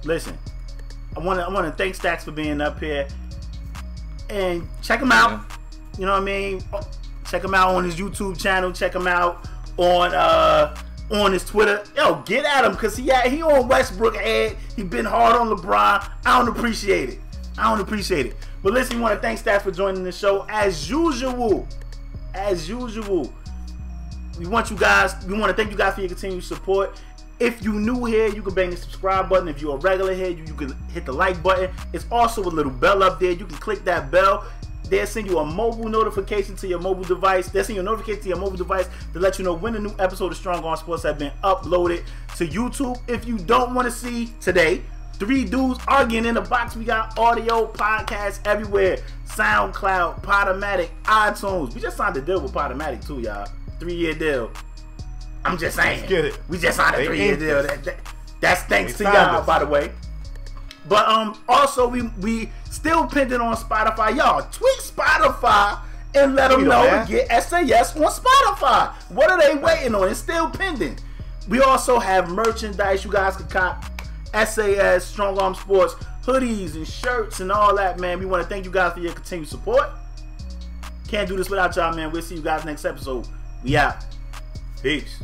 listen. I want to thank Stax for being up here, and check him out. You know what I mean? Check him out on his YouTube channel. Check him out on his Twitter. Yo, get at him, because he on Westbrook head. He been hard on LeBron. I don't appreciate it. But listen, we want to thank Stax for joining the show as usual. We want to thank you guys for your continued support. If you new here, you can bang the subscribe button. If you're a regular here, you can hit the like button. It's also a little bell up there. You can click that bell. They'll send you a mobile notification to your mobile device. They'll send you a notification to your mobile device to let you know when a new episode of Strong Arm Sports have been uploaded to YouTube. If you don't want to see today 3 dudes arguing in a box, we got audio podcasts everywhere. SoundCloud, UPodOmatic, iTunes. We just signed a deal with UPodOmatic too, y'all. 3-year deal. I'm just saying. Let's get it. We just signed a 3-year deal. That's thanks to y'all, by the way. But also we still pending on Spotify. Y'all tweet Spotify and let them know to get SAS on Spotify. What are they waiting on? It's still pending. We also have merchandise. You guys can cop SAS, Strong Arm Sports, hoodies and shirts and all that, man. We want to thank you guys for your continued support. Can't do this without y'all, man. We'll see you guys next episode. We out. Peace.